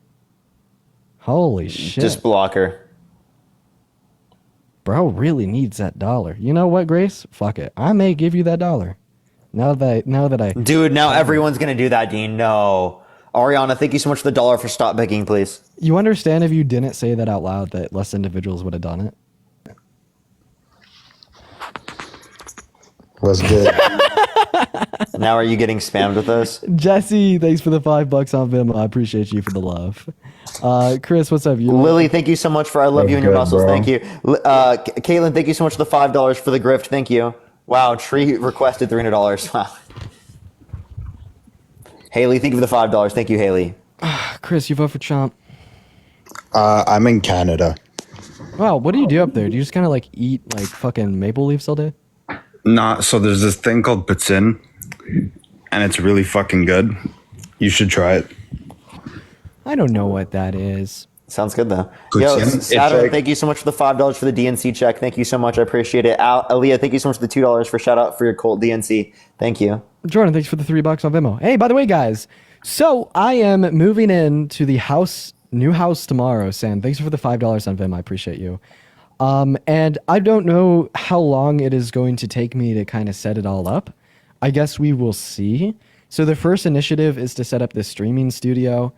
T: Holy shit.
G: Just block her.
T: Bro really needs that $1. You know what, Grace? Fuck it. I may give you that $1. Now that I
G: Dude, now everyone's gonna do that, Dean. No. Ariana, thank you so much for the $1 for stop begging, please.
T: You understand if you didn't say that out loud that less individuals would have done it?
M: Was good.
G: Now are you getting spammed with this?
T: Jesse, thanks for the $5 on Venmo. I appreciate you for the love. Chris, what's up?
G: Lily, thank you so much for I love you and your muscles.
M: Bro.
G: Thank you. Caitlin, thank you so much for the $5 for the grift. Thank you. Wow, Tree requested $300. Wow. Haley, thank you for the $5. Thank you, Haley.
T: Chris, you vote for Chomp.
M: I'm in Canada.
T: Wow, what do you do up there? Do you just kind of like eat like fucking maple leaves all day?
J: Nah, so there's this thing called poutine, and it's really fucking good. You should try it.
T: I don't know what that is.
G: Sounds good though.
J: Poutine?
G: Yo, Saturn, thank you so much for the $5 for the DNC check. Thank you so much. I appreciate it. Aaliyah, thank you so much for the $2 for shout out for your Colt DNC. Thank you.
T: Jordan, thanks for the $3 on Venmo. Hey, by the way, guys, so I am moving in to the new house tomorrow. Sam, thanks for the $5 on Venmo. I appreciate you. And I don't know how long it is going to take me to kind of set it all up. I guess we will see. So the first initiative is to set up the streaming studio.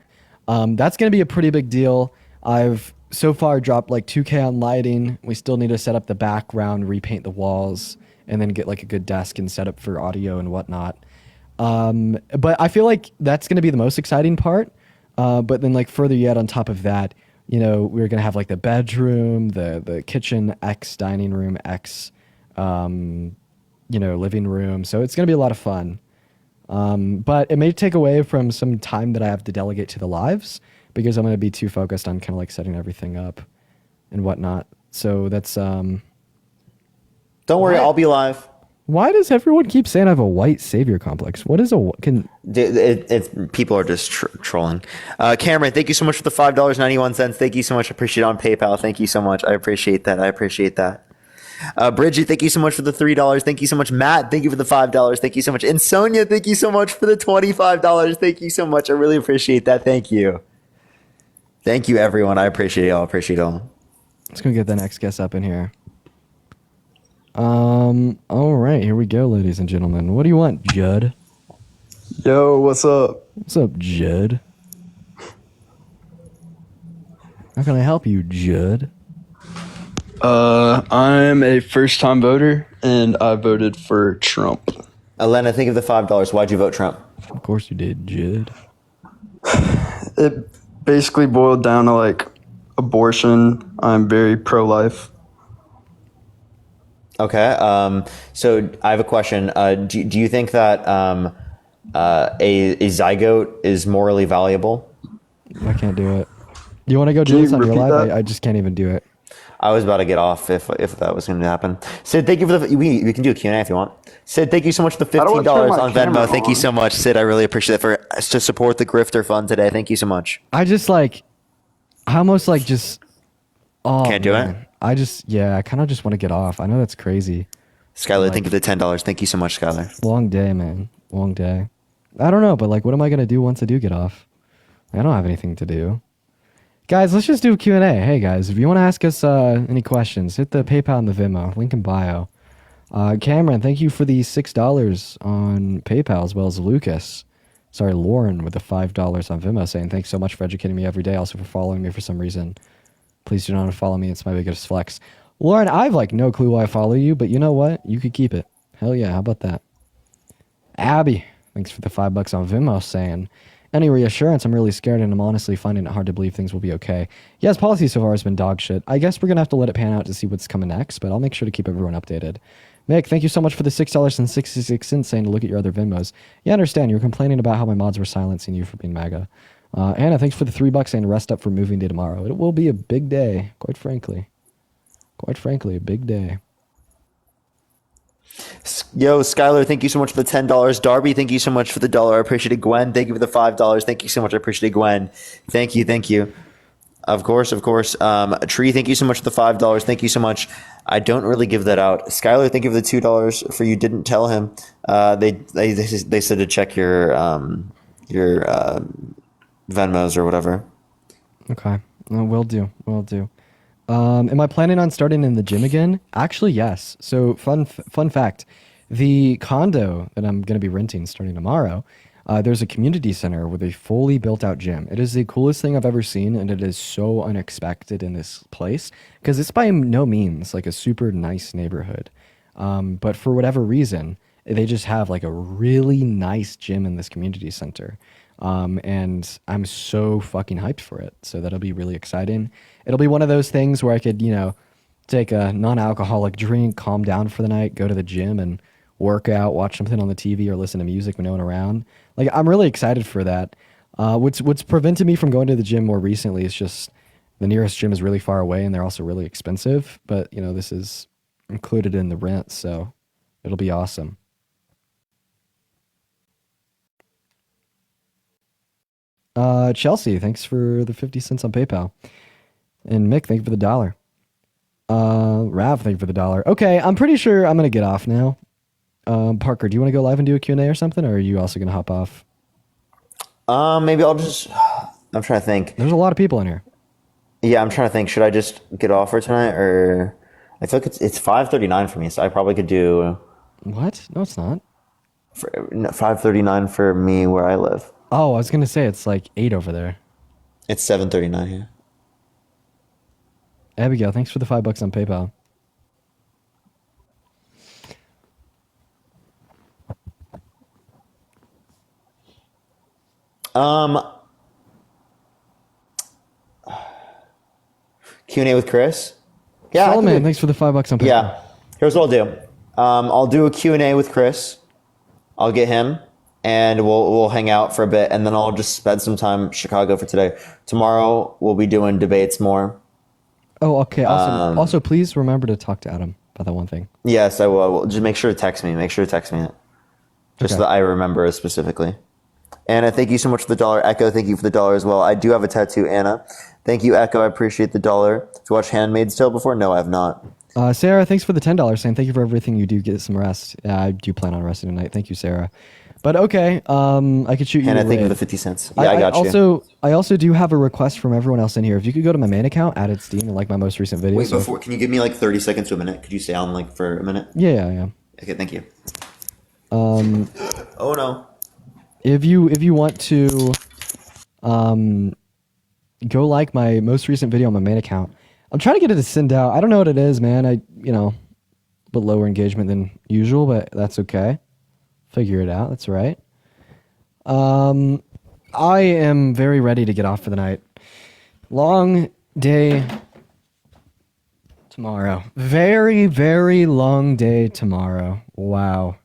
T: That's going to be a pretty big deal. I've so far dropped like $2K on lighting. We still need to set up the background, repaint the walls, and then get like a good desk and setup for audio and whatnot. But I feel like that's going to be the most exciting part. But then like further yet on top of that, you know, we're going to have like the bedroom, the kitchen, X dining room, X, living room. So it's going to be a lot of fun. But it may take away from some time that I have to delegate to the lives because I'm going to be too focused on kind of like setting everything up and whatnot. So that's,
G: don't worry, I'll be live.
T: Why does everyone keep saying I have a white savior complex? What is
G: it's people are just trolling. Cameron, thank you so much for the $5.91. Thank you so much. I appreciate it on PayPal. Thank you so much. I appreciate that. Bridget, thank you so much for the $3. Thank you so much. Matt, thank you for the $5. Thank you so much. And Sonia, thank you so much for the $25. Thank you so much. I really appreciate that. Thank you. Thank you, everyone. I appreciate it all.
T: Let's go get the next guest up in here. All right, here we go, ladies and gentlemen. What do you want, Judd?
X: Yo, what's up?
T: What's up, Judd? How can I help you, Judd?
X: I'm a first-time voter, and I voted for Trump.
G: Elena, think of the $5. Why'd you vote Trump?
T: Of course you did, Judd.
X: It basically boiled down to like abortion. I'm very pro-life.
G: Okay. So I have a question. Do you think that a zygote is morally valuable?
T: I can't do it. Do you want to go do this on your live? I just can't even do it.
G: I was about to get off if that was going to happen. Sid, thank you for the... We can do a Q&A if you want. Sid, thank you so much for the $15 on Venmo. Thank you so much, Sid. I really appreciate it to support the Grifter Fund today. Thank you so much.
T: I almost just... Oh,
G: can't do it?
T: I kind of just want to get off. I know that's crazy.
G: Skylar, thank you for the $10. Thank you so much, Skylar.
T: Long day, man. Long day. I don't know, but what am I going to do once I do get off? I don't have anything to do. Guys, let's just do a Q&A. Hey, guys, if you want to ask us any questions, hit the PayPal and the Venmo. Link in bio. Cameron, thank you for the $6 on PayPal, as well as Lucas. Sorry, Lauren with the $5 on Vimeo saying, thanks so much for educating me every day, also for following me for some reason. Please do not unfollow me. It's my biggest flex. Lauren, I've like no clue why I follow you, but you know what? You could keep it. Hell yeah, how about that? Abby, thanks for the $5 on Vimeo saying, any reassurance, I'm really scared and I'm honestly finding it hard to believe things will be okay. Yes, policy so far has been dog shit. I guess we're going to have to let it pan out to see what's coming next, but I'll make sure to keep everyone updated. Mick, thank you so much for the $6.66 saying to look at your other Venmos. Yeah, I understand. You were complaining about how my mods were silencing you for being MAGA. Anna, thanks for the $3 saying rest up for moving day tomorrow. It will be a big day, quite frankly. Quite frankly, a big day.
H: Yo, Skylar, thank you so much for the $10. Darby, thank you so much for the $1. I appreciate it. Gwen, thank you for the $5. Thank you so much. I appreciate it, Gwen. Thank you, thank you. Of course, of course. Tree, thank you so much for the $5. Thank you so much. I don't really give that out. Skylar, thank you for the $2 for you didn't tell him. They said to check your Venmos or whatever.
T: Okay, will do. Am I planning on starting in the gym again? Actually, yes. So fun fact, the condo that I'm going to be renting starting tomorrow, there's a community center with a fully built out gym. It is the coolest thing I've ever seen, and it is so unexpected in this place because it's by no means like a super nice neighborhood. But for whatever reason, they just have like a really nice gym in this community center. And I'm so fucking hyped for it. So that'll be really exciting. It'll be one of those things where I could, take a non-alcoholic drink, calm down for the night, go to the gym and work out, watch something on the TV or listen to music with no one around. Like, I'm really excited for that. What's prevented me from going to the gym more recently is just the nearest gym is really far away and they're also really expensive. But, this is included in the rent, so it'll be awesome. Chelsea, thanks for the 50 cents on PayPal. And Mick, thank you for the $1. Rav, thank you for the $1. Okay, I'm pretty sure I'm going to get off now. Parker, do you want to go live and do a Q&A or something, or are you also going to hop off?
H: Maybe I'll just... I'm trying to think.
T: There's a lot of people in here.
H: Yeah, I'm trying to think. Should I just get off for tonight, or... I feel like it's 5:39 for me, so I probably could do...
T: What? No, it's not.
H: 5:39 for me where I live.
T: Oh, I was going to say it's like 8 over there.
H: It's 7:39 here.
T: Abigail, thanks for the $5 on PayPal.
H: Q&A with Chris? Yeah.
T: Solomon, thanks for the $5 on PayPal.
H: Yeah. Here's what I'll do. I'll do a Q&A with Chris. I'll get him. And we'll hang out for a bit, and then I'll just spend some time in Chicago for today. Tomorrow we'll be doing debates more.
T: Oh, okay. Also, please remember to talk to Adam about that one thing.
H: Yes, I will. Just make sure to text me. Just
T: okay.
H: so that I remember specifically. Anna, thank you so much for the $1. Echo, thank you for the $1 as well. I do have a tattoo, Anna. Thank you, Echo. I appreciate the $1. Have you watched Handmaid's Tale before? No, I have not.
T: Sarah, thanks for the $10 saying thank you for everything you do. Get some rest. I do plan on resting tonight. Thank you, Sarah. But okay, I could shoot you.
H: And I think for the 50 cents. Yeah, I got
T: you. I also do have a request from everyone else in here. If you could go to my main account, add it Steam, and like my most recent video.
H: Wait, before, can you give me like 30 seconds to a minute? Could you stay on like for a minute?
T: Yeah.
H: Okay, thank you.
T: Oh
H: no.
T: If you want to, go like my most recent video on my main account. I'm trying to get it to send out. I don't know what it is, man. A bit lower engagement than usual, but that's okay. Figure it out. That's right. I am very ready to get off for the night. Long day tomorrow. Very, very long day tomorrow. Wow.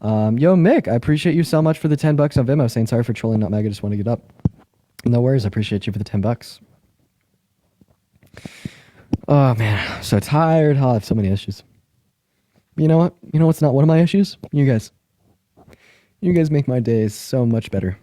T: Yo, Mick, I appreciate you so much for the $10 on Vimeo. Saying sorry for trolling, not Maga. Just want to get up. No worries. I appreciate you for the $10. Oh man, I'm so tired. I have so many issues. You know what? You know what's not one of my issues? You guys. You guys make my days so much better.